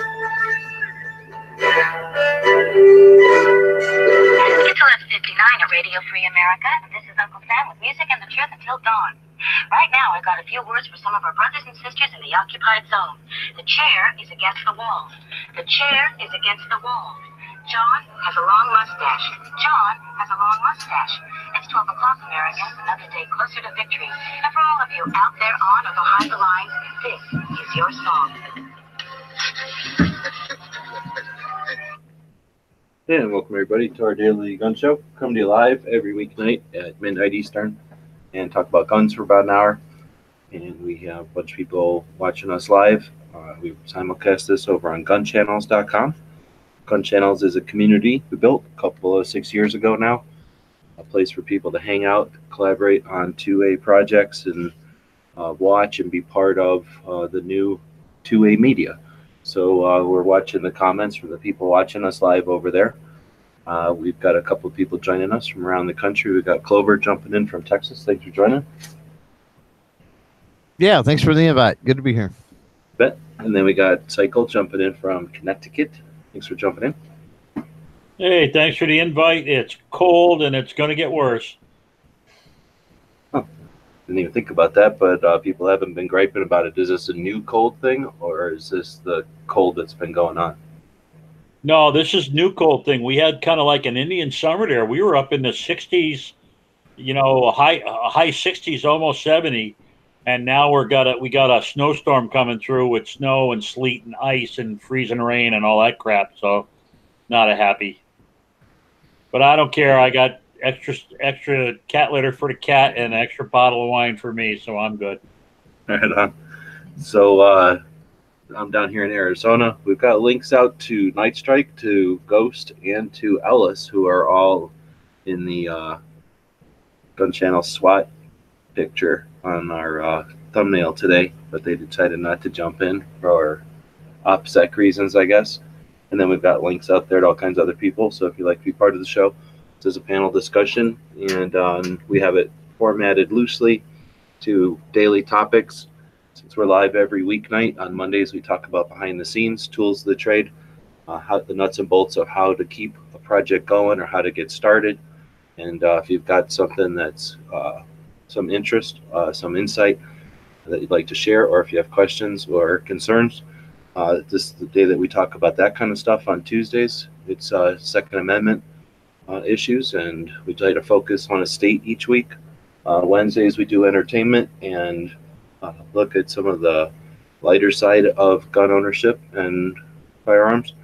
It's 11:59 at Radio Free America, and this is Uncle Sam with music and the truth until dawn. Right now, I've got a few words for some of our brothers and sisters in the occupied zone. The chair is against the wall. The chair is against the wall. John has a long mustache. John has a long mustache. It's 12 o'clock, Americans, another day closer to victory. And for all of you out there on or behind the lines, this is your song. And welcome everybody to our daily gun show. Come to you live every weeknight at midnight Eastern and talk about guns for about an hour. And we have a bunch of people watching us live. We simulcast this over on gunchannels.com. Gun Channels is a community we built a couple of 6 years ago now. A place for people to hang out, collaborate on 2A projects, and watch and be part of the new 2A media. So we're watching the comments from the people watching us live over there. We've got a couple of people joining us from around the country. We've got Clover jumping in from Texas. Thanks for joining. Yeah, thanks for the invite. Good to be here. Bet. And then we got Cycle jumping in from Connecticut. Thanks for jumping in. Hey, thanks for the invite. It's cold and it's going to get worse. Didn't even think about that, but people haven't been griping about it. Is this a new cold thing, or is this the cold that's been going on? No, this is new cold thing. We had kind of like an Indian summer there. We were up in the 60s, you know, high 60s, almost 70. And now we got a snowstorm coming through with snow and sleet and ice and freezing rain and all that crap. So not a happy. But I don't care. I got extra cat litter for the cat and an extra bottle of wine for me, so I'm good. Right on. So I'm down here in Arizona. We've got links out to Night Strike, to Ghost, and to Ellis, who are all in the Gun Channel SWAT picture on our thumbnail today, but they decided not to jump in for OPSEC reasons, I guess. And then we've got links out there to all kinds of other people. So if you'd like to be part of the show, this is a panel discussion, and we have it formatted loosely to daily topics. Since we're live every weeknight, on Mondays we talk about behind the scenes, tools of the trade, how the nuts and bolts of how to keep a project going or how to get started. And if you've got something that's some interest, some insight that you'd like to share, or if you have questions or concerns, this is the day that we talk about that kind of stuff. On Tuesdays, it's Second Amendment issues, and we try to focus on a state each week. Wednesdays, we do entertainment and look at some of the lighter side of gun ownership and firearms.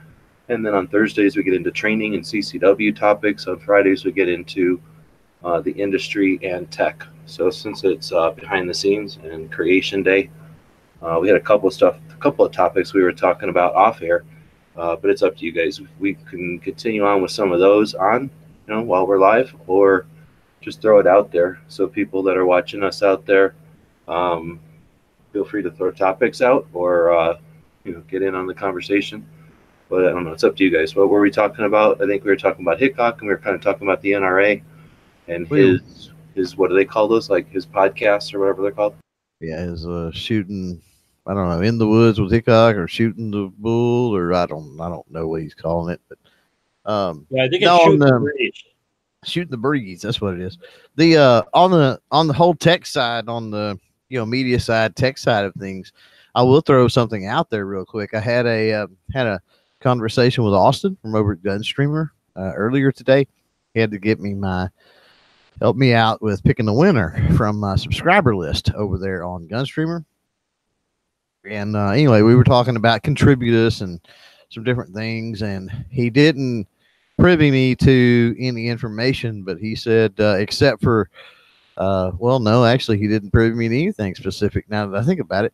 And then on Thursdays, we get into training and CCW topics. On Fridays, we get into the industry and tech. So since it's behind the scenes and creation day, we had a couple of topics we were talking about off air, but it's up to you guys. We can continue on with some of those while we're live, or just throw it out there. So people that are watching us out there, feel free to throw topics out or get in on the conversation. But I don't know, it's up to you guys. What were we talking about? I think we were talking about Hickok, and we were kind of talking about the NRA and his what do they call those? Like his podcasts or whatever they're called? Yeah, his shooting, I don't know, in the woods with Hickok, or shooting the bull, or I don't know what he's calling it, but yeah, I think it's shooting the breeze. Shooting the breeze, that's what it is. The on the whole tech side, on the media side, tech side of things, I will throw something out there real quick. I had a conversation with Austin from over at Gunstreamer earlier today. He had to help me out with picking the winner from my subscriber list over there on Gunstreamer. And anyway, we were talking about Contributus and some different things, and he didn't privy me to any information, but he said, except for, well, no, actually, he didn't privy me to anything specific now that I think about it.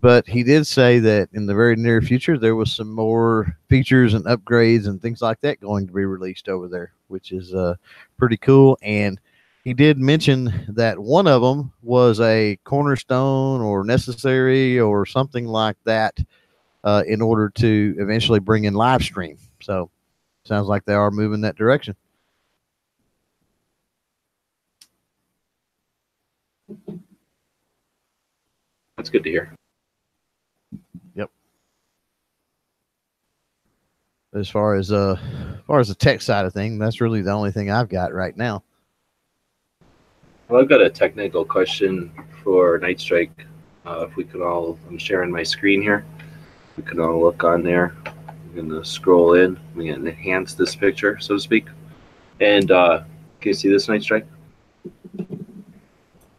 But he did say that in the very near future, there was some more features and upgrades and things like that going to be released over there, which is pretty cool. And he did mention that one of them was a cornerstone or necessary or something like that in order to eventually bring in live stream. So sounds like they are moving that direction. That's good to hear. Yep. as far as the tech side of things, that's really the only thing I've got right now. Well, I've got a technical question for Night Strike. If we could all, I'm sharing my screen here. We can all look on there. I'm going to scroll in. I'm going to enhance this picture, so to speak. And can you see this, Night Strike?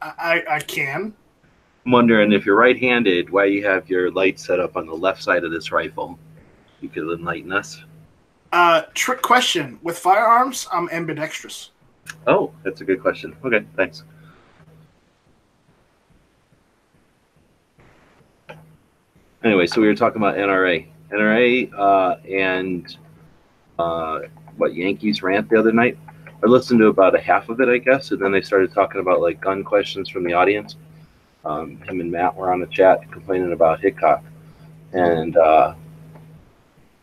I can. I'm wondering if you're right-handed, why you have your light set up on the left side of this rifle. You could enlighten us. Trick question. With firearms, I'm ambidextrous. Oh, that's a good question. Okay, thanks. Anyway, so we were talking about NRA. NRA and what, Yankees rant the other night. I listened to about a half of it, I guess, and then they started talking about like gun questions from the audience. Him and Matt were on the chat complaining about Hickok. And oh,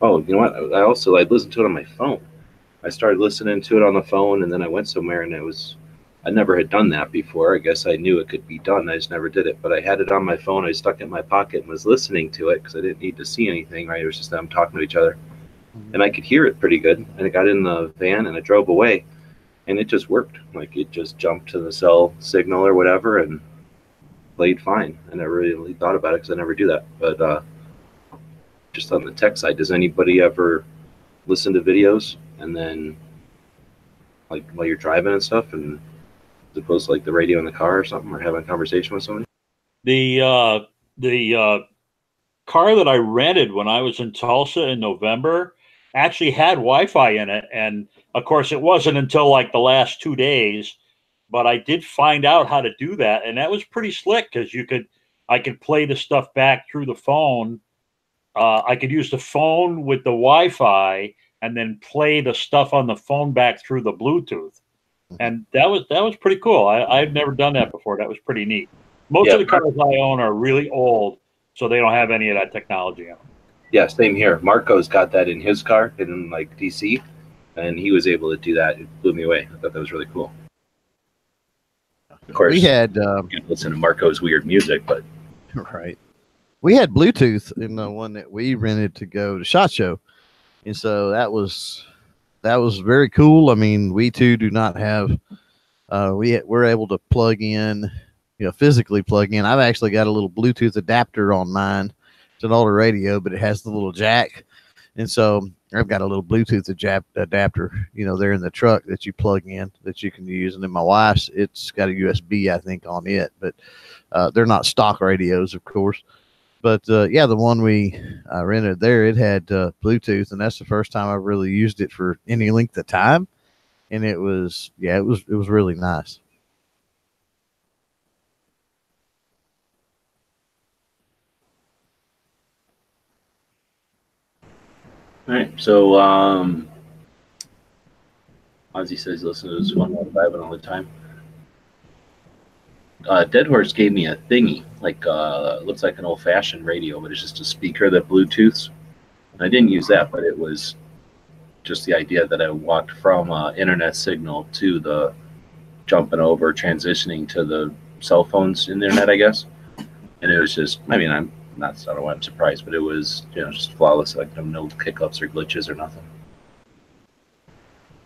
you know what? I listened to it on my phone. I started listening to it on the phone, and then I went somewhere, and I never had done that before. I guess I knew it could be done. I just never did it. But I had it on my phone. I stuck it in my pocket and was listening to it because I didn't need to see anything, right? It was just them talking to each other. And I could hear it pretty good. And I got in the van, and I drove away, and it just worked. Like, it just jumped to the cell signal or whatever and played fine. I never really thought about it because I never do that. But just on the tech side, does anybody ever listen to videos and then, like, while you're driving and stuff, and as opposed to like the radio in the car or something, or having a conversation with somebody? The car that I rented when I was in Tulsa in November actually had Wi-Fi in it, and of course it wasn't until like the last 2 days, but I did find out how to do that, and that was pretty slick because I could play the stuff back through the phone. I could use the phone with the Wi-Fi and then play the stuff on the phone back through the Bluetooth. And that was pretty cool. I've never done that before. That was pretty neat. Most of the cars I own are really old, so they don't have any of that technology in them. Yeah, same here. Marco's got that in his car in like DC, and he was able to do that. It blew me away. I thought that was really cool. Of course, we had you can listen to Marco's weird music, but right. We had Bluetooth in the one that we rented to go to SHOT Show, and so that was very cool. I mean, we too do not have. We're able to plug in, physically plug in. I've actually got a little Bluetooth adapter on mine. It's an older radio, but it has the little jack, and so I've got a little Bluetooth adapter, there in the truck that you plug in that you can use. And then my wife's, it's got a USB, I think, on it, but they're not stock radios, of course. But yeah, the one we rented there, it had Bluetooth, and that's the first time I've really used it for any length of time. And it was really nice. all right. So Ozzy says he listens to this one while driving all the time. Dead Horse gave me a thingy, like looks like an old-fashioned radio, but it's just a speaker that Bluetooths. And I didn't use that, but it was just the idea that I walked from internet signal to the jumping over, transitioning to the cell phones internet, I guess. And it was just, I mean, I'm surprised, but it was, just flawless. Like no hiccups or glitches or nothing.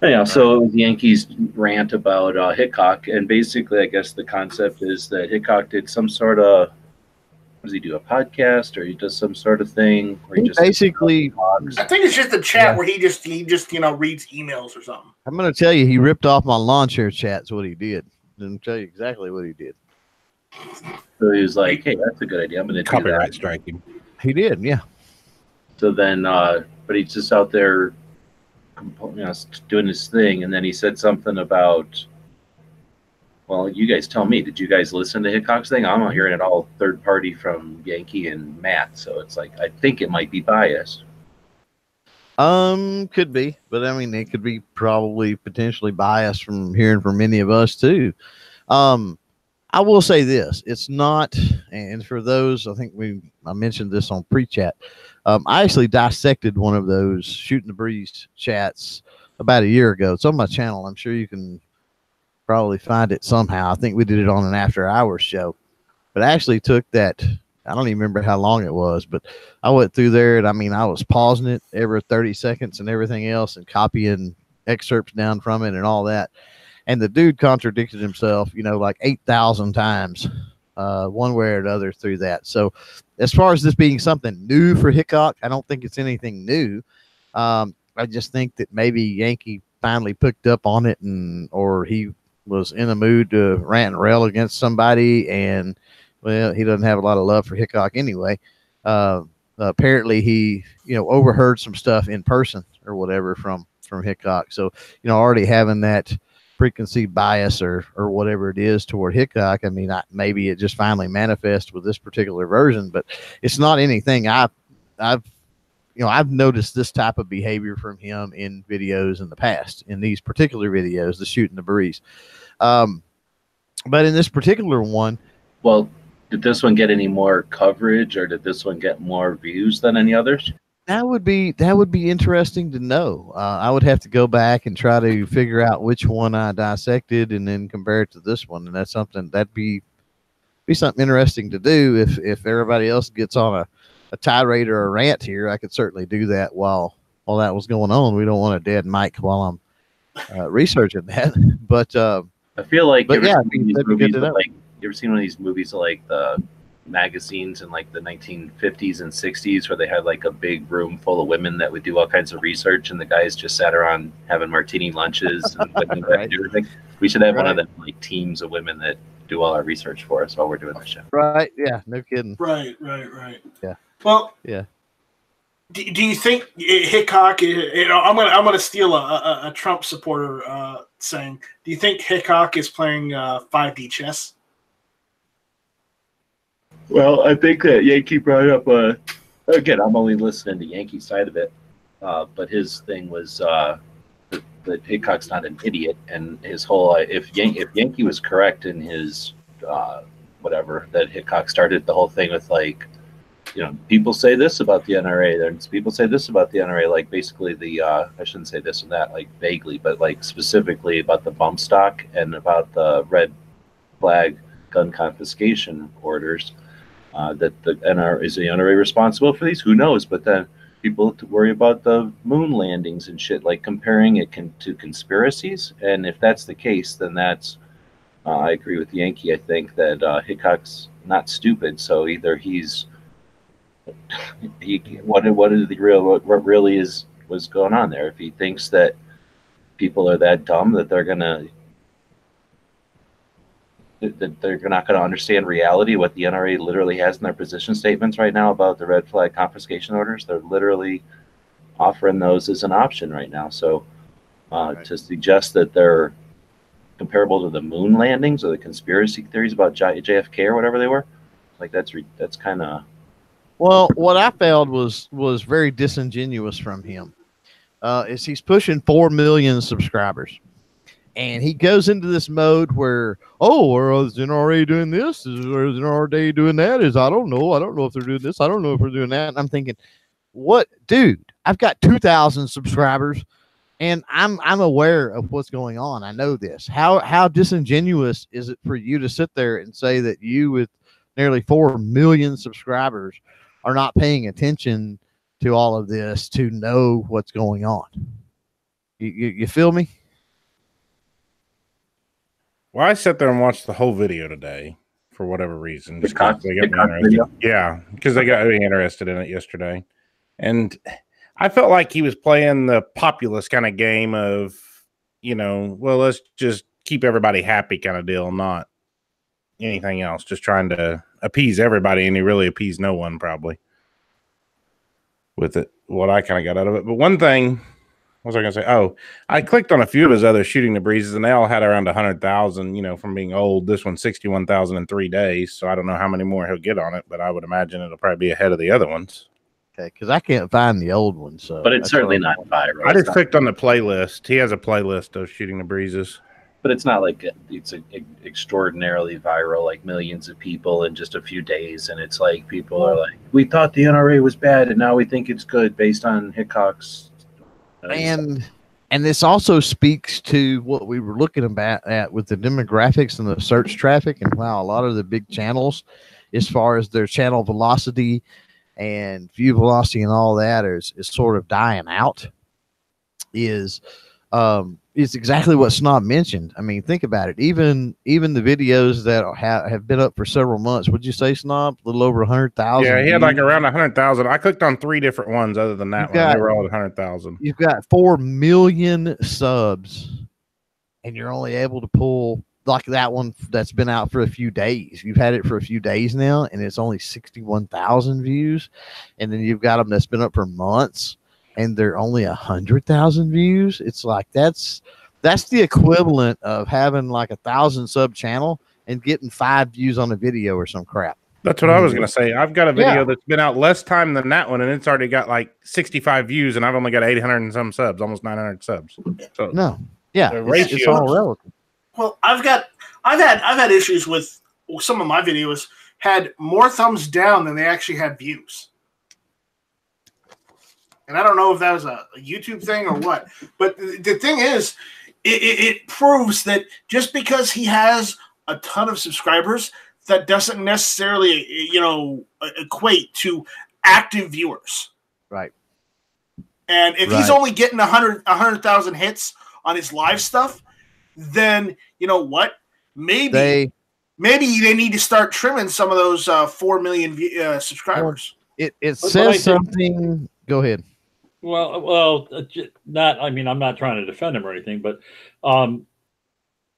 Anyhow, so the Yankees rant about Hickok, and basically, I guess the concept is that Hickok did some sort of, what does he do, a podcast, or he does some sort of thing where he just basically. I think it's just a chat where he just reads emails or something. I'm going to tell you, he ripped off my lawn chair chat's what he did. I'll tell you exactly what he did. So he was like, "Hey, that's a good idea. I'm going to copyright strike him." He did, yeah. So then, but he's just out there, doing his thing, and then he said something about, well, you guys tell me, did you guys listen to Hickok's thing? I'm hearing it all third party from Yankee and Matt, so it's like, I think it might be biased. Could be, but I mean, it could be probably potentially biased from hearing from many of us too. I will say this, it's not, and for those, I think I mentioned this on pre-chat. I actually dissected one of those Shooting the Breeze chats about a year ago. It's on my channel. I'm sure you can probably find it somehow. I think we did it on an after hours show, but I actually took that I don't even remember how long it was, but I went through there, and I mean, I was pausing it every 30 seconds and everything else, and copying excerpts down from it and all that. And the dude contradicted himself, like 8,000 times, one way or another through that. So as far as this being something new for Hickok, I don't think it's anything new. I just think that maybe Yankee finally picked up on it, or he was in the mood to rant and rail against somebody, and well, he doesn't have a lot of love for Hickok anyway. Apparently he, overheard some stuff in person or whatever from Hickok. So, already having that preconceived bias or whatever it is toward Hickok. I mean, maybe it just finally manifests with this particular version, but it's not anything I've noticed this type of behavior from him in videos in the past, in these particular videos, the shooting the breeze. But in this particular one, well, did this one get any more coverage, or did this one get more views than any others? That would be interesting to know. I would have to go back and try to figure out which one I dissected and then compare it to this one. And that's something that'd be something interesting to do. If everybody else gets on a tirade or a rant here, I could certainly do that while that was going on. We don't want a dead mic while I'm researching that. But I feel like but yeah, you ever seen one of these movies like the magazines in like the 1950s and 60s where they had like a big room full of women that would do all kinds of research, and the guys just sat around having martini lunches and right. do everything? We should have one of them, like teams of women that do all our research for us while we're doing this show. Right. Yeah. No kidding. Right. Yeah. Well, yeah. Do you think Hickok? I'm gonna steal a Trump supporter saying. Do you think Hickok is playing 5D chess? Well, I think that Yankee brought up. Again, I'm only listening to Yankee side of it, but his thing was that Hickok's not an idiot, and his whole if Yankee was correct in his whatever, that Hickok started the whole thing with like, people say this about the NRA, then people say this about the NRA, like basically the I shouldn't say this and that, like vaguely, but like specifically about the bump stock and about the red flag gun confiscation orders. That the NRA is the NRA responsible for these? Who knows? But then people worry about the moon landings and shit, like comparing it to conspiracies. And if that's the case, then that's I agree with Yankee. I think that Hickok's not stupid. So either what really was going on there. If he thinks that people are that dumb that they're not going to understand reality, what the NRA literally has in their position statements right now about the red flag confiscation orders, they're literally offering those as an option right now. So to suggest that they're comparable to the moon landings or the conspiracy theories about JFK or whatever they were, like that's kind of. Well, what I found was very disingenuous from him. Is he's pushing 4 million subscribers. And he goes into this mode where, is the NRA doing this? Is the NRA doing that? I don't know. I don't know if they're doing this. I don't know if they're doing that. And I'm thinking, what, dude? I've got 2,000 subscribers, and I'm aware of what's going on. I know this. How disingenuous is it for you to sit there and say that you, with nearly 4 million subscribers, are not paying attention to all of this to know what's going on? You feel me? Well, I sat there and watched the whole video today for whatever reason. Just because they got me interested. Yeah, because they got me interested in it yesterday. And I felt like he was playing the populist kind of game of, well, let's just keep everybody happy kind of deal, not anything else. Just trying to appease everybody, and he really appeased no one probably with it, what I kind of got out of it. But one thing, what was I going to say? Oh, I clicked on a few of his other shooting the breezes, and they all had around 100,000, from being old. This one's 61,000 in 3 days, so I don't know how many more he'll get on it, but I would imagine it'll probably be ahead of the other ones. Okay, because I can't find the old one. So, but it's certainly not viral. I just clicked on the playlist. He has a playlist of shooting the breezes. But it's not like it's extraordinarily viral, like millions of people in just a few days. And it's like people are like, we thought the NRA was bad, and now we think it's good based on Hickok's. And this also speaks to what we were looking at with the demographics and the search traffic, and how a lot of the big channels as far as their channel velocity and view velocity and all that is sort of dying out is exactly what Snob mentioned. I mean, think about it. Even the videos that have been up for several months, would you say, Snob? A little over 100,000. Yeah, he had like around 100,000. I clicked on 3 different ones other than that one. They were all at 100,000. You've got 4 million subs, and you're only able to pull like that one that's been out for a few days. You've had it for a few days now, and it's only 61,000 views. And then you've got them that's been up for months, and they're only 100,000 views. It's like that's the equivalent of having like 1,000 sub channel and getting 5 views on a video or some crap. That's what I was gonna say. I've got a video that's been out less time than that one, and it's already got like 65 views, and I've only got 800 and some subs, almost 900 subs. So no, yeah, it's all relative. Well, I've had issues with some of my videos had more thumbs down than they actually had views. And I don't know if that was a YouTube thing or what. But the thing is, it proves that just because he has a ton of subscribers, that doesn't necessarily, equate to active viewers. Right. And if he's only getting 100,000 hits on his live stuff, then you know what? Maybe they need to start trimming some of those 4 million subscribers. It says something. Go ahead. Well, not. I mean, I'm not trying to defend him or anything, but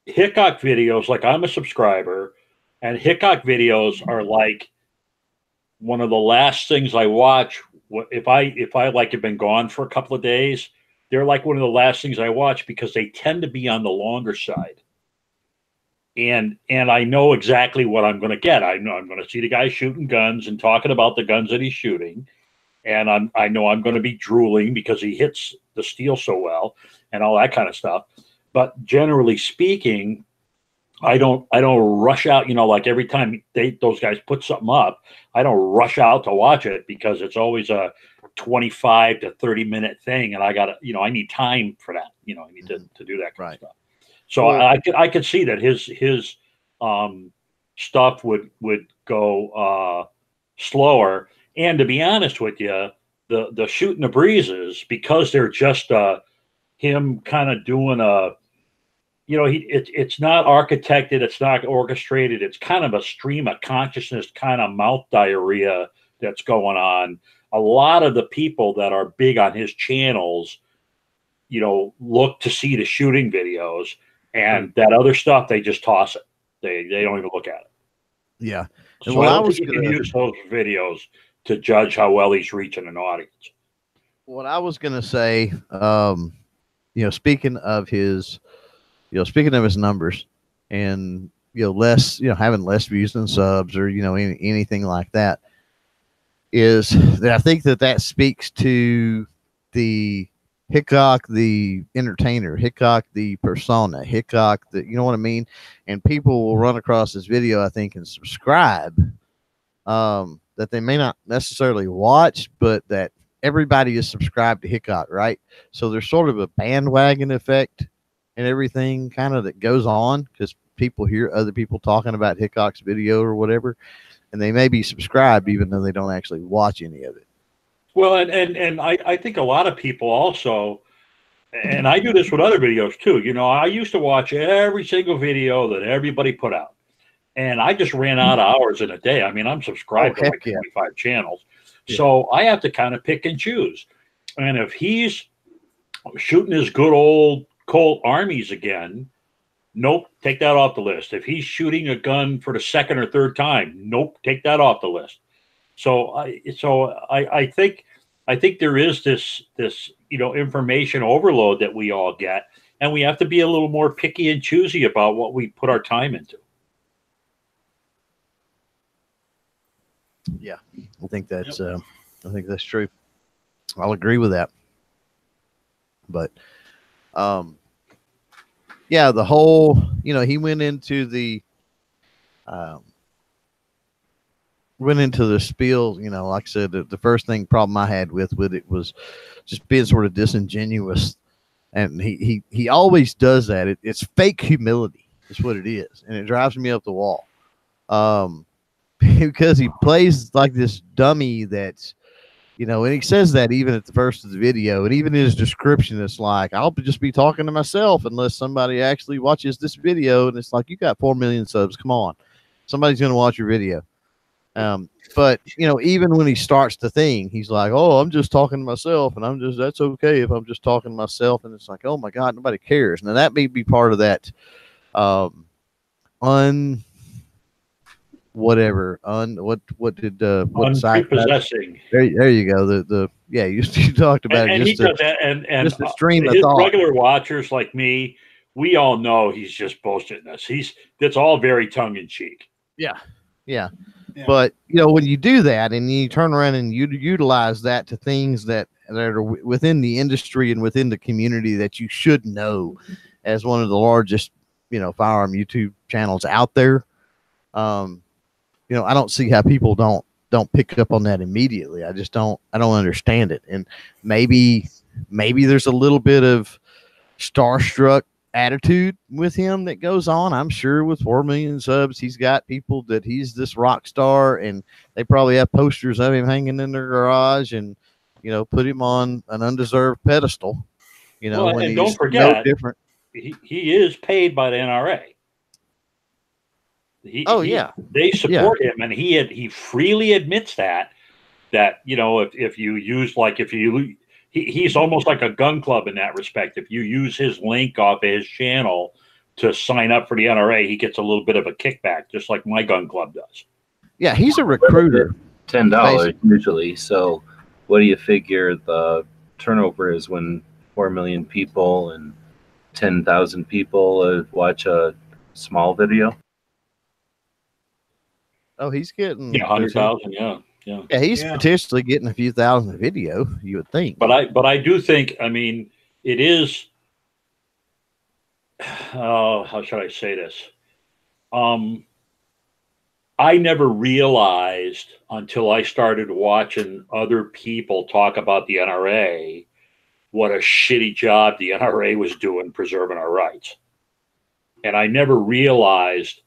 Hickok videos. Like, I'm a subscriber, and Hickok videos are like one of the last things I watch. If I like have been gone for a couple of days, they're like one of the last things I watch because they tend to be on the longer side. And I know exactly what I'm going to get. I know I'm going to see the guy shooting guns and talking about the guns that he's shooting. And I know I'm going to be drooling because he hits the steel so well and all that kind of stuff. But generally speaking, I don't rush out, like every time those guys put something up, I don't rush out to watch it because it's always a 25 to 30-minute thing. And I got to, I need time for that. I need to do that kind of stuff. So I could see that his stuff would go slower. And to be honest with you, the shooting the breezes, because they're just him kind of doing it's not architected, it's not orchestrated, it's kind of a stream of consciousness kind of mouth diarrhea that's going on. A lot of the people that are big on his channels, look to see the shooting videos, and that other stuff, they just toss it. They don't even look at it. Yeah. So I was going to use those videos to judge how well he's reaching an audience. What I was going to say, speaking of his numbers and, having less views than subs or, anything like that, is that I think that speaks to the Hickok, the entertainer, Hickok, the persona, Hickok, you know what I mean? And people will run across this video, I think, and subscribe, that they may not necessarily watch, but that everybody is subscribed to Hickok, right? So there's sort of a bandwagon effect and everything kind of that goes on because people hear other people talking about Hickok's video or whatever, and they may be subscribed even though they don't actually watch any of it. Well, and I think a lot of people also, and I do this with other videos too, I used to watch every single video that everybody put out. And I just ran out of hours in a day. I mean, I'm subscribed to like 25 channels. Yeah. So I have to kind of pick and choose. And if he's shooting his good old Colt Armies again, nope, take that off the list. If he's shooting a gun for the second or third time, nope, take that off the list. So I think there is this information overload that we all get, and we have to be a little more picky and choosy about what we put our time into. Yeah, I think that's true. I'll agree with that. But the whole, he went into the spiel, like I said, the first problem I had with it was just being sort of disingenuous. And he always does that. It's fake humility is what it is. And it drives me up the wall. because he plays like this dummy that's, you know, and he says that even at the first of the video, and even in his description, it's like, I'll just be talking to myself unless somebody actually watches this video. And it's like, you got 4 million subs. Come on. Somebody's going to watch your video. But, you know, even when he starts the thing, he's like, oh, I'm just talking to myself, and that's okay if I'm just talking to myself. And it's like, oh my God, nobody cares. Now that may be part of that, what site? Unprepossessing. There you go. Yeah, you talked about and it. He does that, and just to stream the his thought. regular watchers like me, we all know he's just bullshitting us. That's all very tongue in cheek. Yeah. But you know, when you do that and you turn around and you utilize that to things that are within the industry and within the community that you should know, as one of the largest, you know, firearm YouTube channels out there, you know, I don't see how people don't pick up on that immediately. I don't understand it. And maybe there's a little bit of starstruck attitude with him that goes on. I'm sure with 4 million subs, he's got people that he's this rock star, and they probably have posters of him hanging in their garage and, you know, put him on an undeserved pedestal, you know, when and he's don't forget, no different. He is paid by the NRA. They support him, and he freely admits that you know, if you use he's almost like a gun club in that respect. If you use his link off of his channel to sign up for the NRA, he gets a little bit of a kickback, just like my gun club does. Yeah, he's a recruiter. $10 usually. So what do you figure the turnover is when 4 million people and 10,000 people watch a small video? Oh, he's getting 100,000. Yeah, he's potentially getting a few thousand video, you would think. But I do think, I mean, it is. How should I say this? I never realized until I started watching other people talk about the NRA what a shitty job the NRA was doing preserving our rights. And I never realized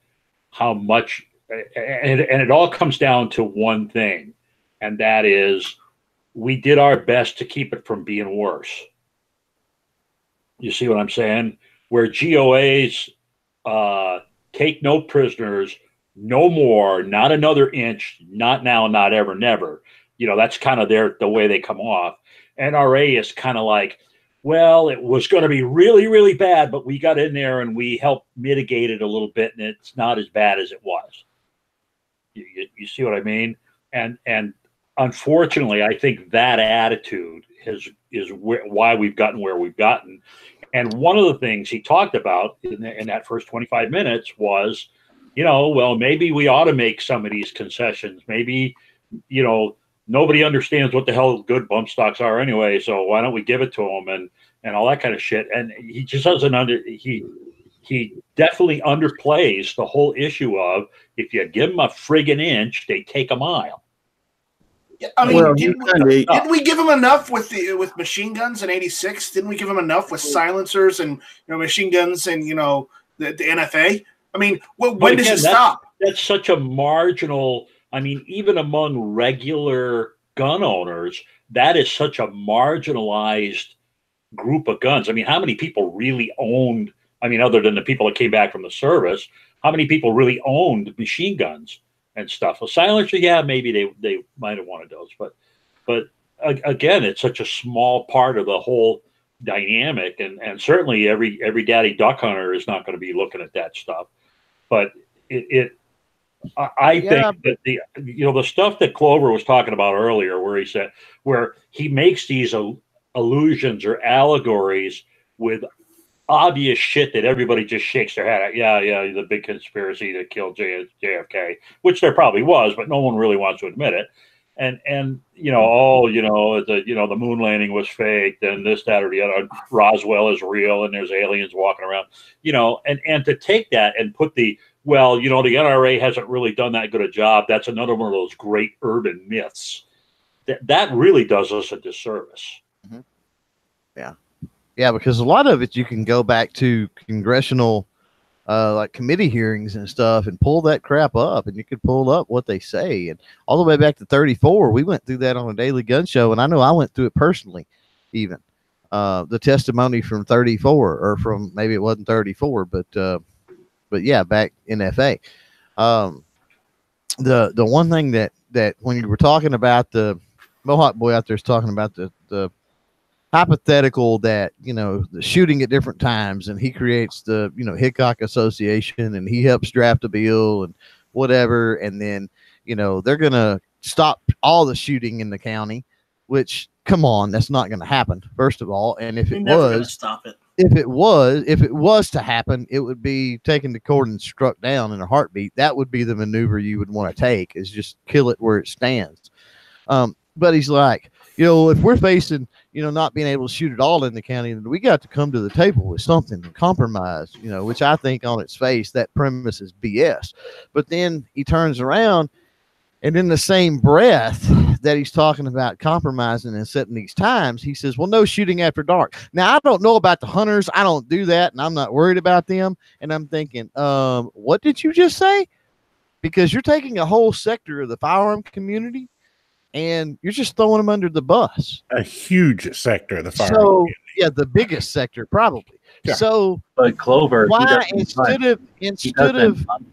how much, and it all comes down to one thing, and that is we did our best to keep it from being worse. You see what I'm saying? Where GOAs take no prisoners, no more, not another inch, not now, not ever, never. You know, that's kind of the way they come off. NRA is kind of like, well, it was going to be really, really bad, but we got in there and we helped mitigate it a little bit, and it's not as bad as it was. You see what I mean? And unfortunately, I think that attitude is why we've gotten where we've gotten. And one of the things he talked about in that first 25 minutes was, you know, well, maybe we ought to make some of these concessions. Maybe, you know, nobody understands what the hell good bump stocks are anyway, so why don't we give it to them and all that kind of shit. And he just doesn't he definitely underplays the whole issue of if you give them a friggin' inch, they take a mile. Yeah, I mean, didn't we give him enough with machine guns in '86? Didn't we give him enough with silencers and, you know, machine guns and, you know, the NFA? I mean, when does it stop? That's such a marginal. I mean, even among regular gun owners, that is such a marginalized group of guns. I mean, how many people really owned? I mean, other than the people that came back from the service, how many people really owned machine guns and stuff? A silencer, yeah, maybe they might have wanted those, but again, it's such a small part of the whole dynamic, and certainly every daddy duck hunter is not going to be looking at that stuff. But I think that the stuff that Clover was talking about earlier, where he makes these allusions or allegories with obvious shit that everybody just shakes their head at. Yeah, the big conspiracy that killed JFK, which there probably was, but no one really wants to admit it. And you know, the moon landing was fake, and this, that, or the other. Roswell is real, and there's aliens walking around. You know, and to take that and put the the NRA hasn't really done that good a job. That's another one of those great urban myths. That really does us a disservice. Mm-hmm. Yeah, because a lot of it you can go back to congressional like committee hearings and stuff, and pull that crap up, and you could pull up what they say. And all the way back to 34, we went through that on a daily gun show, and I know I went through it personally, even the testimony from 34, or from, maybe it wasn't 34, but yeah, back in FA. The one thing that when you were talking about, the Mohawk boy out there is talking about the hypothetical that, you know, the shooting at different times, and he creates the, you know, Hickok Association, and he helps draft a bill and whatever, and then, you know, they're gonna stop all the shooting in the county, which, come on, that's not gonna happen, first of all. And if it was, stop it. if it was to happen, it would be taken to court and struck down in a heartbeat. That would be the maneuver you would want to take, is just kill it where it stands. But he's like, you know, if we're facing, you know, not being able to shoot it all in the county, then we got to come to the table with something to compromise, you know, which I think on its face, that premise is BS. But then he turns around, and in the same breath that he's talking about compromising and setting these times, he says, well, no shooting after dark. Now, I don't know about the hunters. I don't do that, and I'm not worried about them. And I'm thinking, what did you just say? Because you're taking a whole sector of the firearm community, and you're just throwing them under the bus. A huge sector of the firearm community. Yeah, the biggest sector, probably. Yeah. So, But Clover, why instead of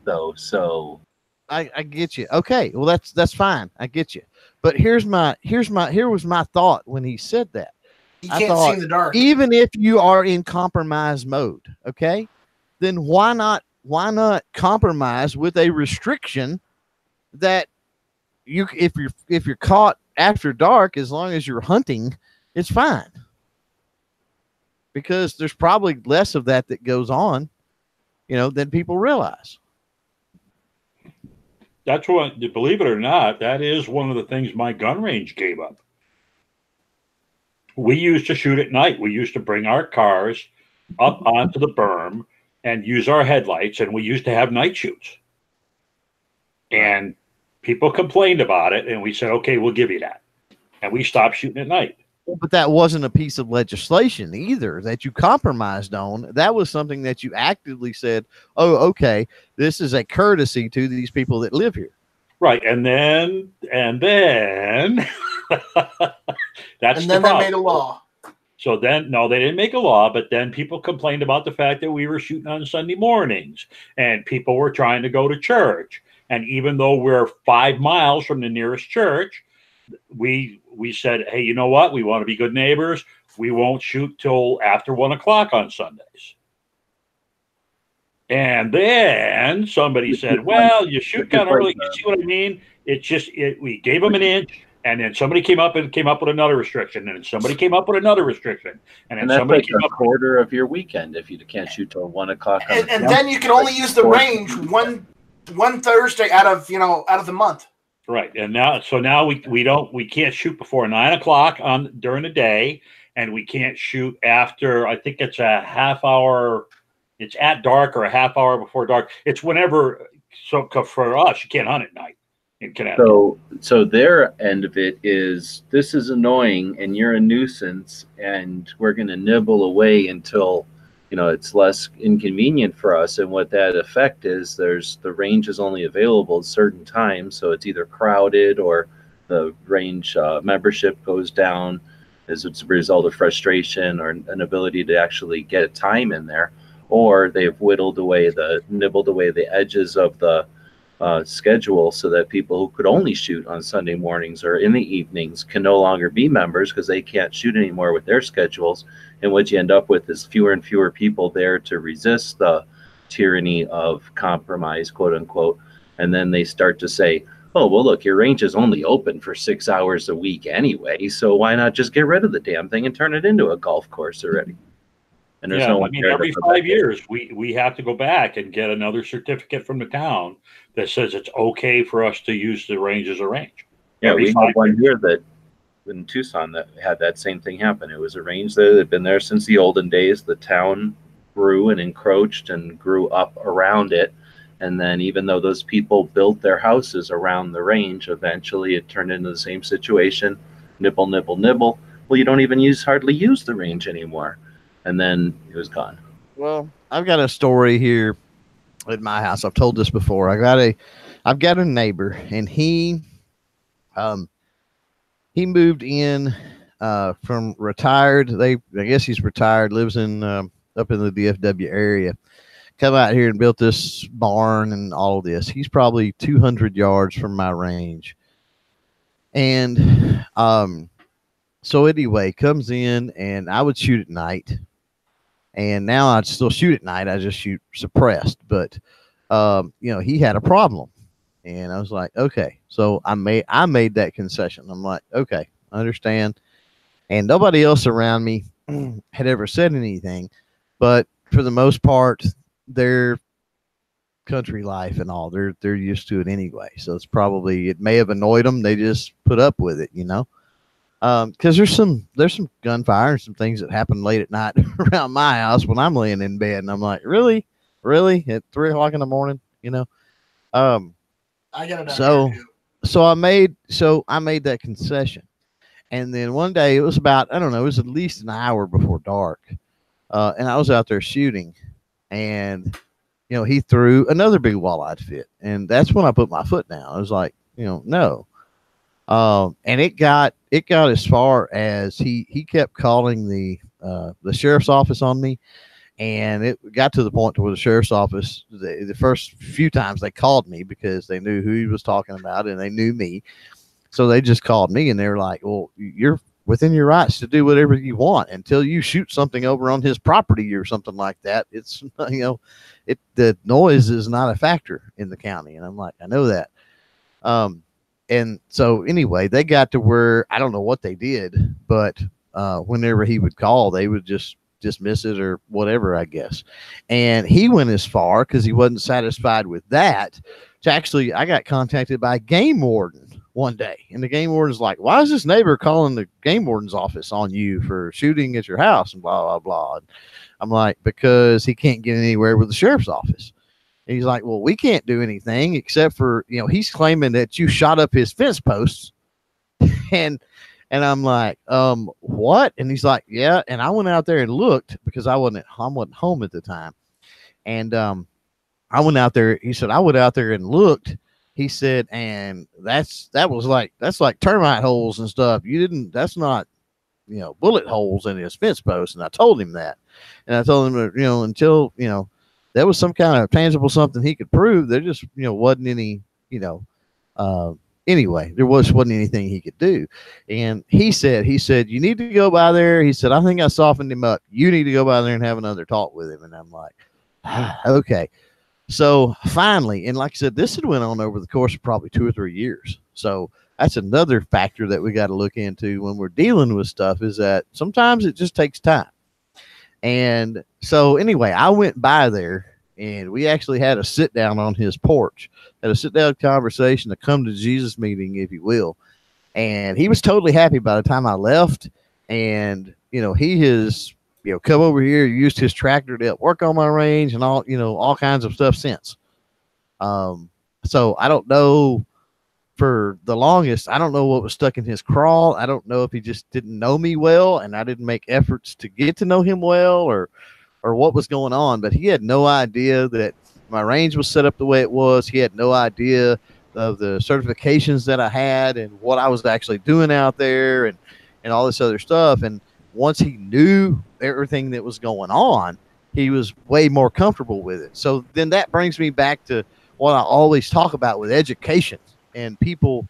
though, so I get you. Okay, well that's fine. I get you. But here was my thought when he said that. You can't see in the dark. Even if you are in compromise mode, okay, then why not compromise with a restriction that if you're caught after dark, as long as you're hunting, it's fine. Because there's probably less of that goes on, you know, than people realize. That's what, believe it or not, that is one of the things my gun range gave up. We used to shoot at night. We used to bring our cars up onto the berm and use our headlights, and we used to have night shoots. And people complained about it, and we said, okay, we'll give you that. And we stopped shooting at night. But that wasn't a piece of legislation either that you compromised on. That was something that you actively said, oh, okay, this is a courtesy to these people that live here. Right. And then that's and then they made a law. So then, no, they didn't make a law, but then people complained about the fact that we were shooting on Sunday mornings, and people were trying to go to church. And even though we're 5 miles from the nearest church, we said, hey, you know what? We want to be good neighbors. We won't shoot till after 1 o'clock on Sundays. And then somebody said, well, you shoot kind of early. You see what I mean? It's just, we gave them an inch, and then somebody came up with another restriction, and then somebody came up with another restriction, and then that's somebody like came up a quarter of your weekend if you can't shoot till 1 o'clock. And then you can only use the range one Thursday out of the month. Right. And now we can't shoot before 9 o'clock during the day, and we can't shoot after, I think it's a half hour. It's at dark or a half hour before dark. It's whenever. So for us, you can't hunt at night in Connecticut. So their end of it is, this is annoying and you're a nuisance, and we're going to nibble away until, you know, it's less inconvenient for us. And what that effect is, the range is only available at certain times, so it's either crowded or the range membership goes down as it's a result of frustration or an ability to actually get a time in there, or they've nibbled away the edges of the schedule, so that people who could only shoot on Sunday mornings or in the evenings can no longer be members because they can't shoot anymore with their schedules. And what you end up with is fewer and fewer people there to resist the tyranny of compromise, quote unquote. And then they start to say, oh, well, look, your range is only open for 6 hours a week anyway, so why not just get rid of the damn thing and turn it into a golf course already? And there's no one there. Every 5 years, we have to go back and get another certificate from the town that says it's okay for us to use the range as a range. Yeah, we had one year that in Tucson that had that same thing happen. It was a range that had been there since the olden days. The town grew and encroached and grew up around it. And then even though those people built their houses around the range, eventually it turned into the same situation. Nibble, nibble, nibble. Well, you don't even hardly use the range anymore. And then it was gone. Well, I've got a story here at my house. I've told this before. I've got a neighbor, and he moved in from retired. I guess he's retired, lives in up in the DFW area. Come out here and built this barn and all of this. He's probably 200 yards from my range. And so anyway, comes in, and I would shoot at night. And now I still shoot at night. I just shoot suppressed. But he had a problem. And I was like, okay. So I made that concession. I'm like, okay, I understand. And nobody else around me had ever said anything. But for the most part, their country life and all, they're used to it anyway. So it may have annoyed them. They just put up with it, because there's some gunfire and some things that happen late at night around my house when I'm laying in bed, and I'm like, really at 3 o'clock in the morning, I got it. So I made that concession, and then one day it was about, I don't know, it was at least an hour before dark, and I was out there shooting, and he threw another big walleye fit, and that's when I put my foot down. I was like, no. And it got as far as he kept calling the sheriff's office on me, and it got to the point to where the sheriff's office, the first few times they called me because they knew who he was talking about and they knew me, so they just called me, and they were like, well, you're within your rights to do whatever you want until you shoot something over on his property or something like that. It's the noise is not a factor in the county, and I'm like, I know that. And so anyway, they got to where I don't know what they did, but whenever he would call, they would just dismiss it or whatever, I guess. And he went as far, because he wasn't satisfied with that, to actually, I got contacted by a game warden one day. And the game warden's like, why is this neighbor calling the game warden's office on you for shooting at your house and blah, blah, blah. And I'm like, because he can't get anywhere with the sheriff's office. And he's like, well, we can't do anything except for, he's claiming that you shot up his fence posts. And I'm like, what? And he's like, yeah. And I went out there and looked, because I wasn't home at the time. And I went out there. He said, I went out there and looked. He said, and that's like termite holes and stuff. That's not, bullet holes in his fence post. And I told him that. And I told him that, until, there was some kind of tangible something he could prove, there just, wasn't any, anyway, there wasn't anything he could do. And he said, you need to go by there. He said, I think I softened him up. You need to go by there and have another talk with him. And I'm like, okay. So finally, and like I said, this had went on over the course of probably 2 or 3 years. So that's another factor that we got to look into when we're dealing with stuff, is that sometimes it just takes time. And so anyway, I went by there, and we actually had a sit down on his porch, had a sit down conversation, a come to Jesus meeting, if you will. And he was totally happy by the time I left. And, he has, come over here, used his tractor to help work on my range and all, all kinds of stuff since. So I don't know, for the longest, I don't know what was stuck in his crawl. I don't know if he just didn't know me well, and I didn't make efforts to get to know him well, or what was going on. But he had no idea that my range was set up the way it was. He had no idea of the certifications that I had and what I was actually doing out there, and all this other stuff. And once he knew everything that was going on, he was way more comfortable with it. So then that brings me back to what I always talk about with education and people,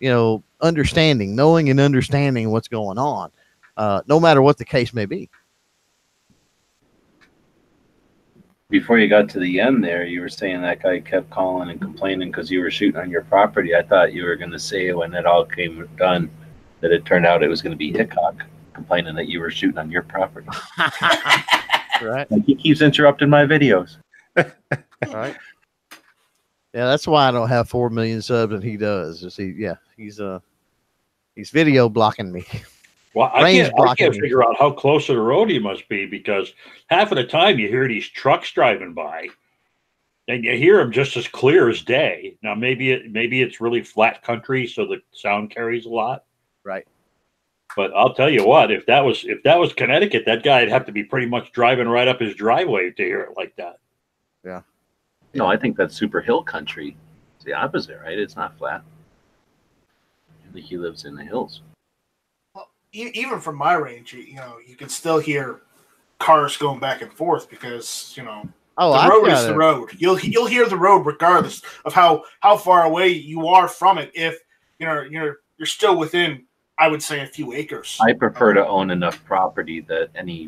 knowing and understanding what's going on, no matter what the case may be. Before you got to the end there, you were saying that guy kept calling and complaining because you were shooting on your property. I thought you were going to say, when it all came done, that it turned out it was going to be Hickok complaining that you were shooting on your property. Right. Like, he keeps interrupting my videos. Right. Yeah, that's why I don't have 4 million subs, and he does. He's video blocking me. Well, I can't figure out how close to the road he must be, because half of the time you hear these trucks driving by, and you hear them just as clear as day. Now, maybe it's really flat country, so the sound carries a lot. Right. But I'll tell you what, if that was Connecticut, that guy'd have to be pretty much driving right up his driveway to hear it like that. Yeah. No, I think that's super hill country. It's the opposite, right? It's not flat. I think he lives in the hills. Well, even from my range, you can still hear cars going back and forth because the road is the road. You'll hear the road regardless of how far away you are from it. If you're still within, I would say, a few acres. I prefer to own enough property that any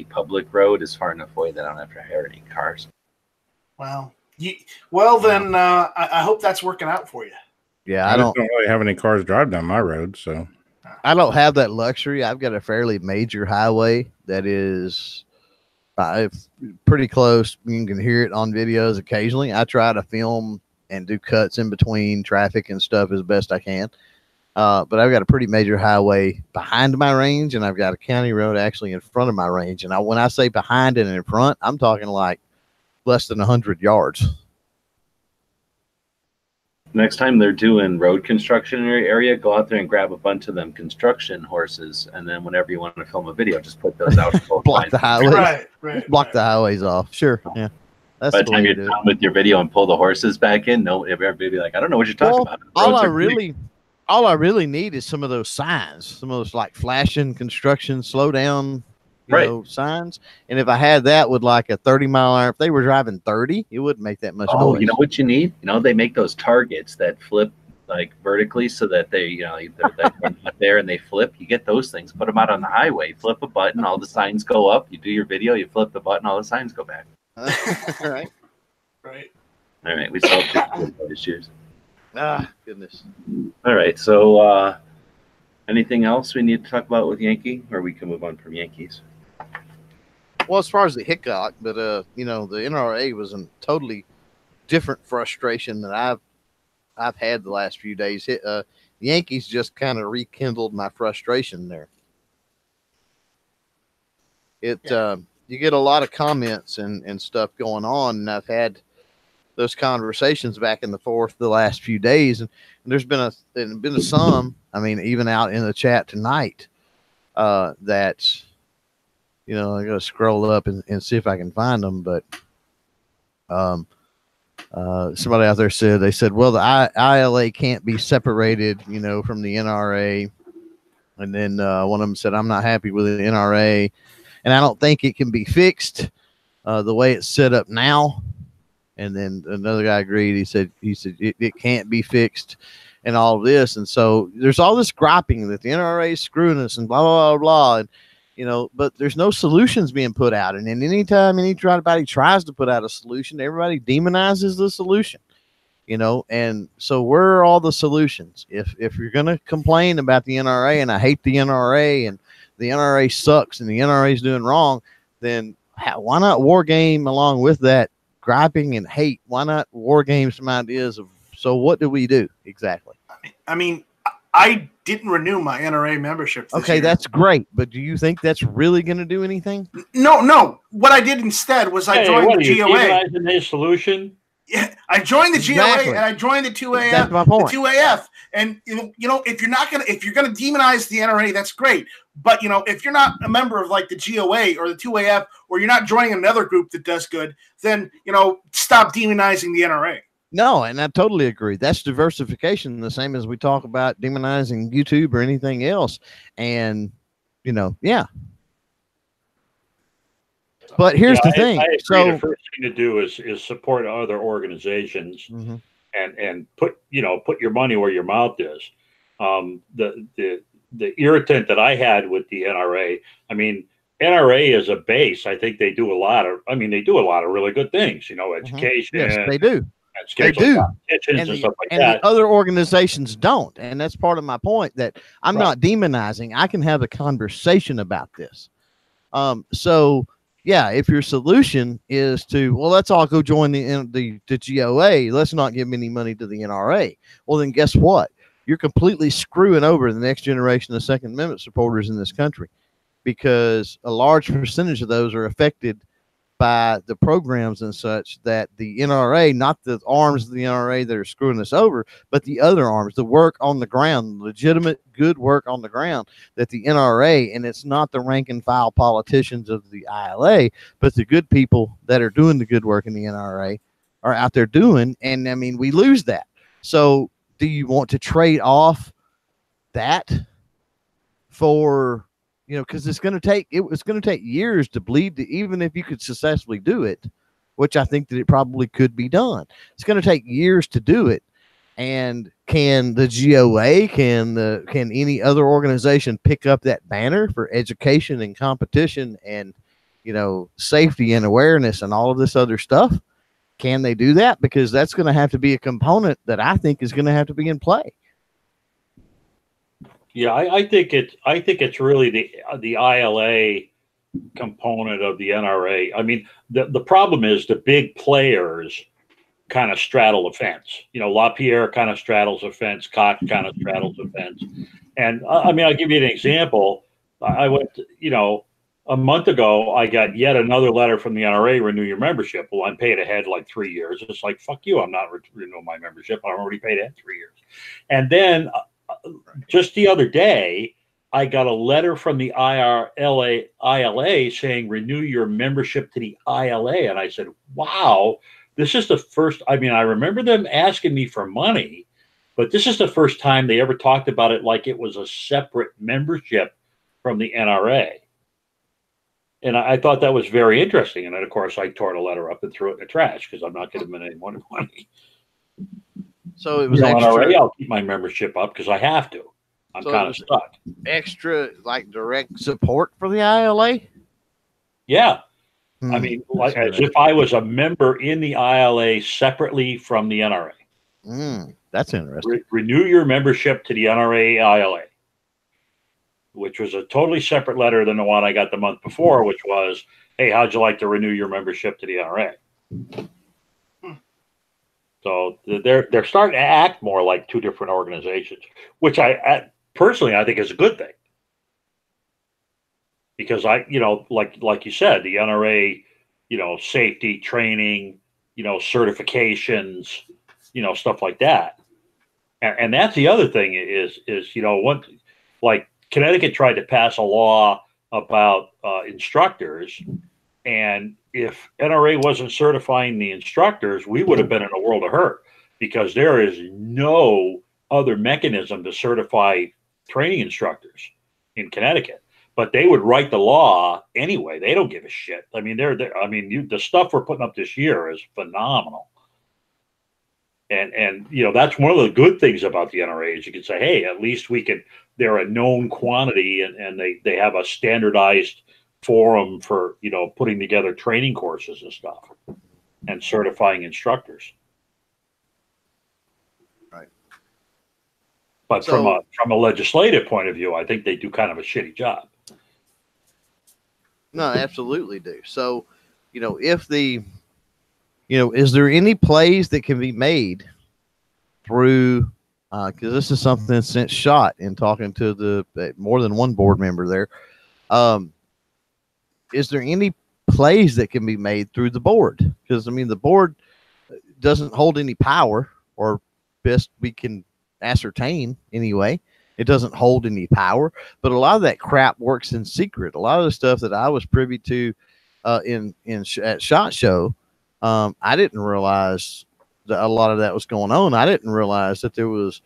public road, is far enough away that I don't have to hire any cars. Well, I hope that's working out for you. Yeah, I don't really have any cars drive down my road, so I don't have that luxury. I've got a fairly major highway that is pretty close. You can hear it on videos occasionally. I try to film and do cuts in between traffic and stuff as best I can. But I've got a pretty major highway behind my range, and I've got a county road actually in front of my range. And when I say behind and in front, I'm talking like less than 100 yards. Next time they're doing road construction in your area, go out there and grab a bunch of them construction horses, and then whenever you want to film a video, just put those out. Block the highways. Right. Block the highways off. Sure. Yeah. That's by the time you're done with your video and pull the horses back in, everybody be like, I don't know what you're talking about. All I really need is some of those signs, some of those like flashing construction, slow down, signs. And if I had that with like a 30-mile-an-hour, if they were driving 30, it wouldn't make that much noise. You know what you need? They make those targets that flip like vertically so that they're up there and they flip. You get those things, put them out on the highway, flip a button, all the signs go up. You do your video, you flip the button, all the signs go back. Right. All right. We solved the issues. Goodness. All right. So, anything else we need to talk about with Yankee, or we can move on from Yankees? Well, as far as the Hickok, but the NRA was a totally different frustration that I've had the last few days. The Yankees just kind of rekindled my frustration there. You get a lot of comments and stuff going on, and I've had those conversations back and forth the last few days, and there's been some. I mean, even out in the chat tonight, that I got to scroll up and see if I can find them. But somebody out there said, well, the ILA can't be separated, from the NRA. And then one of them said, I'm not happy with the NRA, and I don't think it can be fixed the way it's set up now. And then another guy agreed. He said it can't be fixed and all of this. And so there's all this griping that the NRA is screwing us and blah, blah, blah, blah. And, but there's no solutions being put out. And then anytime anybody tries to put out a solution, everybody demonizes the solution, and so where are all the solutions? If you're going to complain about the NRA, and I hate the NRA and the NRA sucks and the NRA is doing wrong, then why not war game along with that griping and hate? Why not war game some ideas of, so what do we do exactly? I mean, I didn't renew my NRA membership this year. That's great, but do you think that's really going to do anything? No. What I did instead was I joined the GOA. A solution? Yeah, I joined the GOA and I joined the 2AF. That's my point. The 2AF, and if you're gonna demonize the NRA, that's great. But if you're not a member of like the GOA or the 2AF, or you're not joining another group that does good, then stop demonizing the NRA. No, and I totally agree. That's diversification, the same as we talk about demonizing YouTube or anything else. And yeah. But here's the thing. I agree. The first thing to do is support other organizations, mm-hmm. and put your money where your mouth is. The irritant that I had with the NRA, I mean, NRA as a base, I think they do a lot of really good things. Education. Yes, they do. They do. And stuff like that. The other organizations don't, and that's part of my point. That I'm not demonizing. I can have a conversation about this. So. Yeah, if your solution is to, let's all go join the GOA, let's not give any money to the NRA. Well, then guess what? You're completely screwing over the next generation of Second Amendment supporters in this country, because a large percentage of those are affected by the programs and such that the NRA, not the arms of the NRA that are screwing us over, but the other arms, the work on the ground, legitimate good work on the ground that the NRA, and it's not the rank and file politicians of the ILA, but the good people that are doing the good work in the NRA are out there doing. And I mean, we lose that. So do you want to trade off that for, you know, because it's going to take years to bleed, even if you could successfully do it, which I think that it probably could be done. It's going to take years to do it. And can the GOA, can any other organization pick up that banner for education and competition and, you know, safety and awareness and all of this other stuff? Can they do that? Because that's going to have to be a component that I think is going to have to be in play. Yeah, I think it's really the ILA component of the NRA. I mean, the problem is the big players kind of straddle the fence. You know, LaPierre kind of straddles the fence, Cox kind of straddles the fence. And I mean, I'll give you an example. I went, you know, a month ago, I got yet another letter from the NRA, renew your membership. Well, I'm paid ahead like 3 years. It's like, fuck you, I'm not renewing my membership. I'm already paid ahead 3 years. And then just the other day, I got a letter from the ILA saying, renew your membership to the ILA. And I said, wow, this is the first, I mean, I remember them asking me for money, but this is the first time they ever talked about it like it was a separate membership from the NRA. And I thought that was very interesting. And then, of course, I tore the letter up and threw it in the trash because I'm not giving them any more money. So it was NRA, I'll keep my membership up because I have to. I'm kind of stuck. Extra, like, direct support for the ILA? Yeah. I mean, like, as if I was a member in the ILA separately from the NRA. That's interesting. Renew your membership to the NRA ILA, which was a totally separate letter than the one I got the month before, which was, hey, how'd you like to renew your membership to the NRA? So they're starting to act more like two different organizations, which I personally, I think is a good thing. Because you know, like you said, the NRA, you know, safety training, you know, certifications, you know, stuff like that. And that's the other thing is, you know, like Connecticut tried to pass a law about instructors. And if NRA wasn't certifying the instructors, we would have been in a world of hurt because there is no other mechanism to certify training instructors in Connecticut. But they would write the law anyway. They don't give a shit. I mean, the stuff we're putting up this year is phenomenal. And you know, that's one of the good things about the NRA is you can say, hey, at least they're a known quantity and they have a standardized forum for, you know, putting together training courses and stuff and certifying instructors. Right. But from a legislative point of view, I think they do kind of a shitty job. No, absolutely do. So, you know, is there any plays that can be made through, because this is something that's since shot in talking to the more than one board member there. Is there any plays that can be made through the board? Because I mean, the board doesn't hold any power, or best we can ascertain anyway. It doesn't hold any power, but a lot of that crap works in secret. A lot of the stuff that I was privy to at SHOT Show, I didn't realize that a lot of that was going on. I didn't realize that there was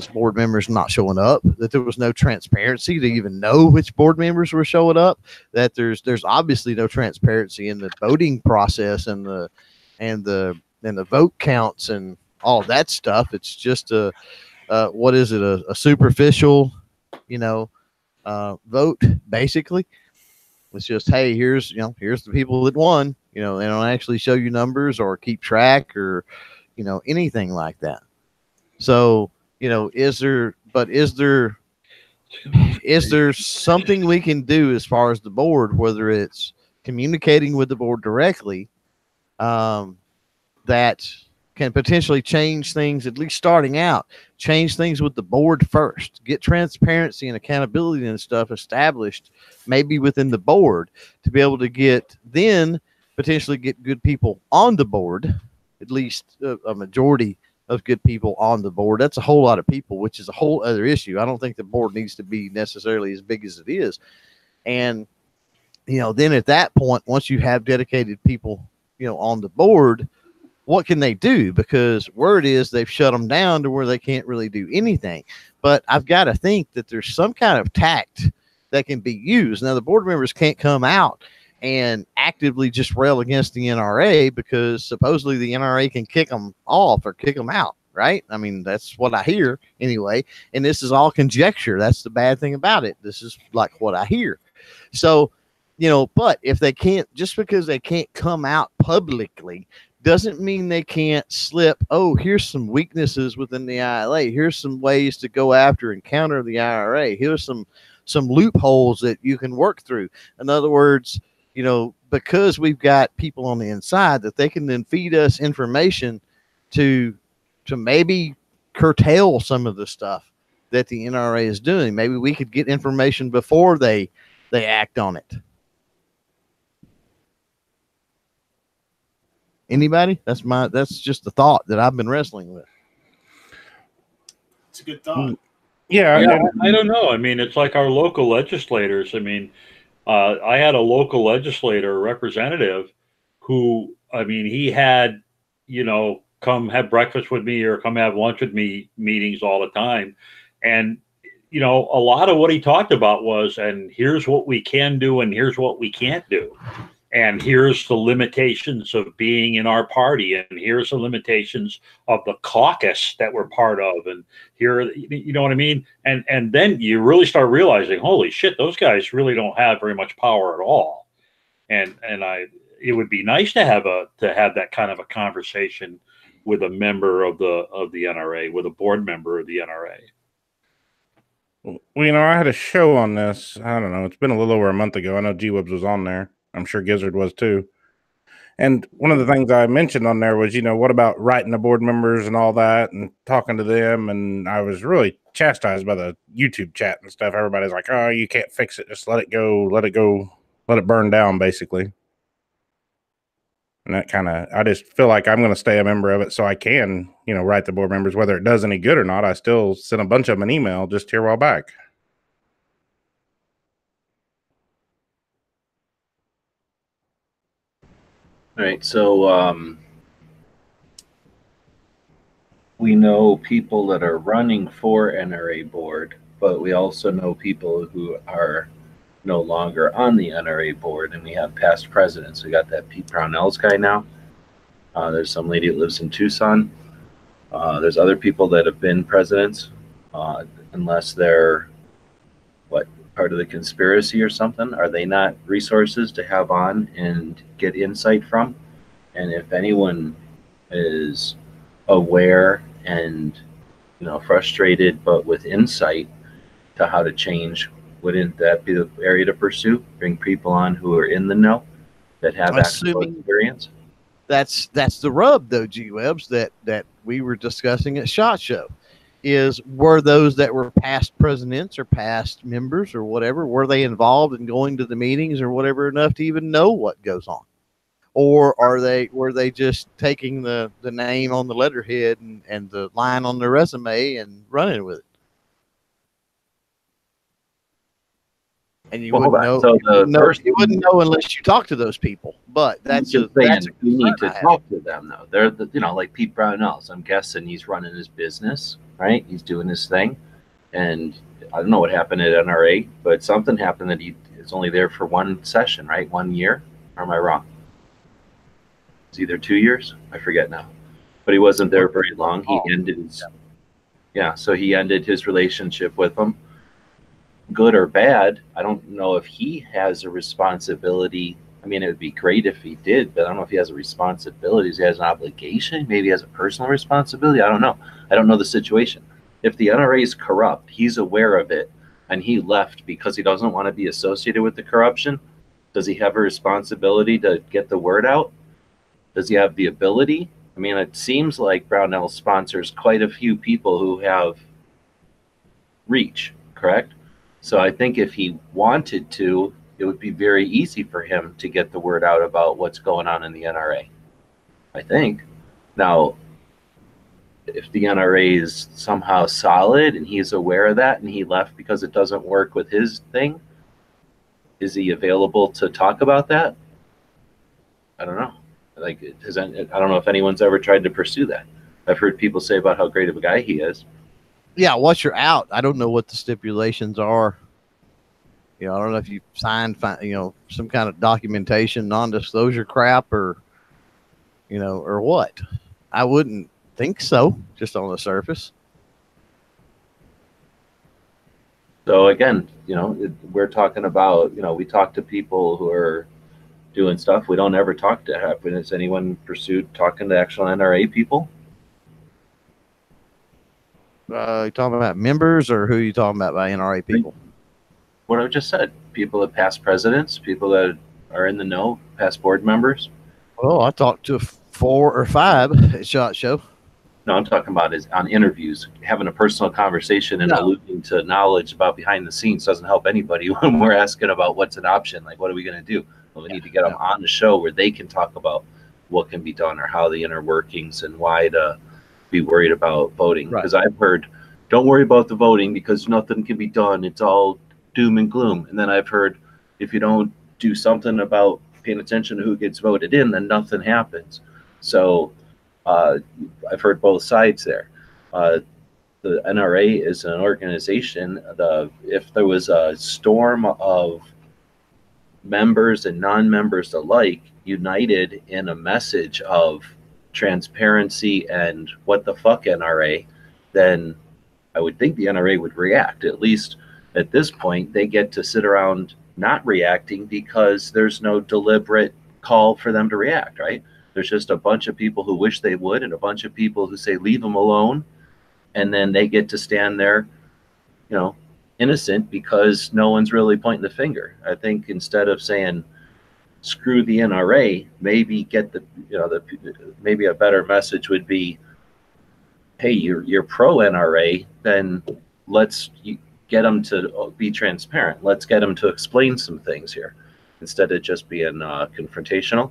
board members not showing up, that there was no transparency to even know which board members were showing up, that there's obviously no transparency in the voting process and the vote counts and all of that stuff. It's just a superficial, vote, basically. It's just, hey, here's the people that won. They don't actually show you numbers or keep track or, anything like that. So, is there something we can do as far as the board, whether it's communicating with the board directly, that can potentially change things, at least starting out, change things with the board first, get transparency and accountability and stuff established, maybe within the board, to be able to potentially get good people on the board, at least a majority of good people on the board. That's a whole lot of people, which is a whole other issue. I don't think the board needs to be necessarily as big as it is. And, then at that point, once you have dedicated people, on the board, what can they do? Because word is they've shut them down to where they can't really do anything. But I've got to think that there's some kind of tact that can be used. Now, the board members can't come out and actively just rail against the NRA because supposedly the NRA can kick them off or kick them out, right? I mean, that's what I hear anyway. And this is all conjecture. That's the bad thing about it. This is like what I hear. So, you know, but if they can't, just because they can't come out publicly doesn't mean they can't slip. Oh, here's some weaknesses within the ILA. Here's some ways to go after and counter the IRA. Here's some loopholes that you can work through. In other words, you know, because we've got people on the inside that they can then feed us information to maybe curtail some of the stuff that the NRA is doing. Maybe we could get information before they act on it. Anybody? That's just the thought that I've been wrestling with. It's a good thought. Yeah, I don't know. I mean, it's like our local legislators. I mean, I had a local legislator representative who, I mean, he had, you know, come have breakfast with me or come have lunch with me meetings all the time. And, you know, a lot of what he talked about was, and here's what we can do and here's what we can't do. And here's the limitations of being in our party, and here's the limitations of the caucus that we're part of, and here, you know what I mean? And then you really start realizing, holy shit, those guys really don't have very much power at all. And it would be nice to have that kind of a conversation with a member of the NRA, with a board member of the NRA. Well, you know, I had a show on this. I don't know. It's been a little over a month ago. I know G-Webs was on there. I'm sure Gizzard was too. And one of the things I mentioned on there was, you know, what about writing the board members and all that and talking to them? And I was really chastised by the YouTube chat and stuff. Everybody's like, oh, you can't fix it. Just let it go, let it burn down, basically. And that kind of, I just feel like I'm going to stay a member of it so I can, you know, write the board members, whether it does any good or not. I still sent a bunch of them an email just here a while back. All right, so we know people that are running for NRA board, but we also know people who are no longer on the NRA board, and we have past presidents. We got that Pete Brownells guy now. There's some lady that lives in Tucson. There's other people that have been presidents, unless they're part of the conspiracy or something. Are they not resources to have on and get insight from? And if anyone is aware and, you know, frustrated but with insight to how to change, wouldn't that be the area to pursue? Bring people on who are in the know, that have actual experience? That's the rub, though, G-Webs, that we were discussing at SHOT Show. Were those that were past presidents or past members or whatever, were they involved in going to the meetings or whatever enough to even know what goes on? Or were they just taking the name on the letterhead and the line on the resume and running with it? And you wouldn't know. So you wouldn't know unless you talk to those people. But you need to talk to them, though. They're you know, like Pete Brownells. I'm guessing he's running his business, right? He's doing his thing, and I don't know what happened at NRA, but something happened that he is only there for one session, right? 1 year, or am I wrong? It's either 2 years. I forget now, but he wasn't there very long. He ended his so he ended his relationship with them. Good or bad, I don't know if he has a responsibility. I mean, it would be great if he did, but I don't know if he has a responsibility. He has an obligation. Maybe he has a personal responsibility. I don't know. I don't know the situation. If the NRA is corrupt, he's aware of it, and he left because he doesn't want to be associated with the corruption. Does he have a responsibility to get the word out? Does he have the ability? I mean, it seems like Brownell sponsors quite a few people who have reach, correct? So I think if he wanted to, it would be very easy for him to get the word out about what's going on in the NRA, I think. Now, if the NRA is somehow solid and he's aware of that and he left because it doesn't work with his thing, is he available to talk about that? I don't know. Like, I don't know if anyone's ever tried to pursue that. I've heard people say about how great of a guy he is. Yeah, once you're out, I don't know what the stipulations are. You know, I don't know if you signed, some kind of documentation, non-disclosure crap, or or what. I wouldn't think so, just on the surface. So again, we're talking about, we talk to people who are doing stuff. We don't ever talk to happen. Has anyone pursued talking to actual NRA people? You talking about members, or who are you talking about by NRA people? What I just said, people that past presidents, people that are in the know, past board members. Well, I talked to 4 or 5 at SHOT Show. No, I'm talking about is on interviews, having a personal conversation and alluding to knowledge about behind the scenes doesn't help anybody when we're asking about what's an option. Like, what are we going to do? Well, we need to get them on the show where they can talk about what can be done or how the inner workings and why to be worried about voting. Because I've heard, don't worry about the voting because nothing can be done. It's all doom and gloom. And then I've heard, if you don't do something about paying attention to who gets voted in, then nothing happens. So I've heard both sides there. The NRA is an organization. If there was a storm of members and non-members alike united in a message of transparency and what the fuck NRA, then I would think the NRA would react. At least at this point, they get to sit around not reacting because there's no deliberate call for them to react, right? There's just a bunch of people who wish they would and a bunch of people who say, leave them alone. And then they get to stand there, innocent because no one's really pointing the finger. I think instead of saying, screw the NRA, maybe maybe a better message would be, hey, you're pro NRA, then let's get them to be transparent. Let's get them to explain some things here instead of just being confrontational.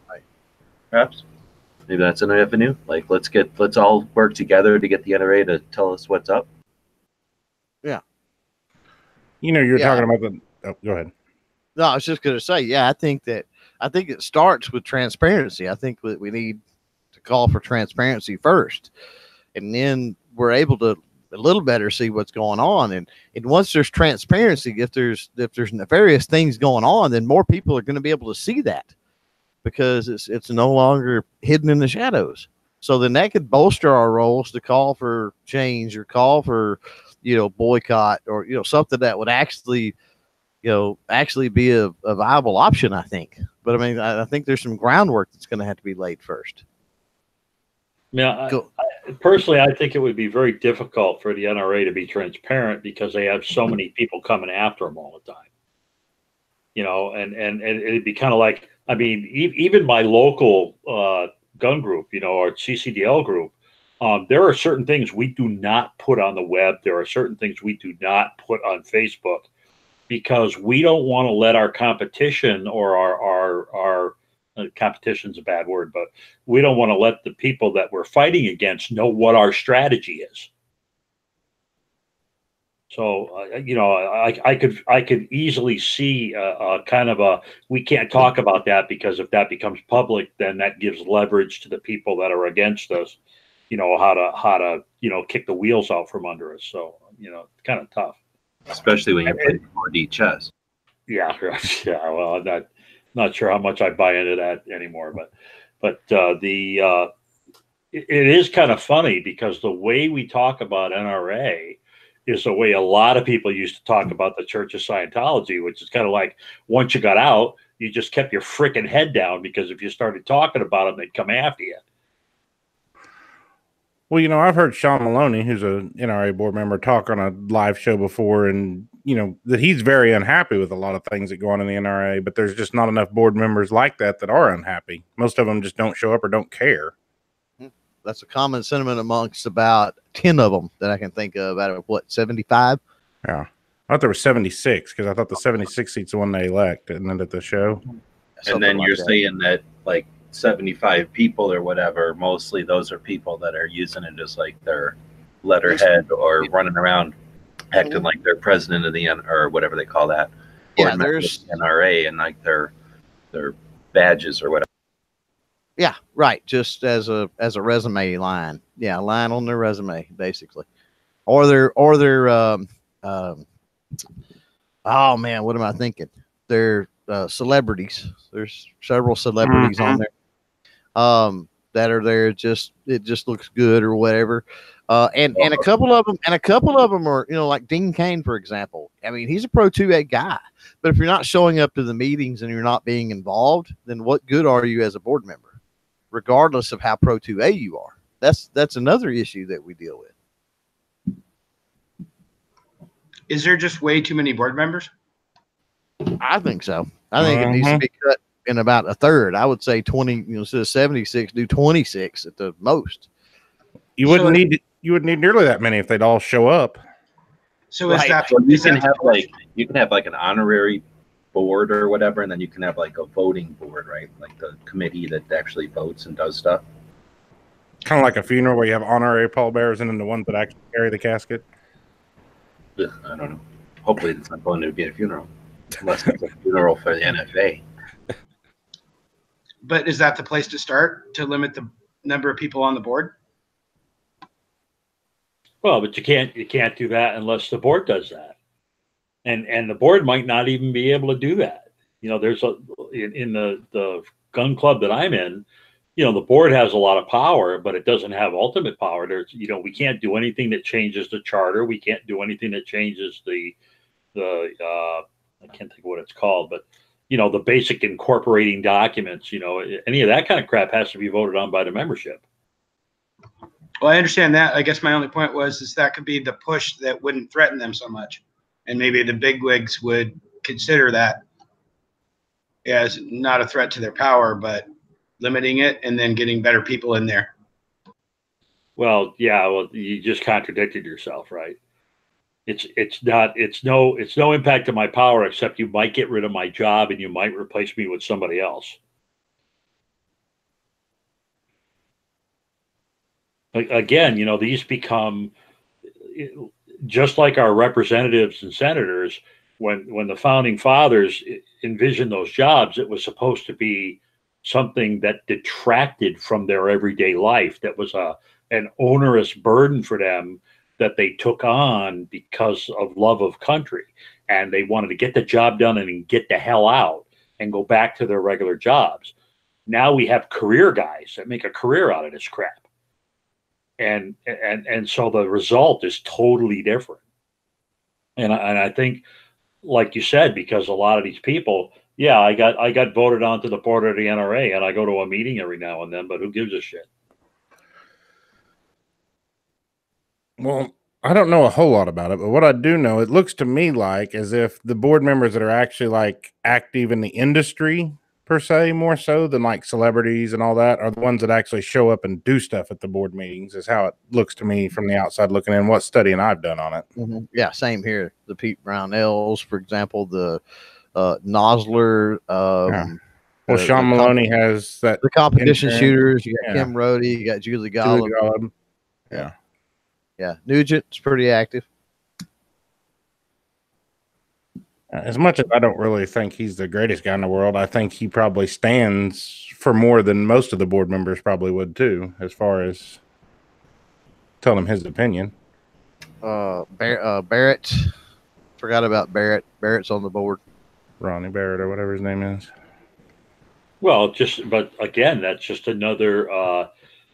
Right. Perhaps maybe that's an avenue. Like, let's all work together to get the NRA to tell us what's up. Yeah. You're talking about go ahead. No, I was just going to say, I think it starts with transparency. I think that we need to call for transparency first, and then we're able to a little better see what's going on. And once there's transparency, if there's nefarious things going on, then more people are going to be able to see that because it's no longer hidden in the shadows. So then that could bolster our roles to call for change or call for, boycott or, something that would actually be a viable option, I think. But I mean, I think there's some groundwork that's going to have to be laid first. Yeah, personally, I think it would be very difficult for the NRA to be transparent because they have so many people coming after them all the time. And it'd be kind of like, I mean, even my local gun group, our CCDL group, there are certain things we do not put on the web. There are certain things we do not put on Facebook because we don't want to let our competition or our competition's a bad word, but we don't want to let the people that we're fighting against know what our strategy is. So, I could easily see kind of we can't talk about that because if that becomes public, then that gives leverage to the people that are against us, how to kick the wheels out from under us. So, kind of tough. Especially when you're playing 4D chess. Yeah. Well, I'm not sure how much I buy into that anymore, but it is kind of funny because the way we talk about NRA is the way a lot of people used to talk about the Church of Scientology, which is kind of like once you got out, you just kept your freaking head down because if you started talking about them, they'd come after you. Well, I've heard Sean Maloney, who's a NRA board member, talk on a live show before, and that he's very unhappy with a lot of things that go on in the NRA, but there's just not enough board members like that are unhappy. Most of them just don't show up or don't care. That's a common sentiment amongst about 10 of them that I can think of out of 75? Yeah. I thought there were 76 because I thought the 76 seat's the one they elect, isn't it, at the show? And then you're saying that like 75 people or whatever, mostly those are people that are using it as like their letterhead or running around acting like they're president of the or whatever they call that. Yeah, there's NRA and like their badges or whatever. Yeah, right. Just as a resume line. Yeah, line on their resume, basically. Or their oh man, what am I thinking? They're celebrities. There's several celebrities on there that are there. It just looks good or whatever. And a couple of them are, you know, like Dean Cain, for example. I mean, he's a Pro 2A guy, but if you're not showing up to the meetings and you're not being involved, then what good are you as a board member, regardless of how Pro 2A you are? That's another issue that we deal with. Is there just way too many board members? I think so. I think it needs to be cut in about a third. I would say 20, you know, instead of 76, do 26 at the most. You wouldn't need nearly that many if they'd all show up. So is that So you can have like an honorary board or whatever, and then you can have like a voting board, right? Like the committee that actually votes and does stuff. Kind of like a funeral where you have honorary pallbearers and then the ones that actually carry the casket. I don't know. Hopefully it's not going to be a funeral, unless it's a funeral for the NFA. But is that the place to start, to limit the number of people on the board? Well, but you can't do that unless the board does that, and the board might not even be able to do that. You know, there's in the gun club that I'm in, you know, the board has a lot of power, but it doesn't have ultimate power. There's, you know, we can't do anything that changes the charter. We can't do anything that changes the I can't think of what it's called, but you know, the basic incorporating documents. You know, any of that kind of crap has to be voted on by the membership. Well, I understand that. I guess my only point is that could be the push that wouldn't threaten them so much, and maybe the bigwigs would consider that as not a threat to their power, but limiting it and then getting better people in there. Well, yeah. Well, you just contradicted yourself, right? It's no impact to my power, except you might get rid of my job and you might replace me with somebody else. Again, you know, these become just like our representatives and senators. When the founding fathers envisioned those jobs, it was supposed to be something that detracted from their everyday life, that was an onerous burden for them that they took on because of love of country, and they wanted to get the job done and get the hell out and go back to their regular jobs. Now we have career guys that make a career out of this crap. And so the result is totally different. And I think, like you said, because a lot of these people, yeah, I got voted onto the board of the NRA, and I go to a meeting every now and then, but who gives a shit? Well, I don't know a whole lot about it, but what I do know, it looks to me like as if the board members that are actually like active in the industry per se, more so than like celebrities and all that, are the ones that actually show up and do stuff at the board meetings, is how it looks to me from the outside looking in, what studying I've done on it. Mm-hmm. Yeah, same here. The Pete Brownells, for example, the Nosler. Well, Sean Maloney has that. The competition shooters. You got Yeah. Kim Rhodey. You got Julie Gollum. Yeah. Yeah. Nugent's pretty active. As much as I don't really think he's the greatest guy in the world, I think he probably stands for more than most of the board members probably would too, as far as telling him his opinion. Barrett. Forgot about Barrett. Barrett's on the board. Ronnie Barrett or whatever his name is. Well, but again, that's just another,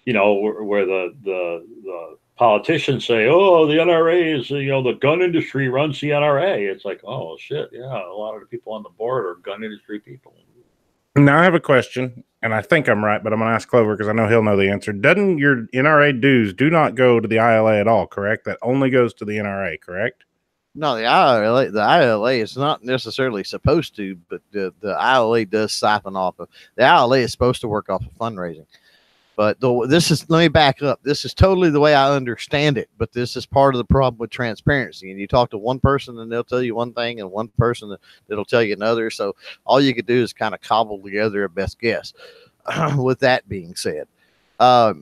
you know, where the politicians say, "Oh, the NRA is, you know, the gun industry runs the NRA." It's like, oh shit, yeah, a lot of the people on the board are gun industry people. Now I have a question, and I think I'm right, but I'm going to ask Clover because I know he'll know the answer. Doesn't your NRA dues do not go to the ILA at all, correct? That only goes to the NRA, correct? No, the ILA is not necessarily supposed to, but the ILA does siphon off of. The ILA is supposed to work off of fundraising. But let me back up. This is totally the way I understand it, but this is part of the problem with transparency. And you talk to one person and they'll tell you one thing, and one person that'll tell you another. So all you could do is kind of cobble together a best guess. With that being said, your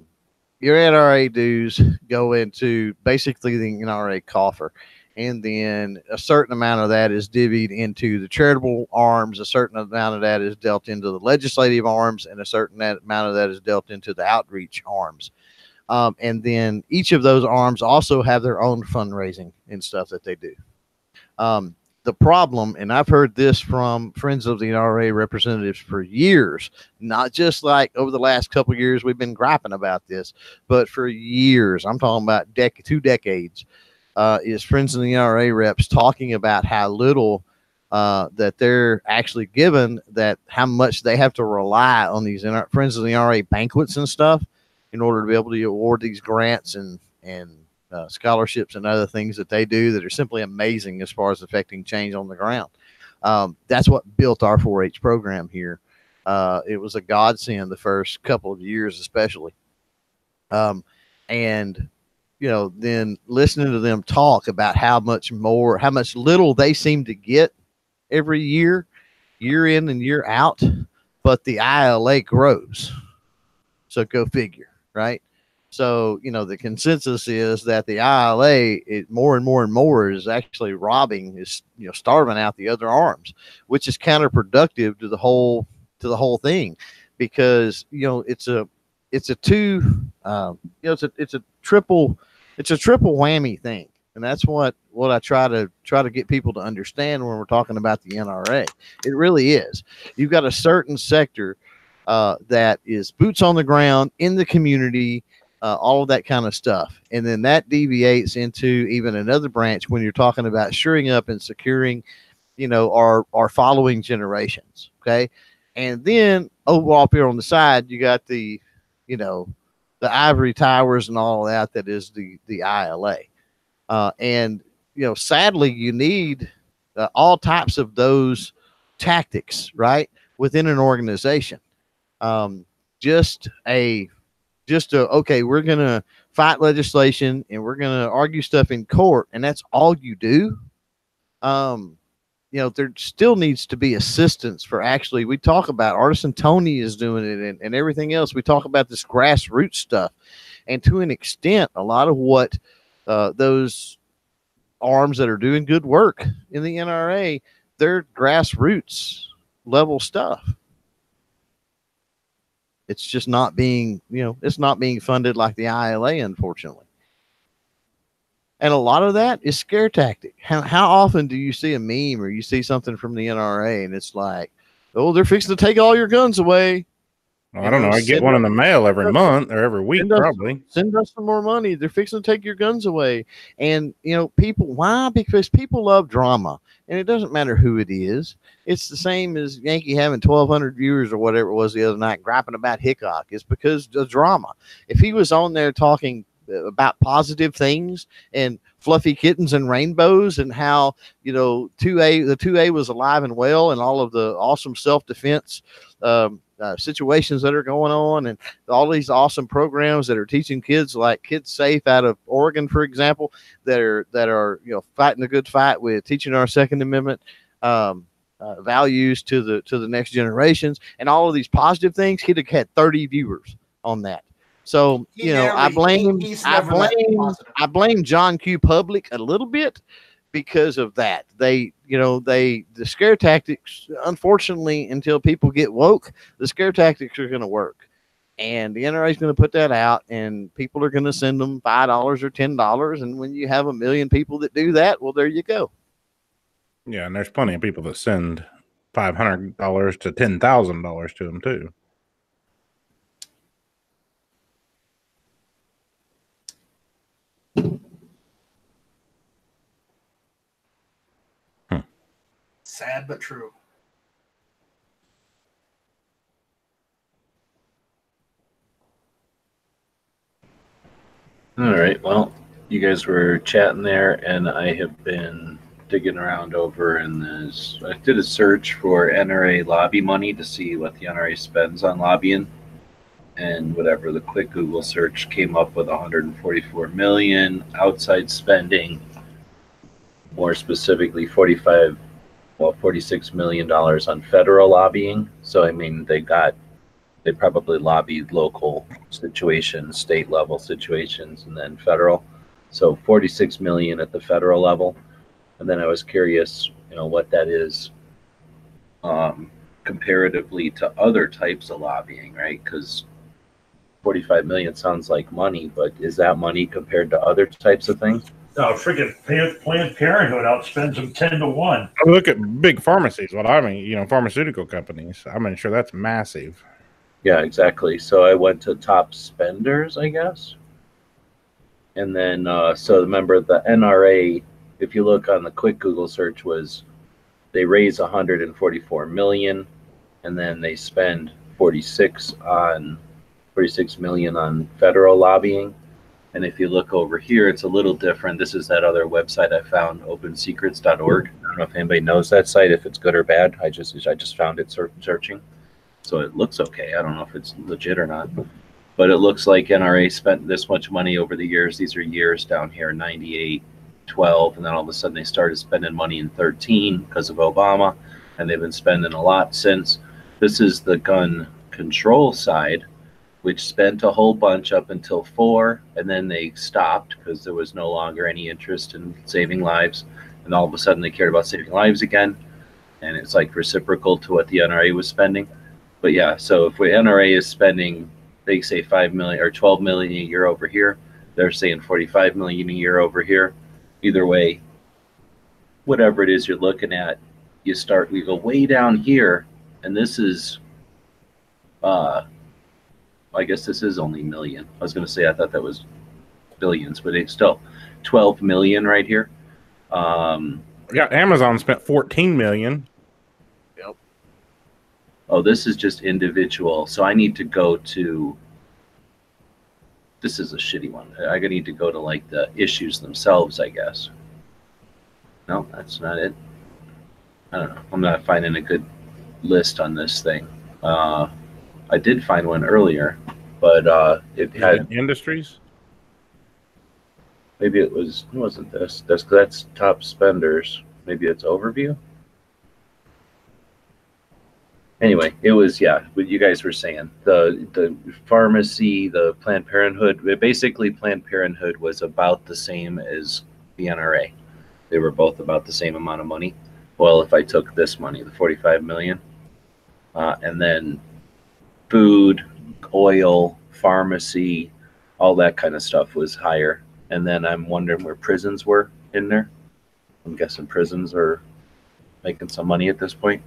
NRA dues go into basically the NRA coffer. and then a certain amount of that is divvied into the charitable arms, a certain amount of that is dealt into the legislative arms, and a certain amount of that is dealt into the outreach arms. And then each of those arms also have their own fundraising and stuff that they do. The problem, and I've heard this from Friends of the NRA representatives for years, not just like over the last couple of years we've been griping about this, but for years, I'm talking about 2 decades, is Friends of the NRA reps talking about how little that they're actually given, that how much they have to rely on these Friends of the NRA banquets and stuff in order to be able to award these grants and scholarships and other things that they do that are simply amazing as far as affecting change on the ground. That's what built our 4-H program here. It was a godsend the first couple of years, especially. And, you know, then listening to them talk about how much little they seem to get every year, year in and year out, but the ILA grows. So go figure, right? So, you know, the consensus is that the ILA, more and more and more, is actually starving out the other arms, which is counterproductive to the whole thing, because, you know, it's a triple whammy thing. And that's what I try to get people to understand when we're talking about the NRA. It really is. You've got a certain sector that is boots on the ground in the community, all of that kind of stuff. And then that deviates into even another branch when you're talking about shoring up and securing, you know, our following generations. Okay. And then over up here on the side, you got the, you know, the ivory towers and all of that is the ILA. And, you know, sadly, you need all types of those tactics, right, within an organization. Okay, we're going to fight legislation and we're going to argue stuff in court, and that's all you do. You know, there still needs to be assistance for actually, we talk about Artisan Tony is doing it and everything else. We talk about this grassroots stuff. And to an extent, a lot of what those arms that are doing good work in the NRA, they're grassroots level stuff. It's just not being, you know, it's not being funded like the ILA, unfortunately. And a lot of that is scare tactic. How often do you see a meme or you see something from the NRA and it's like, oh, they're fixing to take all your guns away? Well, I don't know. I get one in the mail every month or every week, probably. Send us some more money. They're fixing to take your guns away. And, you know, why? Because people love drama. And it doesn't matter who it is. It's the same as Yankee having 1,200 viewers or whatever it was the other night griping about Hickok. It's because of drama. If he was on there talking about positive things and fluffy kittens and rainbows and how, you know, the 2A was alive and well and all of the awesome self-defense situations that are going on and all these awesome programs that are teaching kids, like Kids Safe out of Oregon, for example, that are you know, fighting the good fight with teaching our Second Amendment values to the next generations and all of these positive things, he'd have had 30 viewers on that. So, you know, I blame John Q. Public a little bit because of that. The scare tactics, unfortunately, until people get woke, the scare tactics are going to work. And the NRA is going to put that out and people are going to send them $5 or $10. And when you have 1 million people that do that, well, there you go. Yeah. And there's plenty of people that send $500 to $10,000 to them too. Sad but true. All right. Well, you guys were chatting there, and I have been digging around over in this. I did a search for NRA lobby money to see what the NRA spends on lobbying, and whatever the quick Google search came up with 144 million outside spending. More specifically, $46 million on federal lobbying. So I mean, they probably lobbied local situations, state level situations, and then federal. So 46 million at the federal level. And then I was curious, what that is comparatively to other types of lobbying, right? Because 45 million sounds like money, but is that money compared to other types of things? Oh, freaking Planned Parenthood outspends them 10 to 1. Look at big pharmacies. What I mean, pharmaceutical companies. I'm sure that's massive. Yeah, exactly. So I went to top spenders, I guess. And then, so remember the NRA, if you look on the quick Google search, they raise 144 million, and then they spend 46 million on federal lobbying. And if you look over here, it's a little different. This is that other website I found, opensecrets.org. I don't know if anybody knows that site, if it's good or bad. I just found it searching. So it looks okay. I don't know if it's legit or not. But it looks like NRA spent this much money over the years. These are years down here, 98, 12, and then all of a sudden they started spending money in 13 because of Obama, and they've been spending a lot since. This is the gun control side, which spent a whole bunch up until 4, and then they stopped because there was no longer any interest in saving lives, and all of a sudden they cared about saving lives again, and it's like reciprocal to what the NRA was spending. But yeah, so if the NRA is spending, they say 5 million or 12 million a year over here, they're saying 45 million a year over here. Either way, whatever it is you're looking at, we go way down here, and this is I guess this is only million. I was going to say I thought that was billions, but it's still 12 million right here. Yeah, Amazon spent 14 million. Yep. Oh, this is just individual. So I need to go to. This is a shitty one. I need to go to like the issues themselves, I guess. No, that's not it. I don't know. I'm not finding a good list on this thing. I did find one earlier, but it had industries. Maybe it wasn't this. That's top spenders. Maybe it's overview. Anyway, it was, yeah, what you guys were saying. The pharmacy, the Planned Parenthood, basically Planned Parenthood was about the same as the NRA. They were both about the same amount of money. Well, if I took this money, the 45 million, and then food, oil, pharmacy, all that kind of stuff was higher. And then I'm wondering where prisons were in there. I'm guessing prisons are making some money at this point.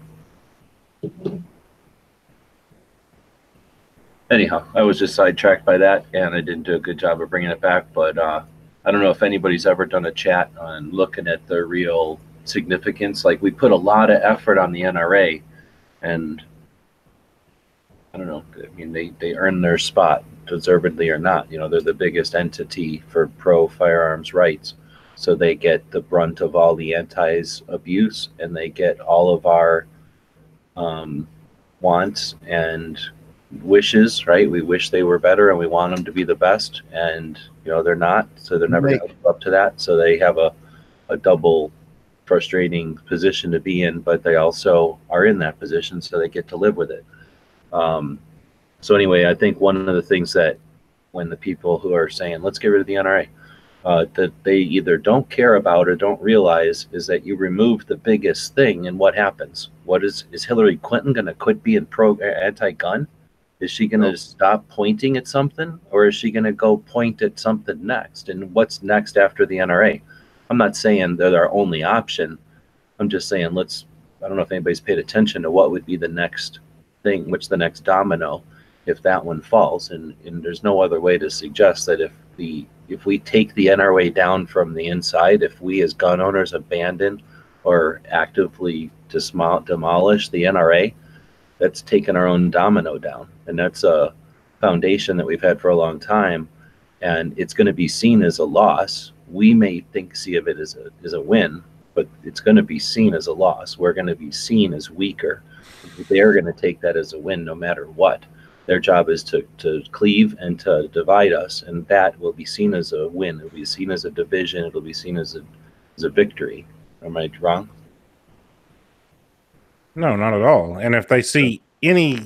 Anyhow, I was just sidetracked by that, and I didn't do a good job of bringing it back. But I don't know if anybody's ever done a chat on looking at the real significance. Like, we put a lot of effort on the NRA, and I don't know. I mean, they earn their spot, deservedly or not. You know, they're the biggest entity for pro-firearms rights. So they get the brunt of all the anti-abuse, and they get all of our wants and wishes, right? We wish they were better, and we want them to be the best, and, you know, they're not. So they're never going to live up to that. So they have a double frustrating position to be in, but they also are in that position, so they get to live with it. So anyway, I think one of the things that when the people who are saying, let's get rid of the NRA, that they either don't care about or don't realize is that you remove the biggest thing, and what happens? What is Hillary Clinton going to quit being anti-gun? Is she going to stop pointing at something, or is she going to go point at something next? And what's next after the NRA? I'm not saying they're our only option. I'm just saying I don't know if anybody's paid attention to what would be the next thing, which the next domino, if that one falls. And there's no other way to suggest that if we take the NRA down from the inside, if we as gun owners abandon or actively demolish the NRA, that's taken our own domino down. And that's a foundation that we've had for a long time. And it's going to be seen as a loss. We may see of it as a win, but it's going to be seen as a loss. We're going to be seen as weaker. They're going to take that as a win no matter what. Their job is to cleave and to divide us, and that will be seen as a win. It will be seen as a division. It will be seen as a victory. Am I wrong? No, not at all. And if they see any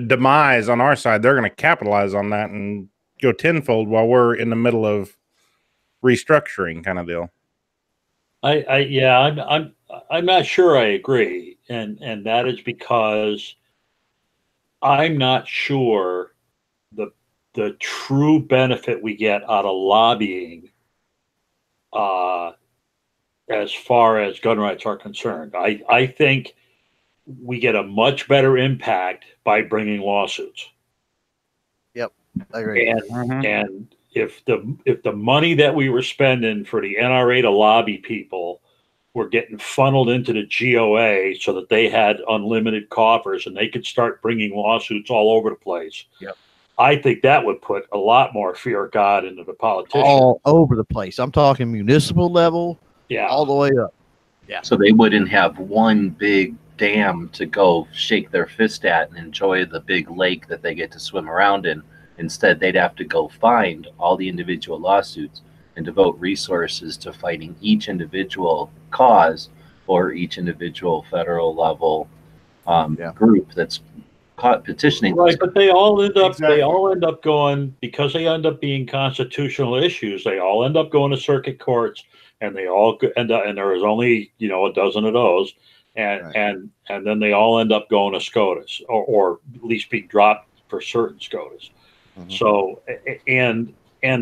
demise on our side, they're going to capitalize on that and go tenfold while we're in the middle of restructuring kind of deal. I'm not sure I agree, and that is because I'm not sure the true benefit we get out of lobbying, as far as gun rights are concerned. I think we get a much better impact by bringing lawsuits. Yep, I agree. And if the money that we were spending for the NRA to lobby people were getting funneled into the GOA so that they had unlimited coffers and they could start bringing lawsuits all over the place. Yep. I think that would put a lot more fear of God into the politicians. All over the place. I'm talking municipal level, all the way up. Yeah. So they wouldn't have one big dam to go shake their fist at and enjoy the big lake that they get to swim around in. Instead, they'd have to go find all the individual lawsuits and devote resources to fighting each individual cause or each individual federal level group that's petitioning. Right, but they all end up going, because they end up being constitutional issues. They all end up going to circuit courts, and they all end up, and there is only a dozen of those, and then they all end up going to SCOTUS, or at least being dropped for certain SCOTUS. Mm-hmm. So and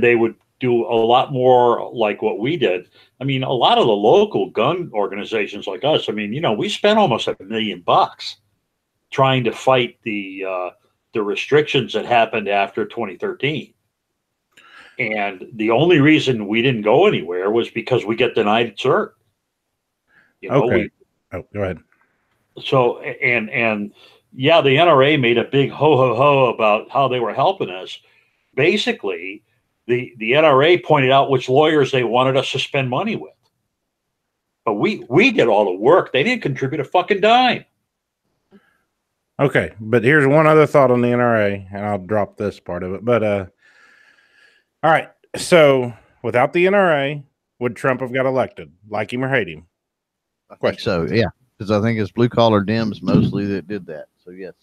they would do a lot more like what we did. I mean, a lot of the local gun organizations like us, I mean, we spent almost $1 million trying to fight the restrictions that happened after 2013. And the only reason we didn't go anywhere was because we get denied cert. Okay. Go ahead. So, and yeah, the NRA made a big ho about how they were helping us. Basically, the NRA pointed out which lawyers they wanted us to spend money with. But we did all the work. They didn't contribute a fucking dime. Okay, but here's one other thought on the NRA, and I'll drop this part of it. But all right, so without the NRA, would Trump have got elected? Like him or hate him? I think so, yeah, because I think it's blue collar Dems mostly that did that. So yes.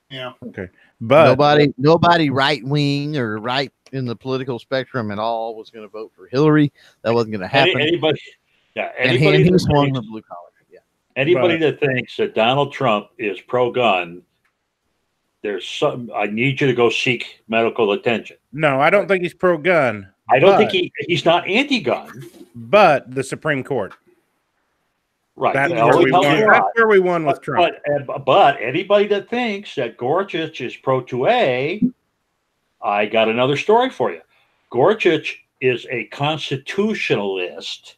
Yeah. Okay, but nobody right wing or right in the political spectrum at all was going to vote for Hillary. That wasn't going to happen. Anybody and he swung the blue collar. Anybody that thinks that Donald Trump is pro-gun, I need you to go seek medical attention. No, I don't think he's pro-gun. I don't think he's not anti-gun. But the Supreme Court. Right. That's where we won with Trump. But anybody that thinks that Gorsuch is pro-2A, I got another story for you. Gorsuch is a constitutionalist,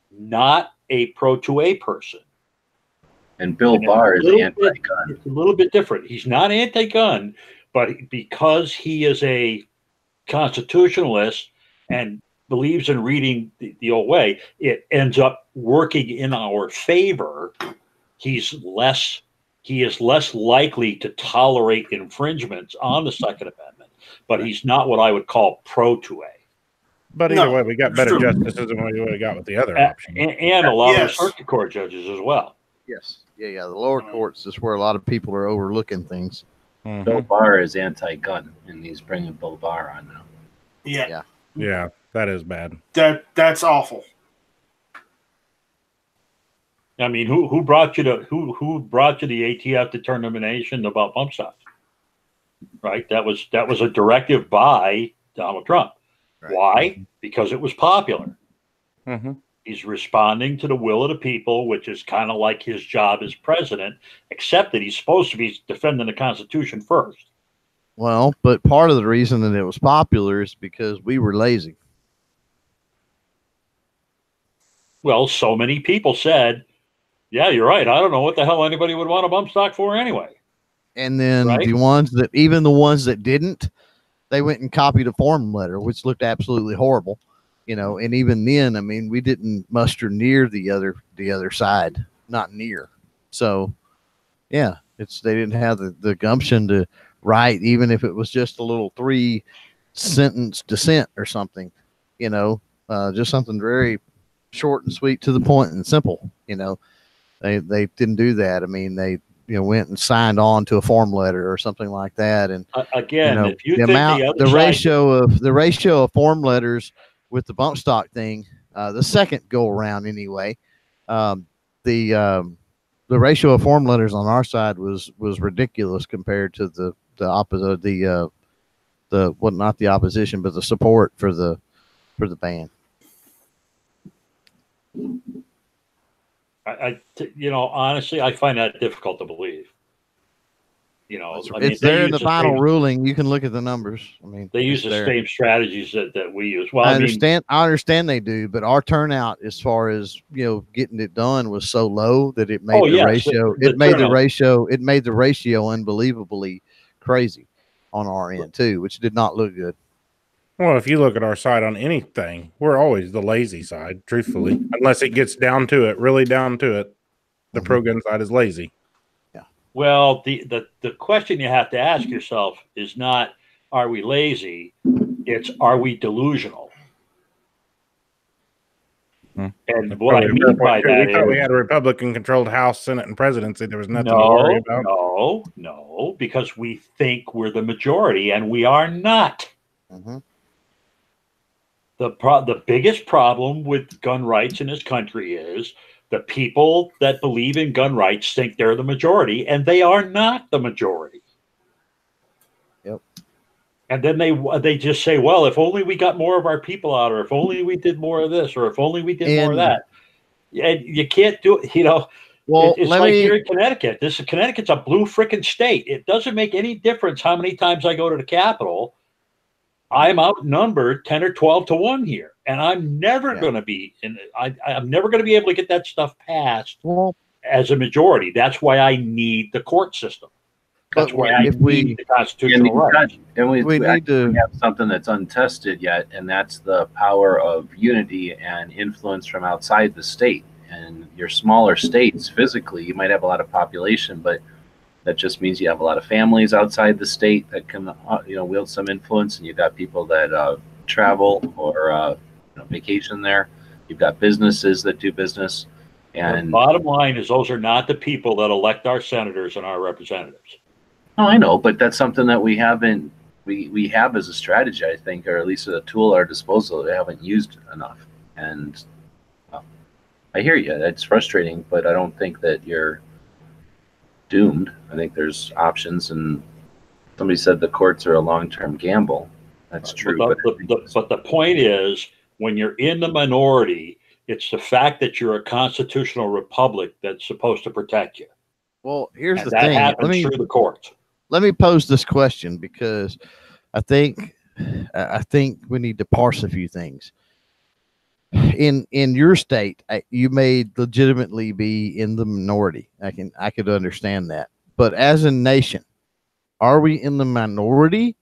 not a pro-2A person. And Bill Barr is anti-gun. It's a little bit different. He's not anti-gun, but because he is a constitutionalist and believes in reading the old way, it ends up working in our favor. He is less likely to tolerate infringements on the Second Amendment, but he's not what I would call pro-2A. But either way, we got better justices than we would have got with the other option. And a lot of the circuit court judges as well. Yes. Yeah. The lower courts is where a lot of people are overlooking things. Mm-hmm. Bill Barr is anti-gun, and he's bringing Bill Barr on now. Yeah, that is bad. That's awful. I mean, who brought you the ATF determination about bump stocks? Right. That was a directive by Donald Trump. Right. Why? Because it was popular. Mm-hmm. He's responding to the will of the people, which is kind of like his job as president, except that he's supposed to be defending the Constitution first. Well, but part of the reason that it was popular is because we were lazy. Well, so many people said, yeah, you're right. I don't know what the hell anybody would want a bump stock for anyway. And then the ones that didn't, they went and copied a form letter, which looked absolutely horrible. And even then, I mean, we didn't muster near the other side, not near. So, yeah, they didn't have the gumption to write, even if it was just a little 3-sentence dissent or something, just something very short and sweet, to the point and simple. They didn't do that. I mean, they went and signed on to a form letter or something like that. And again, if you the ratio of form letters with the bump stock thing, the second go around anyway, the ratio of form letters on our side was ridiculous compared to the opposite, well, not the opposition, but the support for the ban. Honestly, I find that difficult to believe. It's there in the final ruling. You can look at the numbers. I mean, they use the same strategies that we use. Well, I understand they do, but our turnout, as far as getting it done, was so low that it made it made the ratio unbelievably crazy on our end too, which did not look good. Well, if you look at our side on anything, we're always the lazy side, truthfully, unless it gets down to it, really down to it. The pro-gun side is lazy. Well, the question you have to ask yourself is not, are we lazy? It's, are we delusional? And what I mean by that is, we had a Republican-controlled House, Senate, and presidency. There was nothing to worry about. No, because we think we're the majority, and we are not. The biggest problem with gun rights in this country is the people that believe in gun rights think they're the majority, and they are not the majority. Yep. And then they just say, well, if only we got more of our people out, or if only we did more of this, or if only we did more of that. And you can't do it, Well, it's like here in Connecticut. Connecticut's a blue frickin' state. It doesn't make any difference how many times I go to the Capitol. I'm outnumbered 10 or 12 to 1 here, and I'm never going to be I'm never going to be able to get that stuff passed as a majority. That's why I need the court system. That's why I need the constitutional rights. And we need to have something that's untested yet, and that's the power of unity and influence from outside the state. And your smaller states, physically, you might have a lot of population, but that just means you have a lot of families outside the state that can, wield some influence, and you've got people that travel or vacation there. You've got businesses that do business. And the bottom line is, those are not the people that elect our senators and our representatives. Oh, I know, but that's something that we haven't. We have as a strategy, I think, or at least a tool at our disposal that we haven't used enough. And I hear you. It's frustrating, but I don't think that you're doomed. I think there's options, and somebody said the courts are a long-term gamble. That's true. But the point is, when you're in the minority, it's the fact that you're a constitutional republic that's supposed to protect you. Well, here's the thing. That happens through the courts. Let me pose this question, because I think we need to parse a few things. In your state, you may legitimately be in the minority. I could understand that. But as a nation, are we in the minority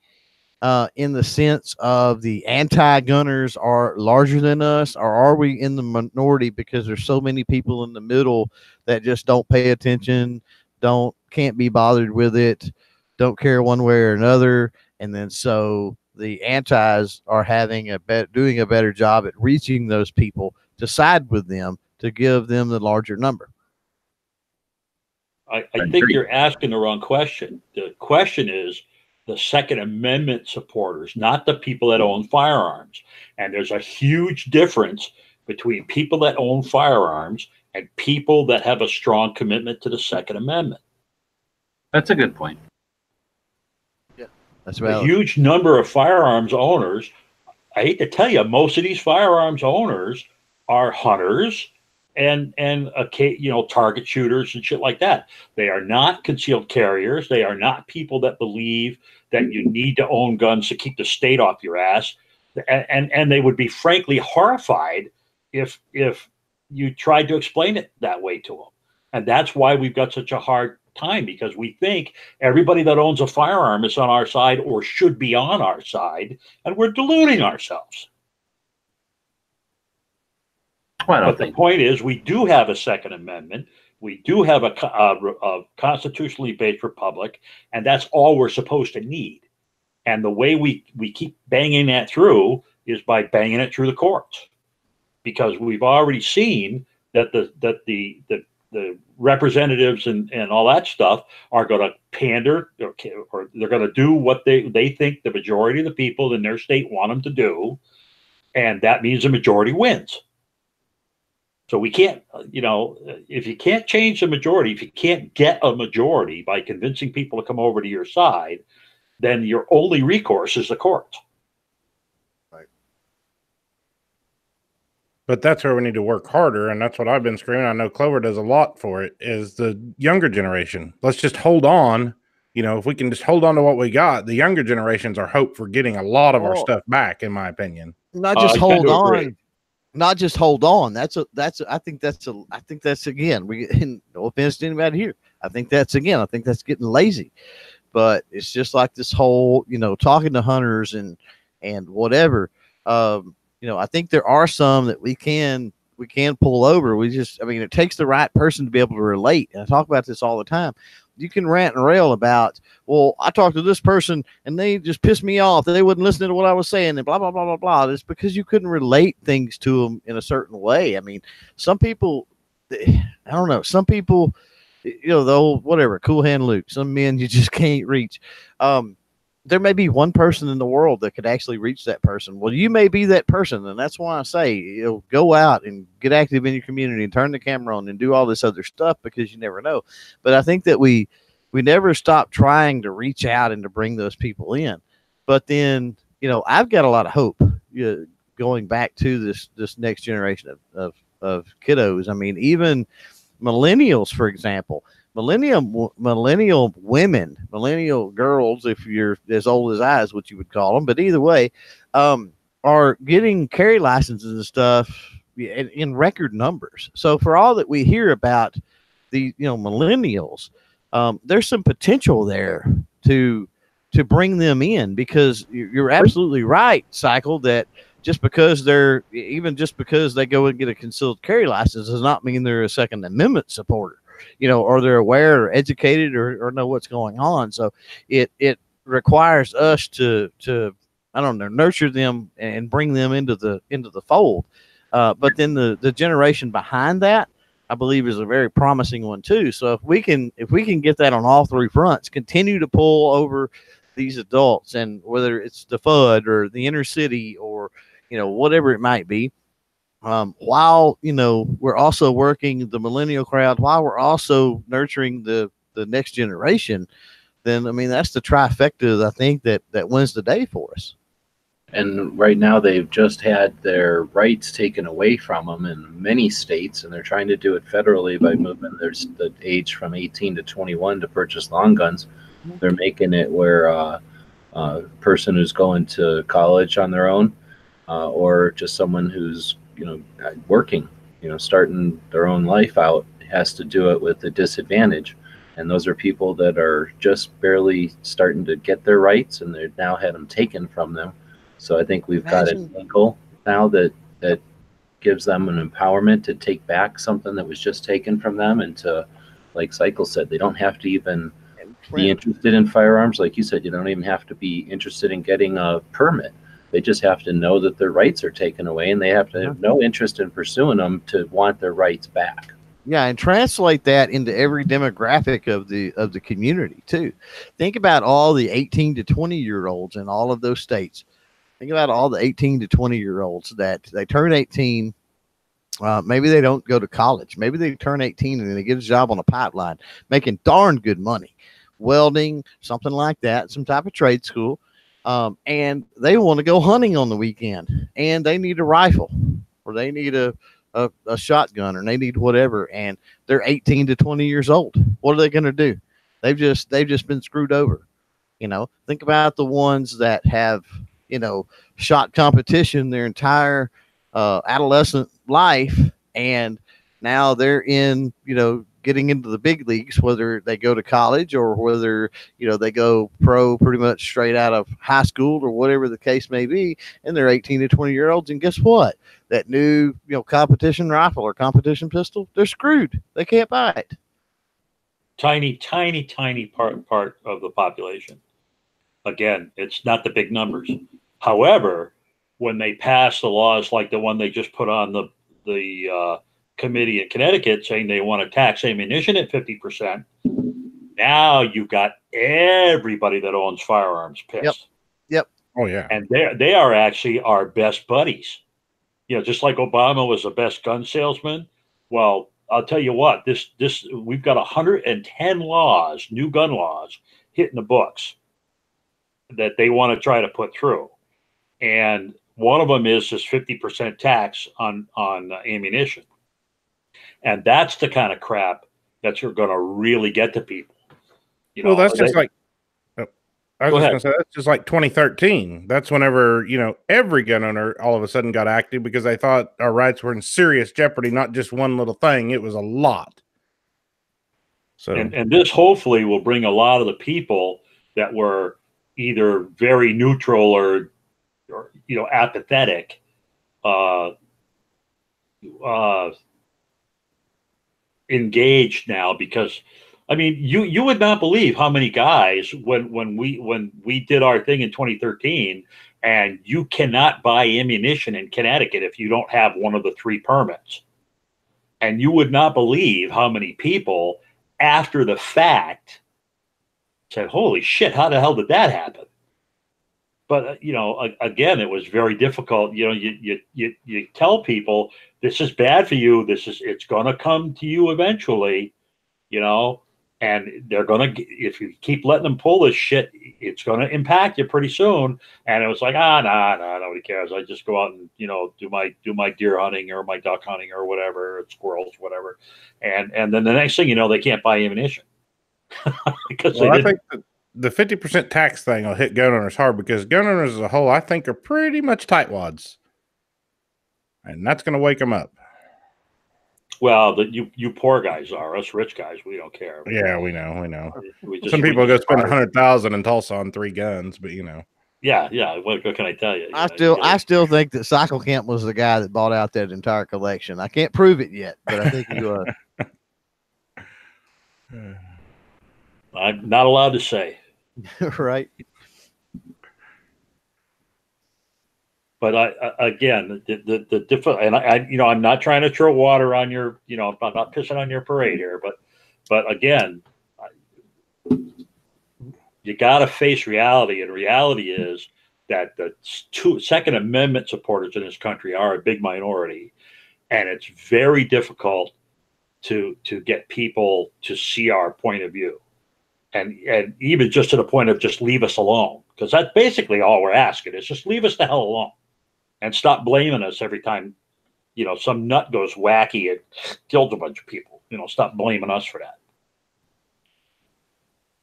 in the sense of the anti-gunners are larger than us, or are we in the minority because there's so many people in the middle that just don't pay attention, can't be bothered with it, don't care one way or another, and then so the antis are doing a better job at reaching those people to side with them, to give them the larger number? I think you're asking the wrong question. The question is the Second Amendment supporters, not the people that own firearms. And there's a huge difference between people that own firearms and people that have a strong commitment to the Second Amendment. That's a good point. Yeah, that's valid. A huge number of firearms owners, I hate to tell you, most of these firearms owners are hunters and target shooters and shit like that. They are not concealed carriers. They are not people that believe that you need to own guns to keep the state off your ass. And they would be frankly horrified if you tried to explain it that way to them. And that's why we've got such a hard time, because we think everybody that owns a firearm is on our side or should be on our side, and we're deluding ourselves. But the point is, we do have a Second Amendment. We do have a constitutionally based republic, and that's all we're supposed to need. And the way we keep banging that through is by banging it through the courts, because we've already seen that the representatives and all that stuff are going to pander, or they're going to do what they think the majority of the people in their state want them to do. and that means the majority wins. So we can't, if you can't change the majority, if you can't get a majority by convincing people to come over to your side, then your only recourse is the courts. Right. But that's where we need to work harder, and that's what I've been screaming. I know Clover does a lot for it, is the younger generation. Let's just hold on. If we can just hold on to what we got, the younger generations are hope for getting a lot of our stuff back, in my opinion. Not just hold agree. on. Not just hold on. I think that's again, no offense to anybody here. I think that's getting lazy. But it's just like this whole, talking to hunters and whatever. I think there are some that we can pull over. It takes the right person to be able to relate. And I talk about this all the time. You can rant and rail about, well, I talked to this person and they just pissed me off. They wouldn't listen to what I was saying and blah, blah, blah, blah, blah. It's because you couldn't relate things to them in a certain way. I mean, some people, I don't know, some people, the old, whatever, cool hand Luke, some men you just can't reach. There may be one person in the world that could actually reach that person. Well, you may be that person. And that's why I say, go out and get active in your community and turn the camera on and do all this other stuff, because you never know. But I think that we never stop trying to reach out and to bring those people in. But then, I've got a lot of hope going back to this next generation of kiddos. I mean, even millennials, for example. Millennial women, millennial girls, if you're as old as I is what you would call them, but either way, are getting carry licenses and stuff in record numbers. So for all that we hear about the millennials, there's some potential there to bring them in, because you're absolutely right, Cycle, that just because they go and get a concealed carry license does not mean they're a Second Amendment supporter. Or they're aware or educated or know what's going on. So it requires us to I don't know, nurture them and bring them into the fold. But then the generation behind that, I believe, is a very promising one too. So if we can get that on all three fronts, continue to pull over these adults, and whether it's the FUD or the inner city or whatever it might be, while we're also working the millennial crowd, while we're also nurturing the next generation, then that's the trifecta, I think, that wins the day for us. And right now they've just had their rights taken away from them in many states, and they're trying to do it federally by moving the age from 18 to 21 to purchase long guns. They're making it where a person who's going to college on their own, or just someone who's working, starting their own life out, has to do it with a disadvantage. And those are people that are just barely starting to get their rights, and they've now had them taken from them. So I think we've got an angle now that gives them an empowerment to take back something that was just taken from them, and to, like Cycle said, they don't have to even be interested in firearms. Like you said, you don't even have to be interested in getting a permit. They just have to know that their rights are taken away, and they have to have no interest in pursuing them to want their rights back. Yeah, and translate that into every demographic of the community too. Think about all the 18 to 20-year-olds in all of those states. Think about all the 18 to 20-year-olds that they turn 18. Maybe they don't go to college. Maybe they turn 18 and they get a job on a pipeline, making darn good money, welding, something like that, some type of trade school. And they want to go hunting on the weekend, and they need a rifle, or they need a shotgun, or they need whatever. And they're 18 to 20 years old. What are they going to do? They've just been screwed over. Think about the ones that have, shot competition their entire adolescent life, and now they're in, getting into the big leagues, whether they go to college or whether, they go pro pretty much straight out of high school or whatever the case may be. And they're 18 to 20-year-olds. And guess what? That new, competition rifle or competition pistol, they're screwed. They can't buy it. Tiny part of the population. Again, it's not the big numbers. However, when they pass the laws like the one they just put on the committee in Connecticut, saying they want to tax ammunition at 50%, now you've got everybody that owns firearms pissed. Yep. Oh yeah. And they are actually our best buddies. You know, just like Obama was the best gun salesman. Well, I'll tell you what, this we've got 110 laws, new gun laws, hitting the books that they want to try to put through. And one of them is this 50% tax on ammunition. And that's the kind of crap that you're going to really get to people. You know, Well, that's just like, I was Go just going to say, that's just like 2013. That's whenever, you know, every gun owner all of a sudden got active because they thought our rights were in serious jeopardy, not just one little thing. It was a lot. So, and this hopefully will bring a lot of the people that were either very neutral or you know, apathetic, engaged now, because I mean, you would not believe how many guys when we did our thing in 2013, and you cannot buy ammunition in Connecticut if you don't have one of the 3 permits. And you would not believe how many people after the fact said, "Holy shit, how the hell did that happen?" But you know, again, it was very difficult. You know, you tell people this is bad for you. It's going to come to you eventually. You know, and they're going to, if you keep letting them pull this shit, it's going to impact you pretty soon. And it was like, nah, nobody cares. I just go out and, you know, do my deer hunting or my duck hunting or whatever, squirrels, whatever. And then the next thing you know, they can't buy ammunition. Because I think the 50% tax thing will hit gun owners hard, because gun owners as a whole, I think, are pretty much tightwads. And that's going to wake them up. Well, you poor guys are. Us rich guys, we don't care. Yeah, we know. Some people go spend $100,000 in Tulsa on 3 guns, but you know. Yeah. What can I tell you? I still think that Cycle Camp was the guy that bought out that entire collection. I can't prove it yet, but I think he was. I'm not allowed to say. Right. But again, the different, and I'm not trying to throw water on your, I'm not pissing on your parade here, but again, you got to face reality, and reality is that the Second Amendment supporters in this country are a big minority, and it's very difficult to get people to see our point of view, and even just to the point of just leave us alone, because that's basically all we're asking is just leave us the hell alone. And stop blaming us every time, some nut goes wacky and kills a bunch of people. Stop blaming us for that.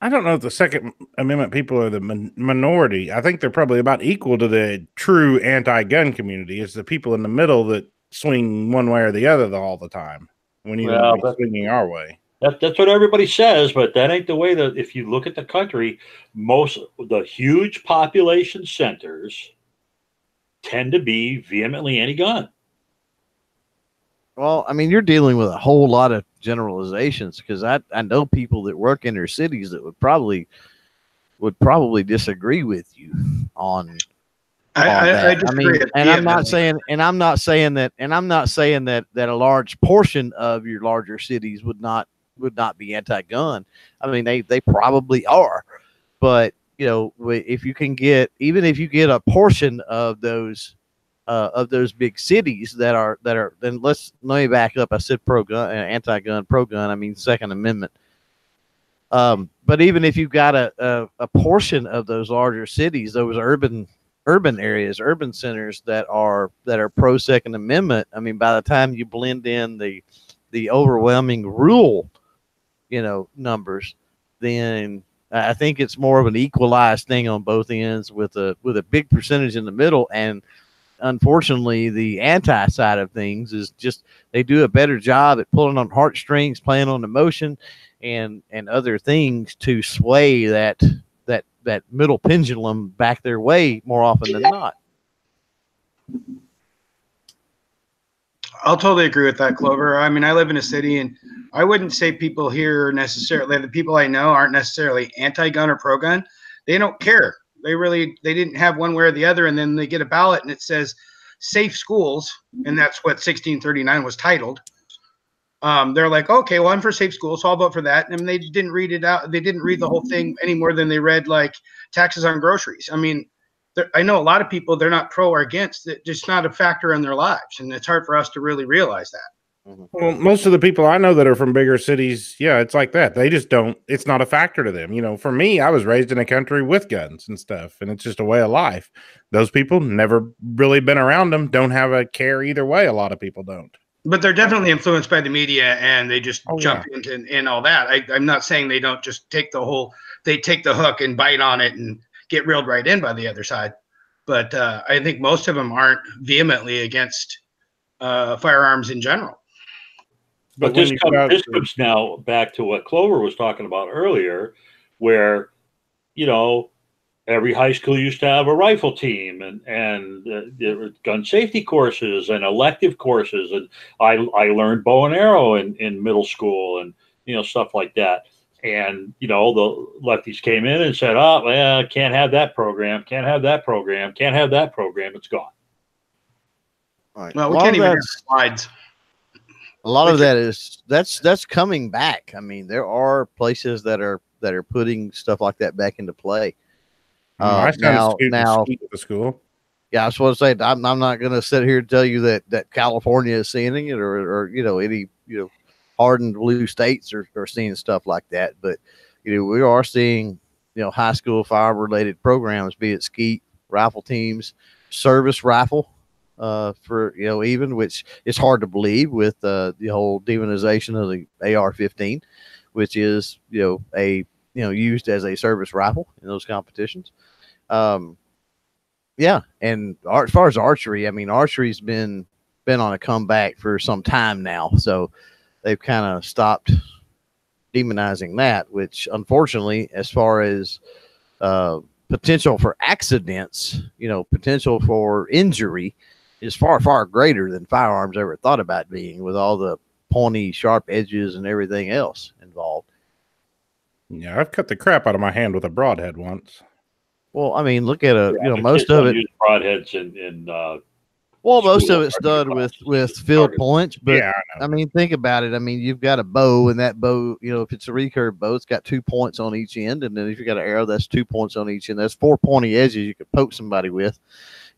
I don't know if the Second Amendment people are the minority. I think they're probably about equal to the true anti-gun community. It's the people in the middle that swing one way or the other all the time. We need to be swinging our way. That's what everybody says, but that ain't the way that, if you look at the country, most of the huge population centers tend to be vehemently anti-gun. Well, I mean, you're dealing with a whole lot of generalizations, because I know people that work in their cities that would probably disagree with you on that. I disagree. I'm not saying that a large portion of your larger cities would not be anti-gun. I mean, they probably are, but if you get a portion of those big cities that are, then let me back up. I said pro-gun, anti-gun, pro-gun. I mean Second Amendment. But even if you've got a portion of those larger cities, those urban areas, urban centers that are pro Second Amendment, I mean, by the time you blend in the overwhelming rural, numbers, then I think it's more of an equalized thing on both ends, with a big percentage in the middle. And unfortunately, the anti side of things is just, they do a better job at pulling on heartstrings, playing on emotion and other things to sway that middle pendulum back their way more often than not. I'll totally agree with that, Clover. I mean, I live in a city, and I wouldn't say people here necessarily, the people I know aren't necessarily anti-gun or pro-gun. They don't care. They didn't have one way or the other. And then they get a ballot and it says safe schools. And that's what 1639 was titled. They're like, okay, well, I'm for safe schools, so I'll vote for that. And they didn't read it out. They didn't read the whole thing any more than they read like taxes on groceries. I mean, I know a lot of people, they're not pro or against it, just not a factor in their lives. And it's hard for us to really realize that. Well, most of the people I know that are from bigger cities, yeah, it's like that. They just don't, it's not a factor to them. You know, for me, I was raised in a country with guns and stuff, and it's just a way of life. Those people never really been around them, don't have a care either way. A lot of people don't. But they're definitely influenced by the media, and they just jump yeah. into and all that. I'm not saying they don't just take they take the hook and bite on it and get reeled right in by the other side. But I think most of them aren't vehemently against firearms in general. But this comes now back to what Clover was talking about earlier, where, you know, every high school used to have a rifle team and there were gun safety courses and elective courses. And I learned bow and arrow in middle school and, you know, stuff like that. And, you know, the lefties came in and said, oh, well, can't have that program, can't have that program, can't have that program. It's gone. All right. Well, we can't even have slides. A lot of that is that's coming back. I mean, there are places that are putting stuff like that back into play. Now, the school. Yeah, I was supposed to say I'm not going to sit here and tell you that California is seeing it or you know any hardened blue states are seeing stuff like that. But you know we are seeing high school fire related programs, be it skeet, rifle teams, service rifle. For even, which is hard to believe with the whole demonization of the AR-15, which is used as a service rifle in those competitions. Yeah, and as far as archery, I mean, archery's been on a comeback for some time now, so they've kind of stopped demonizing that, which unfortunately, as far as potential for accidents, potential for injury, is far, far greater than firearms ever thought about being, with all the pointy, sharp edges and everything else involved. Yeah, I've cut the crap out of my hand with a broadhead once. Well, I mean, look at most of it. Use broadheads in most of it's done with field points, but yeah, I mean, think about it. I mean, you've got a bow, and that bow, if it's a recurve bow, it's got 2 points on each end, and then if you got an arrow, that's 2 points on each end. That's 4 pointy edges you could poke somebody with.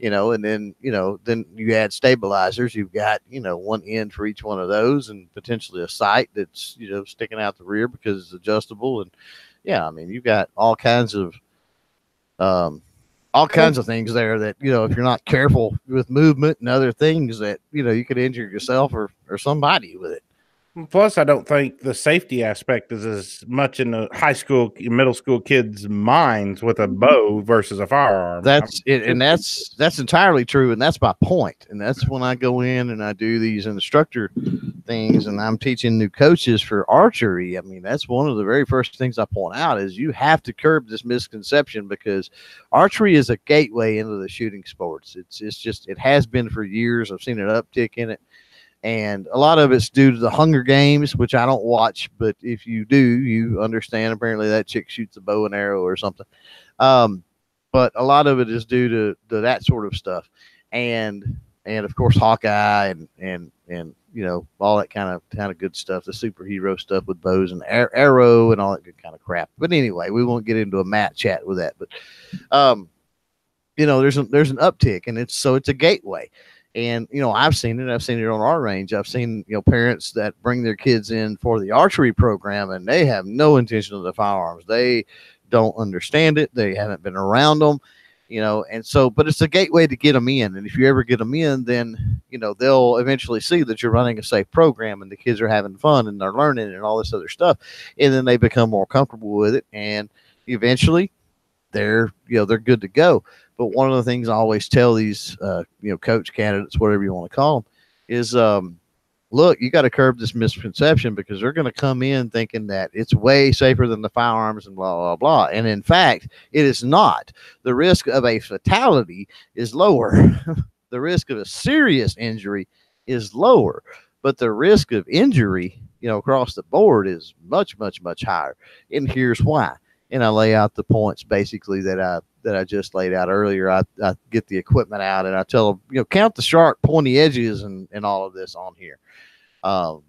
And then you add stabilizers. You've got, one end for each one of those, and potentially a sight that's, sticking out the rear because it's adjustable. And yeah, I mean, you've got all kinds of things there that, if you're not careful with movement and other things that, you could injure yourself or somebody with it. Plus, I don't think the safety aspect is as much in the high school, middle school kids' minds with a bow versus a firearm. That's it, and that's entirely true, and that's my point. And that's when I go in and I do these instructor things, and I'm teaching new coaches for archery. I mean, that's one of the very first things I point out is you have to curb this misconception, because archery is a gateway into the shooting sports. It has been for years. I've seen an uptick in it. And a lot of it's due to the Hunger Games, which I don't watch, but if you do, you understand. Apparently that chick shoots a bow and arrow or something. But a lot of it is due to that sort of stuff. And of course, Hawkeye and all that kind of good stuff, the superhero stuff with bows and arrow and all that good kind of crap. But anyway, we won't get into a Matt chat with that, but there's an uptick, and it's a gateway. And, I've seen it on our range. I've seen, parents that bring their kids in for the archery program, and they have no intention of the firearms. They don't understand it. They haven't been around them, and so, but it's a gateway to get them in. And if you ever get them in, then, they'll eventually see that you're running a safe program and the kids are having fun and they're learning and all this other stuff. And then they become more comfortable with it. And eventually they're good to go. But one of the things I always tell these, coach candidates, whatever you want to call them, is, look, you got to curb this misconception, because they're going to come in thinking that it's way safer than the firearms and blah, blah, blah. And in fact, it is not. The risk of a fatality is lower. The risk of a serious injury is lower, but the risk of injury, across the board is much, much, much higher. And here's why. And I lay out the points basically that I just laid out earlier. I get the equipment out and I tell them, count the sharp pointy edges and all of this on here. And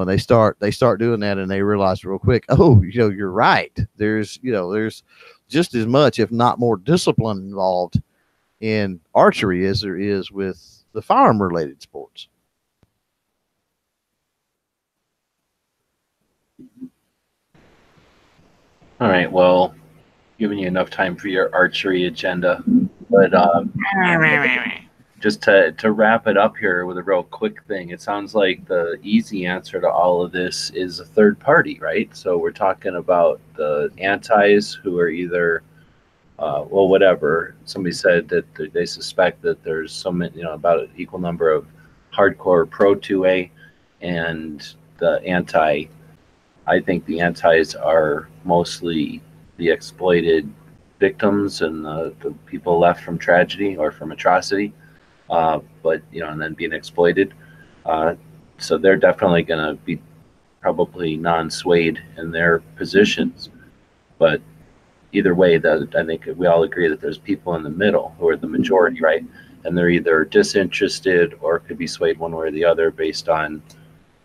they start doing that, and they realize real quick, oh, you're right. There's just as much, if not more, discipline involved in archery as there is with the firearm related sports. All right. Well, giving you enough time for your archery agenda, but just to wrap it up here with a real quick thing, it sounds like the easy answer to all of this is a third party, right? So we're talking about the antis who are either, well, whatever. Somebody said that they suspect that there's about an equal number of hardcore pro 2A and the anti. I think the antis are mostly the exploited victims and the people left from tragedy or from atrocity. But and then being exploited. So they're definitely going to be probably non-swayed in their positions. But either way, I think we all agree that there's people in the middle who are the majority, right? And they're either disinterested or could be swayed one way or the other based on,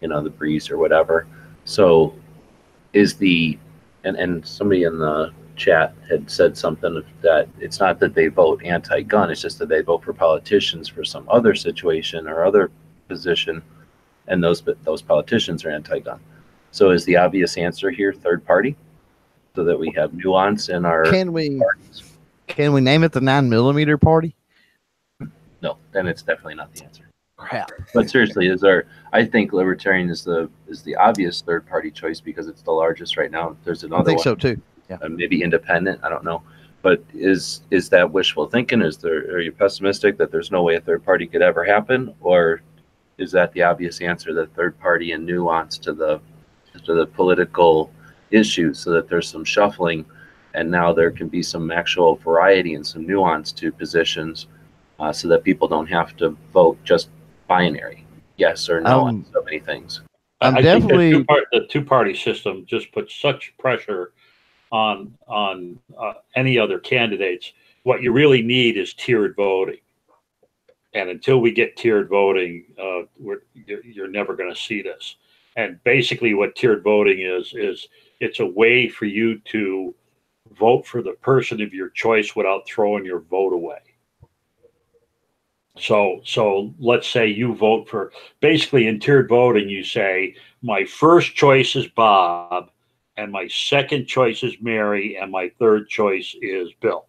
the breeze or whatever. So and somebody in the chat had said something that it's not that they vote anti-gun, it's just that they vote for politicians for some other situation or other position, and those politicians are anti-gun. So is the obvious answer here third party, so that we have nuance in our parties? Can we name it the 9mm party? No, then it's definitely not the answer. Crap. But seriously, I think libertarian is the obvious third party choice because it's the largest right now. There's another I think one. so too. Yeah. Maybe independent. I don't know. But is that wishful thinking? Are you pessimistic that there's no way a third party could ever happen, or is that the obvious answer, that third party and nuance to the political issues, so that there's some shuffling, and now there can be some actual variety and some nuance to positions, so that people don't have to vote just binary, yes or no, on so many things. I definitely think the two-party system just puts such pressure on any other candidates. What you really need is tiered voting, and until we get tiered voting, you're never going to see this. And basically, what tiered voting is it's a way for you to vote for the person of your choice without throwing your vote away. So let's say you vote for, basically in tiered voting, you say, my first choice is Bob, and my second choice is Mary, and my third choice is Bill.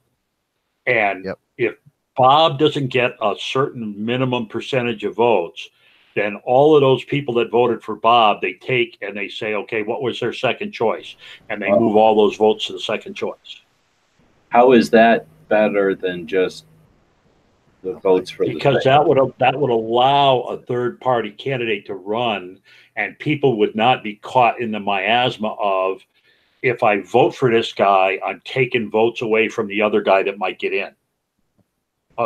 And if Bob doesn't get a certain minimum percentage of votes, then all of those people that voted for Bob, they take and they say, okay, what was their second choice? And they move all those votes to the second choice. How is that better than just the votes for because that would allow a third party candidate to run, and people would not be caught in the miasma of, if I vote for this guy, I'm taking votes away from the other guy that might get in.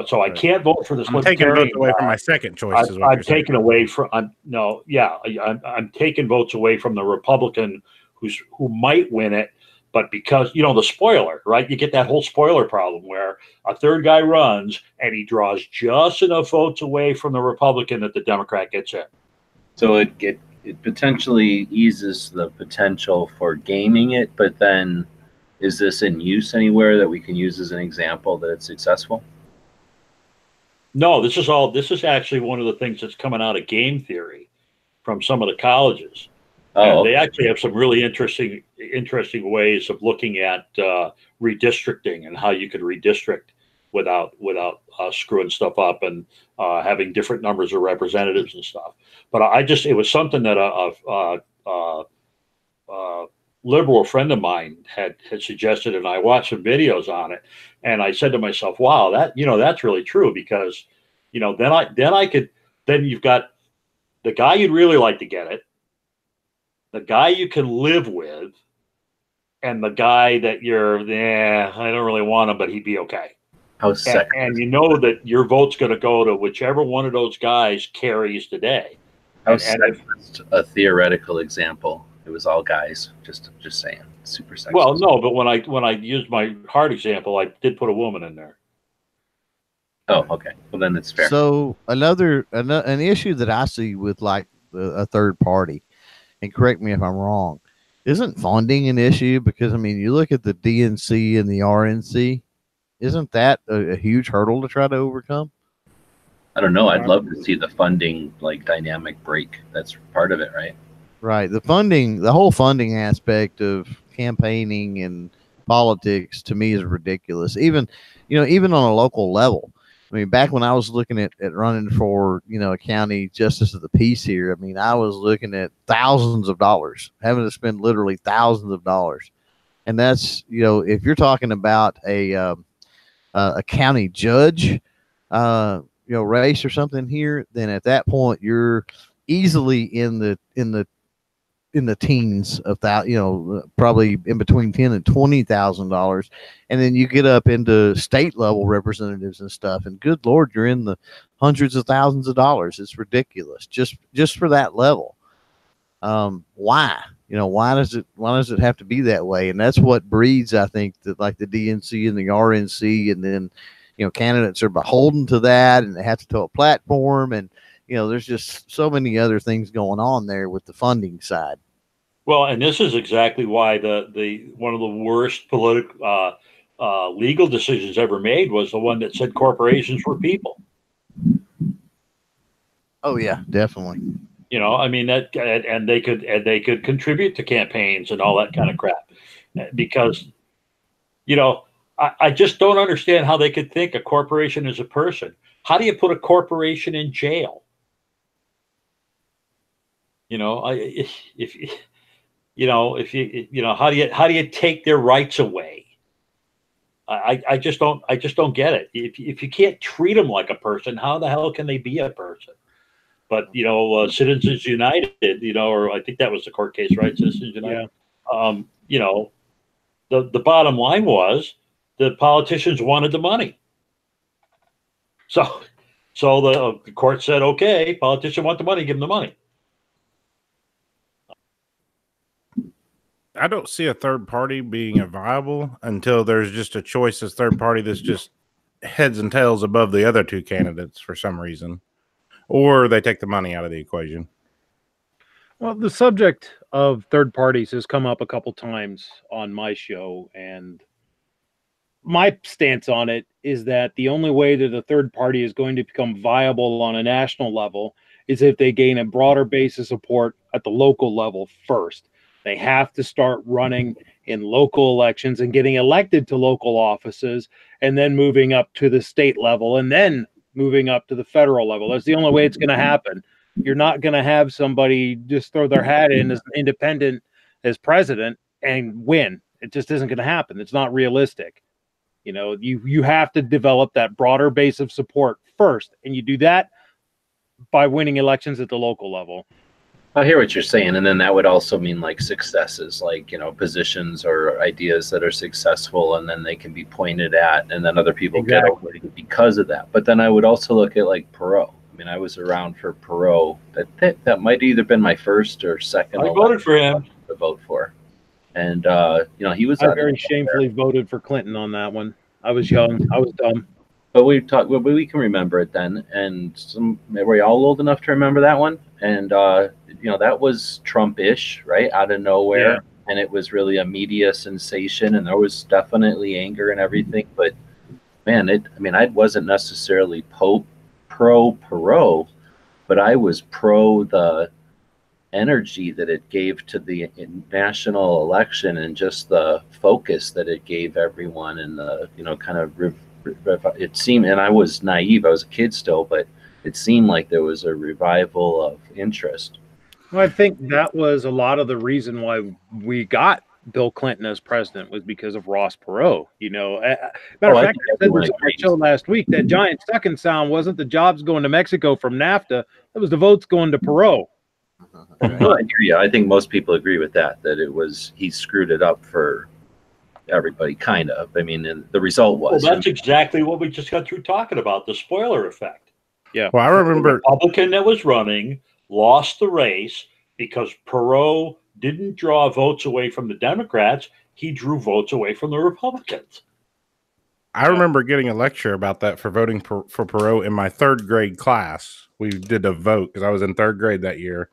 So I can't vote for this. I'm taking votes away from my second choice. I'm taking away from. I'm taking votes away from the Republican who might win it. But because, the spoiler, right? You get that whole spoiler problem where a third guy runs and he draws just enough votes away from the Republican that the Democrat gets in. So it potentially eases the potential for gaming it, but then is this in use anywhere that we can use as an example that it's successful? No, this is actually one of the things that's coming out of game theory from some of the colleges. They actually have some really interesting ways of looking at redistricting and how you could redistrict without screwing stuff up and having different numbers of representatives and stuff. But it was something that a liberal friend of mine had suggested, and I watched some videos on it, and I said to myself, wow, that's really true, because then you've got the guy you'd really like to get it, the guy you can live with, and the guy that I don't really want him, but he'd be okay. And you know that your vote's going to go to whichever one of those guys carries the day. A theoretical example. It was all guys. Just saying, super sexist. Well, no, but when I used my heart example, I did put a woman in there. Oh, okay. Well, then it's fair. So an issue that I see with like a third party, and correct me if I'm wrong, isn't funding an issue? Because I mean, you look at the DNC and the RNC, isn't that a huge hurdle to try to overcome? I don't know. I'd love to see the funding like dynamic break. That's part of it, right? Right. The whole funding aspect of campaigning and politics to me is ridiculous. Even, even on a local level. I mean, back when I was looking at running for, a county justice of the peace here, I mean, I was looking at thousands of dollars, having to spend literally thousands of dollars. And that's, if you're talking about a county judge, race or something here, then at that point you're easily in the teens of that, probably in between $10,000 and $20,000, and then you get up into state level representatives and stuff, and good Lord, you're in the hundreds of thousands of dollars. It's ridiculous just for that level. Why? Why does it have to be that way? And that's what breeds, I think, that like the DNC and the RNC, and then candidates are beholden to that, and they have to tell a platform, and there's just so many other things going on there with the funding side. Well, and this is exactly why the one of the worst political legal decisions ever made was the one that said corporations were people. Oh yeah, definitely. I mean that, and they could contribute to campaigns and all that kind of crap, because I just don't understand how they could think a corporation is a person. How do you put a corporation in jail? How do you take their rights away? I just don't get it. If you can't treat them like a person, how the hell can they be a person? But Citizens United, or I think that was the court case, right? Citizens United. Yeah. The bottom line was the politicians wanted the money. So the court said, okay, politicians want the money, give them the money. I don't see a third party being a viable until there's just a choice as third party that's just heads and tails above the other two candidates for some reason, or they take the money out of the equation. Well, the subject of third parties has come up a couple times on my show, and my stance on it is that the only way that a third party is going to become viable on a national level is if they gain a broader base of support at the local level first. They have to start running in local elections and getting elected to local offices, and then moving up to the state level, and then moving up to the federal level. That's the only way it's going to happen. You're not going to have somebody just throw their hat in as an independent as president and win. It just isn't going to happen. It's not realistic. You have to develop that broader base of support first, and you do that by winning elections at the local level. I hear what you're saying, and then that would also mean like successes, like positions or ideas that are successful, and then they can be pointed at, and then other people get over it because of that. But then I would also look at like Perot. I mean, I was around for Perot. That might have either been my first or second. I voted for him to vote for, and he was. I very shamefully voted for Clinton on that one. I was young. I was dumb. But we can remember it then, and were you all old enough to remember that one? And that was Trump-ish, right, out of nowhere, yeah. And it was really a media sensation, and there was definitely anger and everything. But man, I wasn't necessarily pro Perot, but I was pro the energy that it gave to the national election, and just the focus that it gave everyone, and the kind of. It seemed, and I was naive, I was a kid still, but it seemed like there was a revival of interest. Well, I think that was a lot of the reason why we got Bill Clinton as president, was because of Ross Perot. Matter of fact, I said this on my show last week, that giant sucking sound wasn't the jobs going to Mexico from NAFTA, it was the votes going to Perot. Well, I hear you. I think most people agree with that it was, he screwed it up for everybody, kind of. I mean, and the result was. Well, that's exactly what we just got through talking about, the spoiler effect. Yeah. Well, I remember the Republican that was running lost the race because Perot didn't draw votes away from the Democrats. He drew votes away from the Republicans. I remember getting a lecture about that for voting for Perot in my third grade class. We did a vote because I was in third grade that year,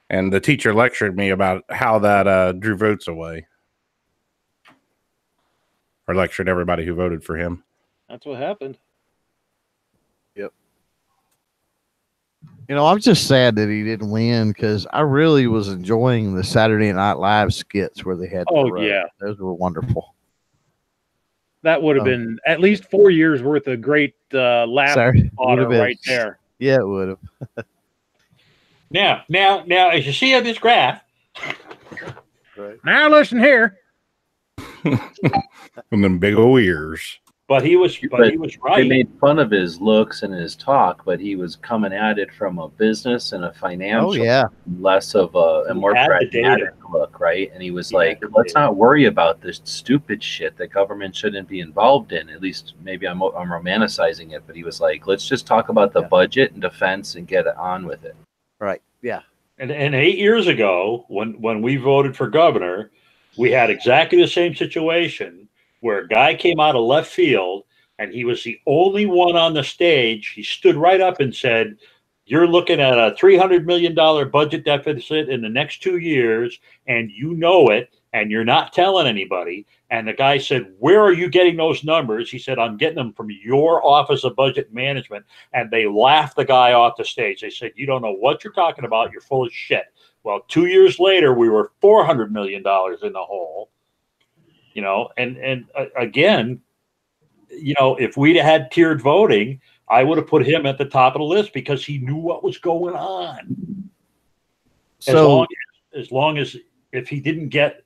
and the teacher lectured me about how that drew votes away. Or lectured everybody who voted for him. That's what happened. You know, I'm just sad that he didn't win because I really was enjoying the Saturday Night Live skits where they had. Oh, yeah. Those were wonderful. That would have been at least 4 years worth of great laugh fodder right there. Yeah, it would have. Now, as you see on this graph. Right. Now listen here. And them big old ears. But he was right. They made fun of his looks and his talk, but he was coming at it from a business and a financial, less of a more pragmatic look, right? And he was like, let's not worry about this stupid shit that government shouldn't be involved in. At least maybe I'm romanticizing it, but he was like, let's just talk about the budget and defense and get on with it. Right. Yeah. And 8 years ago, when we voted for governor, we had exactly the same situation where a guy came out of left field and he was the only one on the stage. He stood right up and said, you're looking at a $300 million budget deficit in the next 2 years, and you know it, and you're not telling anybody. And the guy said, where are you getting those numbers? He said, I'm getting them from your Office of Budget Management. And they laughed the guy off the stage. They said, you don't know what you're talking about. You're full of shit. Well, 2 years later, we were $400 million in the hole. You know, and again, you know, if we'd had tiered voting, I would have put him at the top of the list because he knew what was going on. So as long as if he didn't get,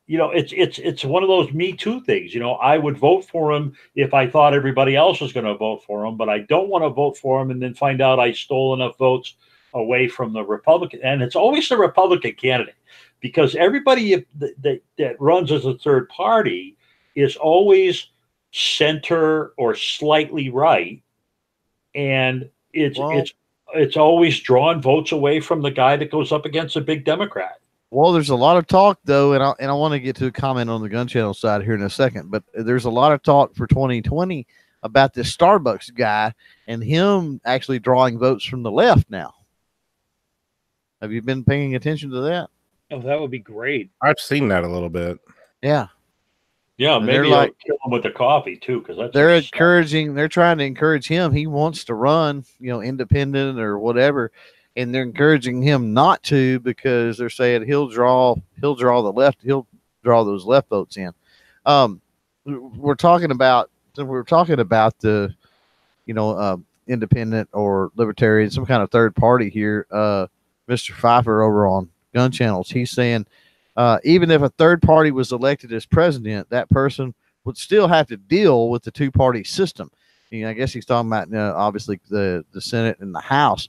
you know, it's one of those Me Too things. You know, I would vote for him if I thought everybody else was going to vote for him, but I don't want to vote for him and then find out I stole enough votes away from the Republican. And it's always the Republican candidate. Because everybody that runs as a third party is always center or slightly right, and it's always drawn votes away from the guy that goes up against a big Democrat. Well, there's a lot of talk though, and I want to get to a comment on the gun channel side here in a second. But there's a lot of talk for 2020 about this Starbucks guy and him actually drawing votes from the left now. Have you been paying attention to that? Oh, that would be great. I've seen that a little bit. Yeah. Yeah, And maybe I'll kill him with the coffee too, because they're trying to encourage him. He wants to run, you know, independent or whatever, and they're encouraging him not to because they're saying he'll draw those left votes in. We're talking about the, you know, independent or libertarian, some kind of third party here. Mr. Pfeiffer over on Gun Channels, he's saying even if a third party was elected as president, that person would still have to deal with the two-party system. You know, I guess he's talking about obviously the Senate and the House.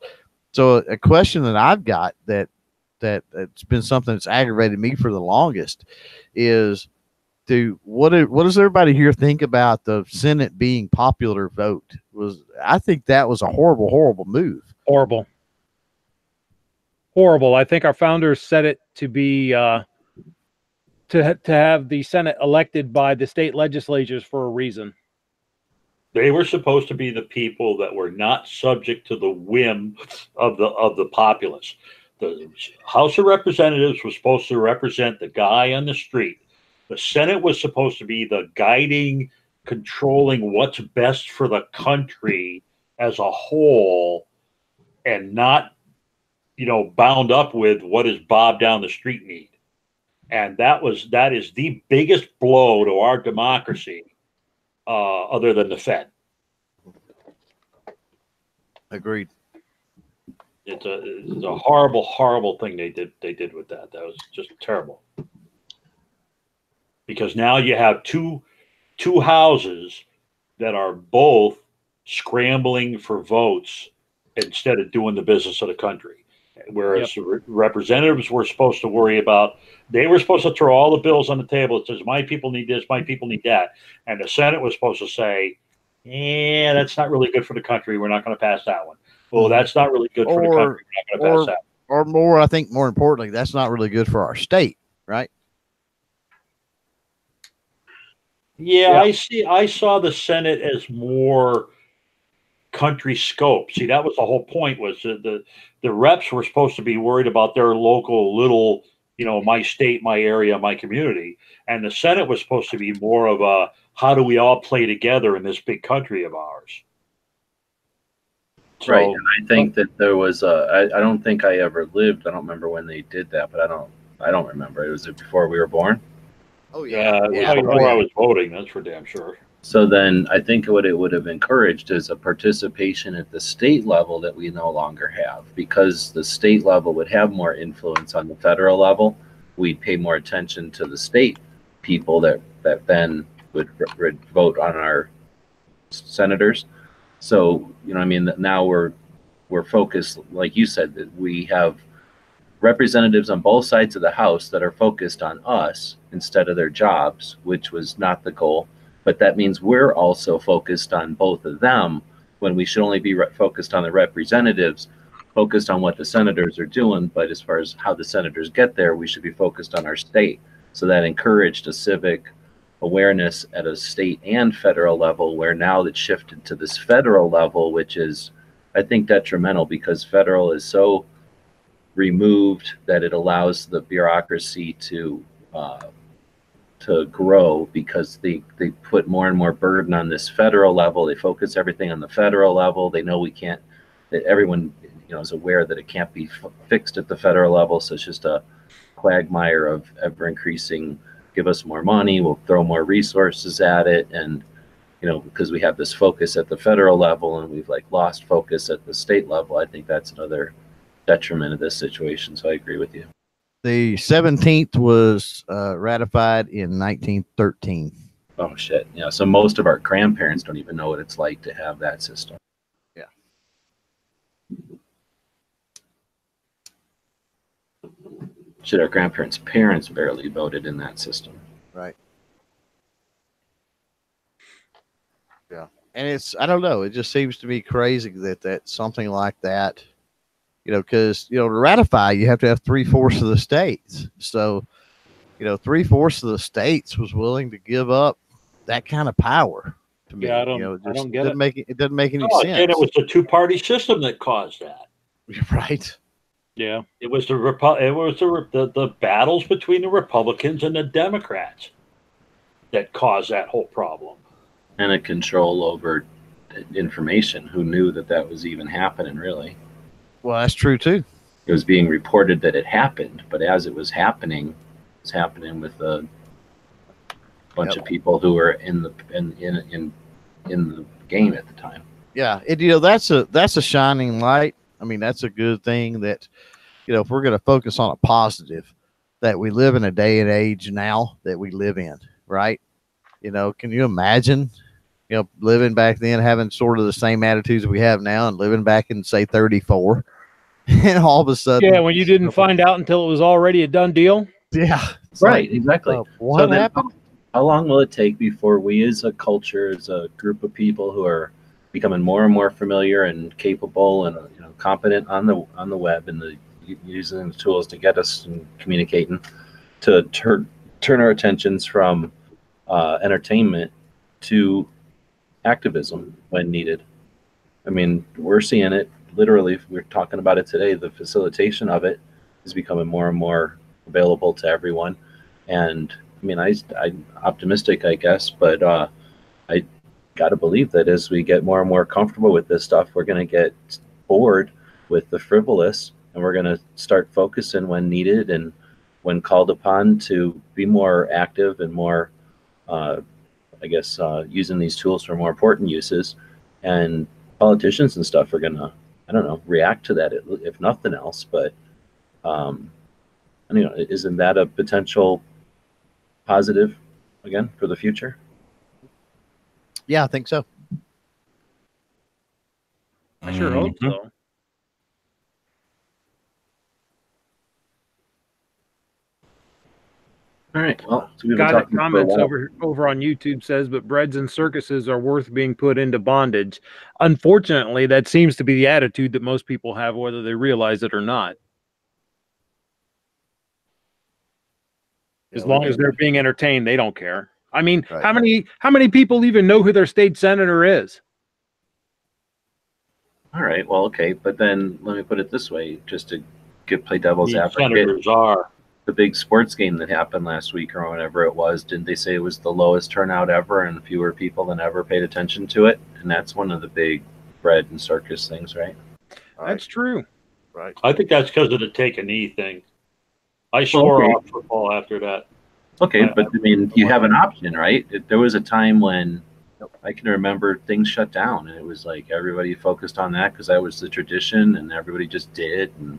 So a question that I've got that it's been something that's aggravated me for the longest is, what does everybody here think about the Senate being popular vote? I think that was a horrible move. Horrible. I think our founders set it to be to have the Senate elected by the state legislatures for a reason. They were supposed to be the people that were not subject to the whim of the populace. The House of Representatives was supposed to represent the guy on the street. The Senate was supposed to be the guiding, controlling what's best for the country as a whole, and not, you know, bound up with what does Bob down the street need. And that is the biggest blow to our democracy, other than the Fed. Agreed. It's a horrible thing they did with that. That was just terrible. Because now you have two houses that are both scrambling for votes instead of doing the business of the country. Whereas the representatives were supposed to worry about, they were supposed to throw all the bills on the table. It says, my people need this, my people need that. And the Senate was supposed to say, that's not really good for the country. We're not going to pass that one. Well, that's not really good for the country. We're not going to pass that one. Or more, I think more importantly, that's not really good for our state, right? Yeah. I saw the Senate as more country scope. See, that was the whole point, was the reps were supposed to be worried about their local little, you know, my state, my area, my community. And the Senate was supposed to be more of a how do we all play together in this big country of ours? So, right. And I think that there was I don't think I ever lived. I don't remember when they did that, but I don't remember. It was before we were born. Oh yeah, it was before I was voting. That's for damn sure. So then I think what it would have encouraged is a participation at the state level that we no longer have, because the state level would have more influence on the federal level. We'd pay more attention to the state people that then would vote on our senators. So, you know, I mean, now we're focused, like you said, that we have representatives on both sides of the House that are focused on us instead of their jobs, which was not the goal. But that means we're also focused on both of them when we should only be focused on the representatives, focused on what the senators are doing. But as far as how the senators get there, we should be focused on our state. So that encouraged a civic awareness at a state and federal level, where now it's shifted to this federal level, which is, I think, detrimental, because federal is so removed that it allows the bureaucracy to grow, because they put more and more burden on this federal level. They focus everything on the federal level. They know that everyone, you know, is aware that it can't be fixed at the federal level. So it's just a quagmire of ever increasing. Give us more money, we'll throw more resources at it, and you know, because we have this focus at the federal level and we've like lost focus at the state level. I think that's another detriment of this situation. So I agree with you. The 17th was ratified in 1913. Oh shit! Yeah, so most of our grandparents don't even know what it's like to have that system. Yeah. Shit, our grandparents' parents barely voted in that system. Right. Yeah, and I don't know. It just seems to me crazy that something like that. You know, because, you know, to ratify, you have to have 3/4 of the states. So, you know, 3/4 of the states was willing to give up that kind of power to me. Yeah, I don't get it. It doesn't make any sense. And it was the two-party system that caused that. Right. Yeah. It was the battles between the Republicans and the Democrats that caused that whole problem. And a control over information. Who knew that was even happening, really? Well, that's true too. It was being reported that it happened, but as it was happening, it's happening with a bunch of people who were in the game at the time. Yeah, you know, that's a shining light. I mean, that's a good thing that, you know, if we're going to focus on a positive, that we live in a day and age now that we live in, right? You know, can you imagine, you know, living back then, having sort of the same attitudes we have now, and living back in, say, 34, and all of a sudden, yeah, when you didn't find out until it was already a done deal. Yeah, right, exactly. What happened? How long will it take before we, as a culture, as a group of people who are becoming more and more familiar and capable and, you know, competent on the web and using the tools to get us and communicating, to turn our attentions from entertainment to activism when needed? I mean, we're seeing it literally. We're talking about it today. The facilitation of it is becoming more and more available to everyone. And I mean, I'm optimistic, I guess, but I got to believe that as we get more and more comfortable with this stuff, we're going to get bored with the frivolous, and we're going to start focusing when needed and when called upon to be more active and more, I guess, using these tools for more important uses. And politicians and stuff are going to, I don't know, react to that if nothing else. But, you know, isn't that a potential positive again for the future? Yeah, I think so. I sure hope so. All right. Well, so we've been Guy that talking for a comments while. over on YouTube says, but breads and circuses are worth being put into bondage. Unfortunately, that seems to be the attitude that most people have, whether they realize it or not. As long as they're being entertained, they don't care. I mean, Right. how many people even know who their state senator is? All right. Well, okay. But then let me put it this way, just to play devil's The advocate. senators are. the big sports game that happened last week or whatever it was, didn't they say it was the lowest turnout ever and fewer people than ever paid attention to it? And that's one of the big bread and circus things, right? That's true. Right. I think that's because of the take a knee thing. I swore off football after that. Okay, but I mean, you have an option, right? There was a time when I can remember things shut down, and it was like everybody focused on that because that was the tradition, and everybody just did. And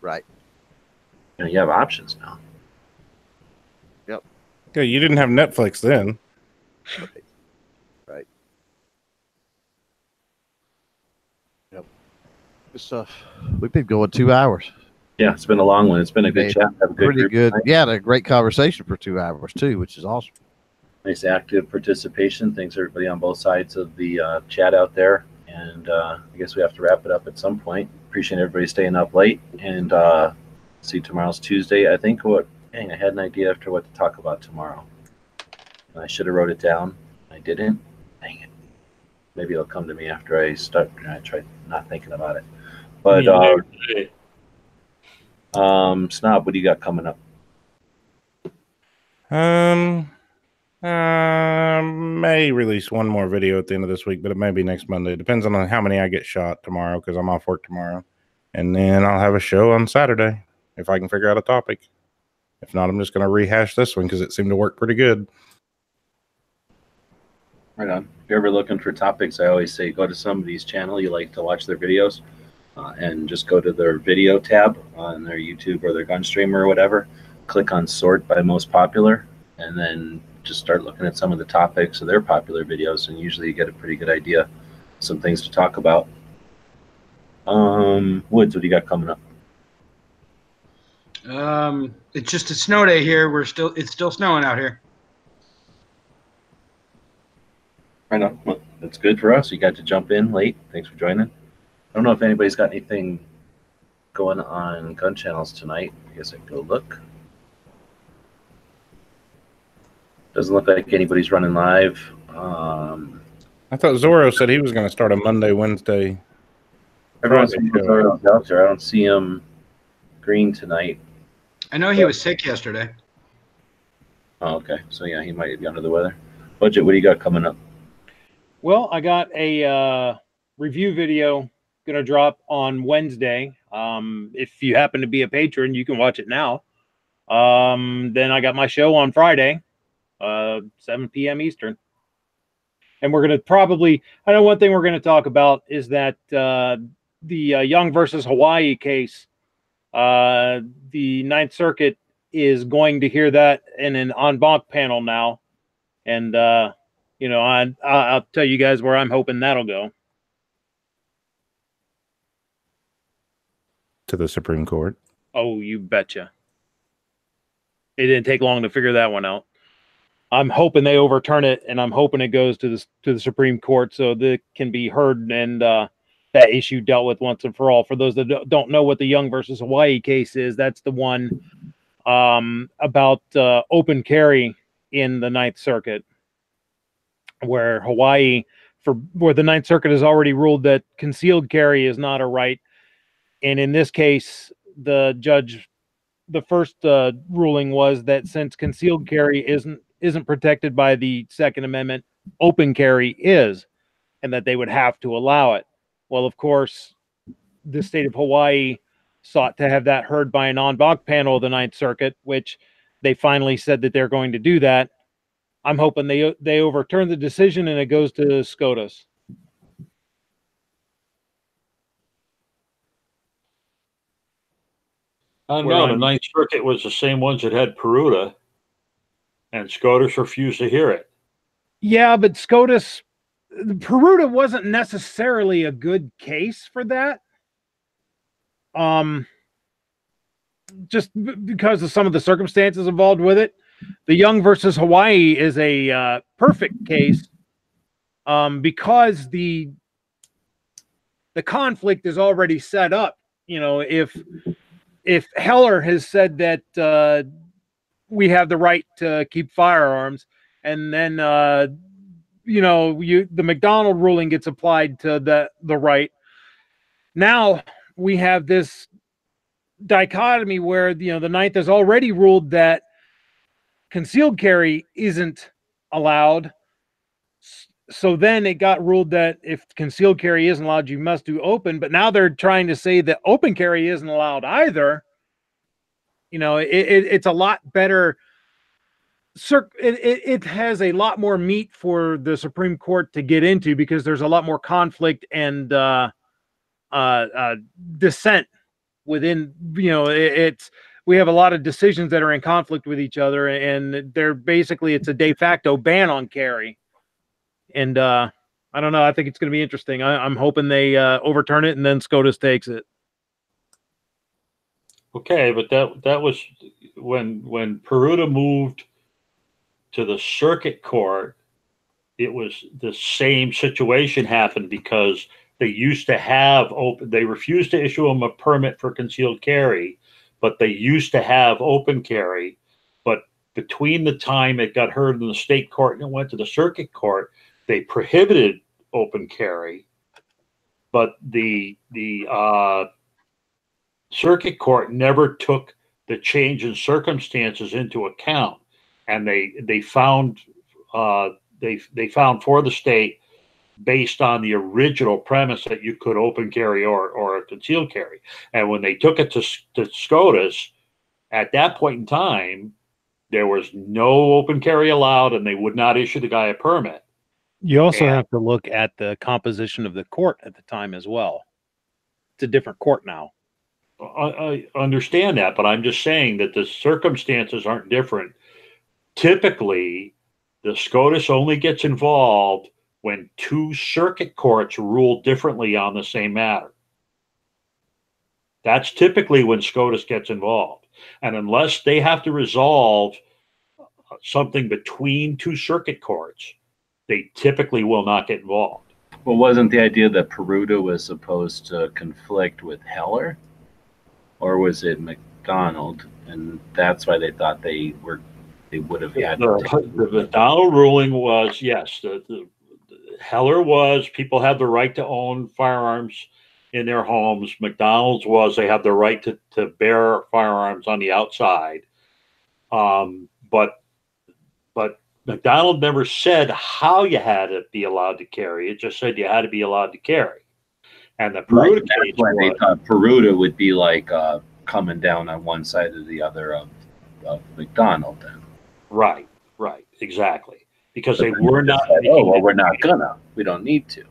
Right. you know, you have options now. Yep. Yeah, you didn't have Netflix then. Right. Yep. Good stuff. We've been going 2 hours. Yeah, it's been a long one. It's been a good chat. Have a good Pretty group good. tonight. Yeah, a great conversation for 2 hours too, which is awesome. Nice active participation. Thanks everybody on both sides of the chat out there. And I guess we have to wrap it up at some point. Appreciate everybody staying up late. And see, tomorrow's Tuesday. I think dang, I had an idea after what to talk about tomorrow. And I should have wrote it down. I didn't. Dang it. Maybe it'll come to me after I start. I try not thinking about it. But Snob, what do you got coming up? May release one more video at the end of this week, but it may be next Monday. It depends on how many I get shot tomorrow because I'm off work tomorrow. And then I'll have a show on Saturday if I can figure out a topic. If not, I'm just going to rehash this one because it seemed to work pretty good. Right on. If you're ever looking for topics, I always say go to somebody's channel you like to watch their videos and just go to their video tab on their YouTube or their Gunstream or whatever. Click on sort by most popular and then just start looking at some of the topics of their popular videos, and usually you get a pretty good idea, some things to talk about. Woods, what do you got coming up? It's just a snow day here. It's still snowing out here. Right on. Well, that's good for us. You got to jump in late. Thanks for joining. I don't know if anybody's got anything going on gun channels tonight. I guess I can go look. Doesn't look like anybody's running live. I thought Zorro said he was going to start a Monday, Wednesday. Everyone's out there. I don't see him green tonight. I know he was sick yesterday. Oh, okay. So yeah, he might be under the weather. Budget, what do you got coming up? Well, I got a review video going to drop on Wednesday. If you happen to be a patron, you can watch it now. Then I got my show on Friday, 7 p.m. Eastern. And we're going to I know one thing we're going to talk about is that the Young versus Hawaii case, the Ninth Circuit is going to hear that in an en banc panel now. And, I'll tell you guys where I'm hoping that'll go. To the Supreme Court. Oh, you betcha. It didn't take long to figure that one out. I'm hoping they overturn it, and I'm hoping it goes to the Supreme Court so that it can be heard and that issue dealt with once and for all. For those that don't know what the Young versus Hawaii case is, that's the one about open carry in the Ninth Circuit, where the Ninth Circuit has already ruled that concealed carry is not a right. And in this case, the first ruling was that since concealed carry isn't protected by the Second Amendment, open carry is, and that they would have to allow it. Well, of course, the state of Hawaii sought to have that heard by an en banc panel of the Ninth Circuit, which they finally said that they're going to do that. I'm hoping they overturn the decision and it goes to SCOTUS. I don't know. The Ninth Circuit was the same ones that had Peruta, and SCOTUS refused to hear it. Yeah, but Peruta wasn't necessarily a good case for that. Just because of some of the circumstances involved with it. The Young versus Hawaii is a perfect case because the conflict is already set up. If Heller has said that we have the right to keep firearms, and then the McDonald ruling gets applied to the right. Now we have this dichotomy where, the Ninth has already ruled that concealed carry isn't allowed. So then it got ruled that if concealed carry isn't allowed, you must do open. But now they're trying to say that open carry isn't allowed either. It's a lot better. It has a lot more meat for the Supreme Court to get into, because there's a lot more conflict and dissent within. We have a lot of decisions that are in conflict with each other, and it's a de facto ban on carry. And I don't know. I think it's going to be interesting. I'm hoping they overturn it and then SCOTUS takes it. Okay, but that was when Peruta moved to the circuit court. It was the same situation happened, because they used to have they refused to issue them a permit for concealed carry, but they used to have open carry. But between the time it got heard in the state court and it went to the circuit court, they prohibited open carry. But the circuit court never took the change in circumstances into account, and they found for the state, based on the original premise, that you could open carry or concealed carry. And when they took it to SCOTUS, at that point in time, there was no open carry allowed, and they would not issue the guy a permit. You also have to look at the composition of the court at the time as well. It's a different court now. I understand that, but I'm just saying that the circumstances aren't different. Typically, the SCOTUS only gets involved when two circuit courts rule differently on the same matter. That's typically when SCOTUS gets involved. And unless they have to resolve something between two circuit courts, they typically will not get involved. Well, wasn't the idea that Peruta was supposed to conflict with Heller? Or was it McDonald? And that's why they thought they would have had the McDonald ruling was, yes, the Heller was people have the right to own firearms in their homes. McDonald's was they have the right to bear firearms on the outside. But McDonald never said how you had to be allowed to carry. It just said you had to be allowed to carry. And the Peruta case, that's why they thought Peruta would be like coming down on one side or the other of McDonald. Then, right, exactly, because they were not. Said, oh well, we're not gonna. We don't need to.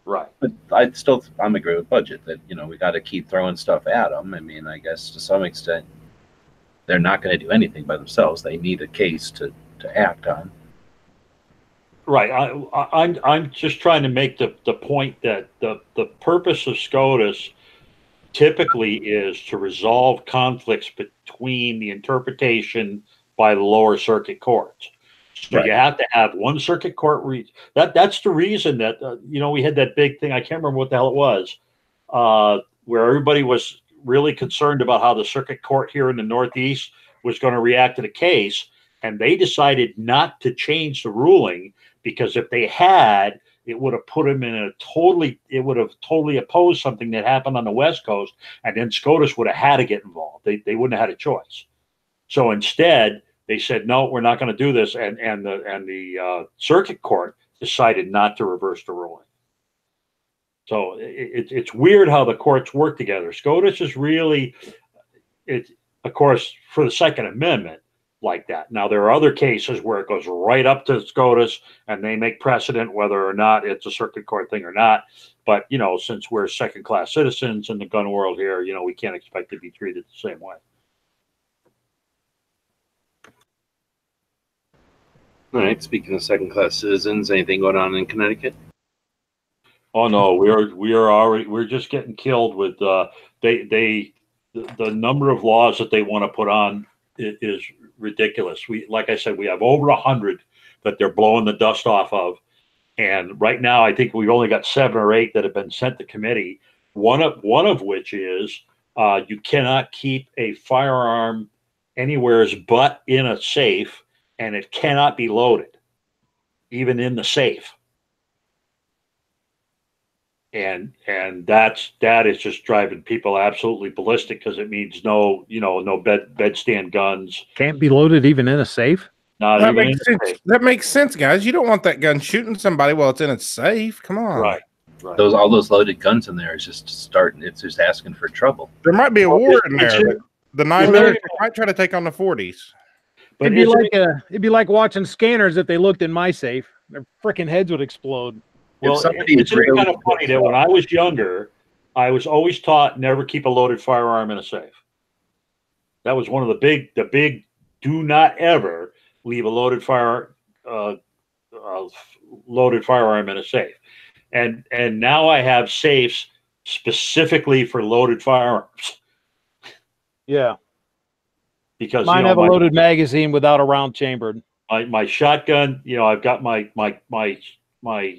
Right. But I'm agree with Budget that we got to keep throwing stuff at them. I mean, I guess to some extent, they're not going to do anything by themselves. They need a case to act on. Right. I'm just trying to make the point that the purpose of SCOTUS typically is to resolve conflicts between the interpretation by the lower circuit courts. So right. You have to have one circuit court that's the reason that we had that big thing. I can't remember what the hell it was, where everybody was really concerned about how the circuit court here in the Northeast was going to react to the case, and they decided not to change the ruling, because if they had, it would have put them in it would have totally opposed something that happened on the West Coast, and then SCOTUS would have had to get involved. They wouldn't have had a choice. So instead, they said, no, we're not going to do this, and the circuit court decided not to reverse the ruling. So it's weird how the courts work together. SCOTUS is really, of course, for the Second Amendment, like that. Now, there are other cases where it goes right up to SCOTUS and they make precedent whether or not it's a circuit court thing or not. But, since we're second-class citizens in the gun world here, we can't expect to be treated the same way. All right. Speaking of second-class citizens, anything going on in Connecticut? Oh no, we're just getting killed with the number of laws that they want to put on is ridiculous. Like I said, we have over 100 that they're blowing the dust off of, and right now I think we've only got 7 or 8 that have been sent to committee. One of which is you cannot keep a firearm anywhere but in a safe, and it cannot be loaded, even in the safe. and that is just driving people absolutely ballistic because it means no bedstand guns, Can't be loaded even in a safe. not That even in makes the sense. safe. That makes sense, guys. You don't want that gun shooting somebody while it's in its safe. Come on. Right. All those loaded guns in there is just starting. It's just asking for trouble. There might be a war in there. The 9mm might try to take on the 40s. But It'd be like watching scanners if they looked in my safe. Their freaking heads would explode. Well, it's really kind of funny that when I was younger, I was always taught never keep a loaded firearm in a safe. That was one of the big do not ever leave a loaded firearm in a safe. And now I have safes specifically for loaded firearms. Yeah. Because mine have a loaded magazine without a round chambered. My shotgun, I've got my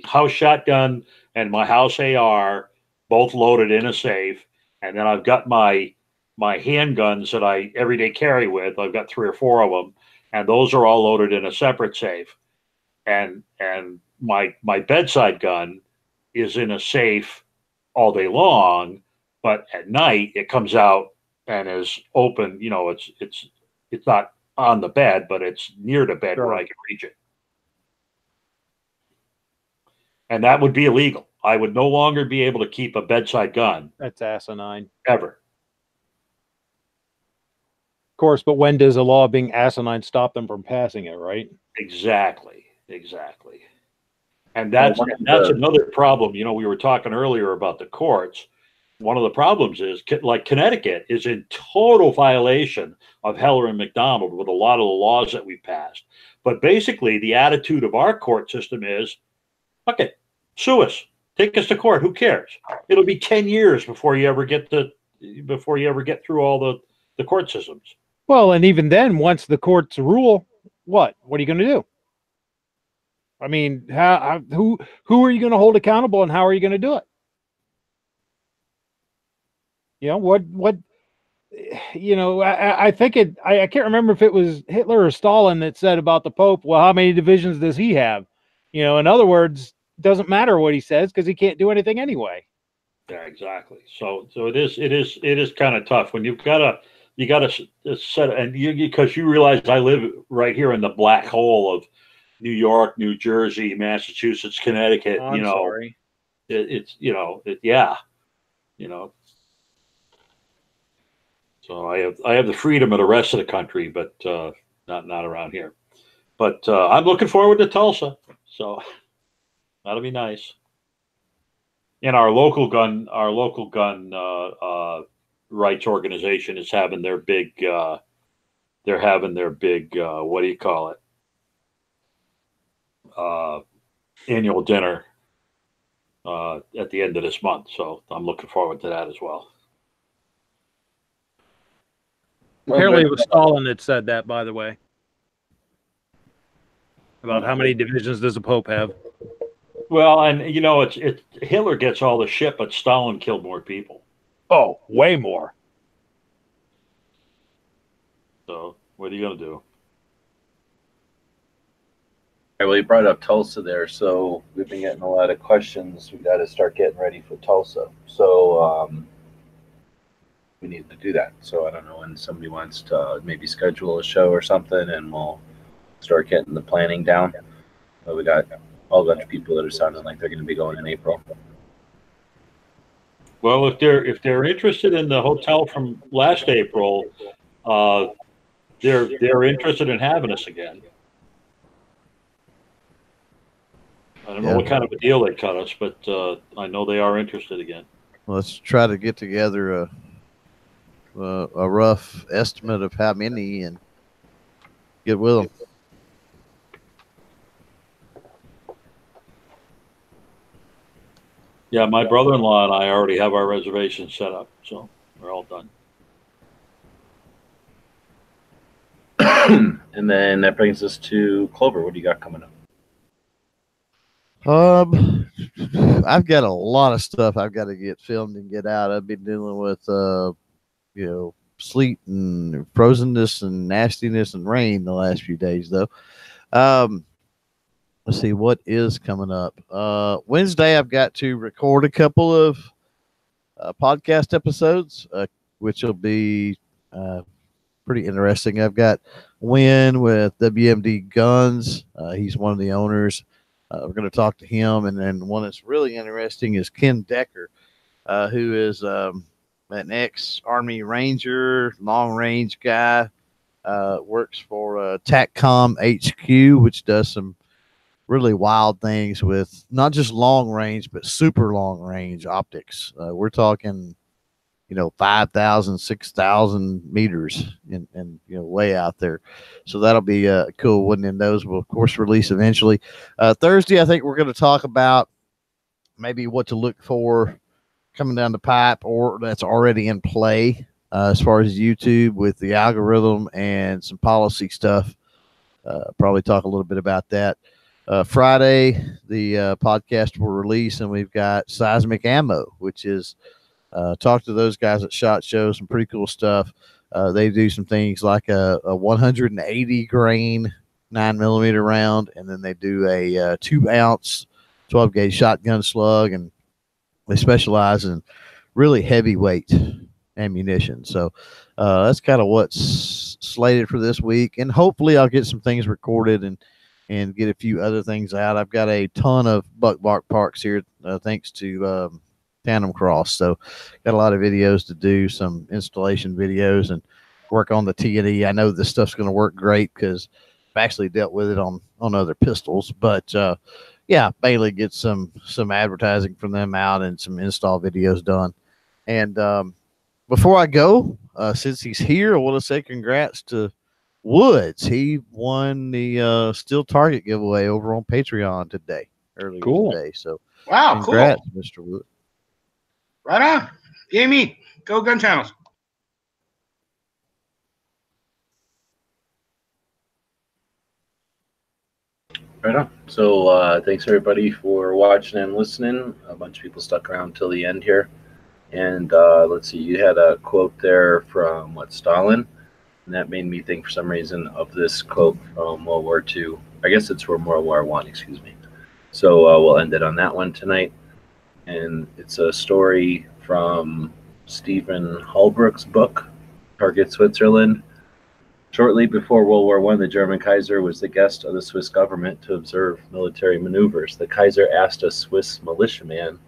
house shotgun and my house AR both loaded in a safe, and then I've got my handguns that I everyday carry with. I've got 3 or 4 of them, and those are all loaded in a separate safe. And my bedside gun is in a safe all day long, but at night it comes out and is open. It's not on the bed, but it's near the bed where I can reach it. And that would be illegal. I would no longer be able to keep a bedside gun. That's asinine. Ever. Of course, but when does a law being asinine stop them from passing it, right? Exactly. And that's another problem. We were talking earlier about the courts. One of the problems is, like, Connecticut is in total violation of Heller and McDonald with a lot of the laws that we've passed. But basically, the attitude of our court system is, fuck it, sue us, take us to court. Who cares? It'll be 10 years before you ever get through all the court systems. Well, and even then, once the courts rule, what are you going to do? I mean, who are you going to hold accountable, and how are you going to do it? I think I can't remember if it was Hitler or Stalin that said about the Pope, well, how many divisions does he have? In other words, it doesn't matter what he says because he can't do anything anyway. Yeah, exactly. So it is kind of tough when you gotta set, and because you realize I live right here in the black hole of New York, New Jersey, Massachusetts, Connecticut. I'm sorry. So I have the freedom of the rest of the country, but not around here. But I'm looking forward to Tulsa, so that'll be nice. And our local gun rights organization is having their big. They're having their big. What do you call it? Annual dinner at the end of this month. So I'm looking forward to that as well. Apparently, it was Stalin that said that, by the way. About how many divisions does the Pope have? Well, and it's Hitler gets all the shit, but Stalin killed more people. Oh, way more. So what are you gonna do? Well, you brought up Tulsa there, so we've been getting a lot of questions. We got to start getting ready for Tulsa. So we need to do that. So I don't know when somebody wants to maybe schedule a show or something, and we'll start getting the planning down. But we got all bunch of people that are sounding like they're going to be going in April. Well, if they're interested in the hotel from last April, they're interested in having us again. I don't know what kind of a deal they cut us, but I know they are interested again. Let's try to get together a rough estimate of how many and get with them. Yeah, my brother-in-law and I already have our reservations set up, so we're all done. And then that brings us to Clover. What do you got coming up? I've got a lot of stuff I've got to get filmed and get out. I've been dealing with, sleet and frozenness and nastiness and rain the last few days, though. let's see what is coming up. Wednesday, I've got to record a couple of podcast episodes, which will be pretty interesting. I've got Win with WMD Guns. He's one of the owners. We're going to talk to him. And then one that's really interesting is Ken Decker, who is an ex-Army Ranger, long-range guy, works for TACCOM HQ, which does some really wild things with not just long range, but super long range optics. We're talking, 5,000, 6,000 meters and, way out there. So that'll be cool. One of those will, of course, release eventually. Thursday, I think we're going to talk about maybe what to look for coming down the pipe or that's already in play as far as YouTube with the algorithm and some policy stuff. Probably talk a little bit about that. Friday, the podcast will release, and we've got Seismic Ammo, which is talk to those guys at SHOT Show, some pretty cool stuff. They do some things like a 180 grain 9mm round, and then they do a 2 ounce 12 gauge shotgun slug, and they specialize in really heavyweight ammunition. So that's kind of what's slated for this week, and hopefully I'll get some things recorded and get a few other things out. I've got a ton of buck bark parks here, thanks to Tandem Cross. So got a lot of videos to do, some installation videos, and work on the T&E. I know this stuff's going to work great because I've actually dealt with it on other pistols. But yeah, Bailey gets some advertising from them out and some install videos done. And before I go, since he's here, I want to say congrats to Woods. He won the Steel Target giveaway over on Patreon earlier today. So wow, congrats, cool. Mr. Wood. Right on. Jamie, go gun channels. Right on. So thanks everybody for watching and listening. A bunch of people stuck around till the end here. And let's see, you had a quote there from Stalin, and that made me think for some reason of this quote from World War II. I guess it's from World War I, excuse me. So we'll end it on that one tonight. And it's a story from Stephen Holbrook's book, Target Switzerland. Shortly before World War I, the German Kaiser was the guest of the Swiss government to observe military maneuvers. The Kaiser asked a Swiss militiaman,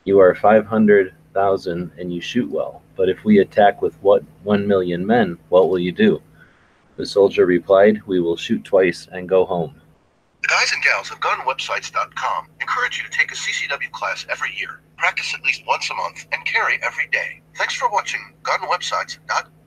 "You are 500,000 and you shoot well, but if we attack with 1 million men, what will you do?" The soldier replied, "We will shoot twice and go home." The guys and gals of gunwebsites.com encourage you to take a CCW class every year, practice at least once a month, and carry every day. Thanks for watching gunwebsites.com.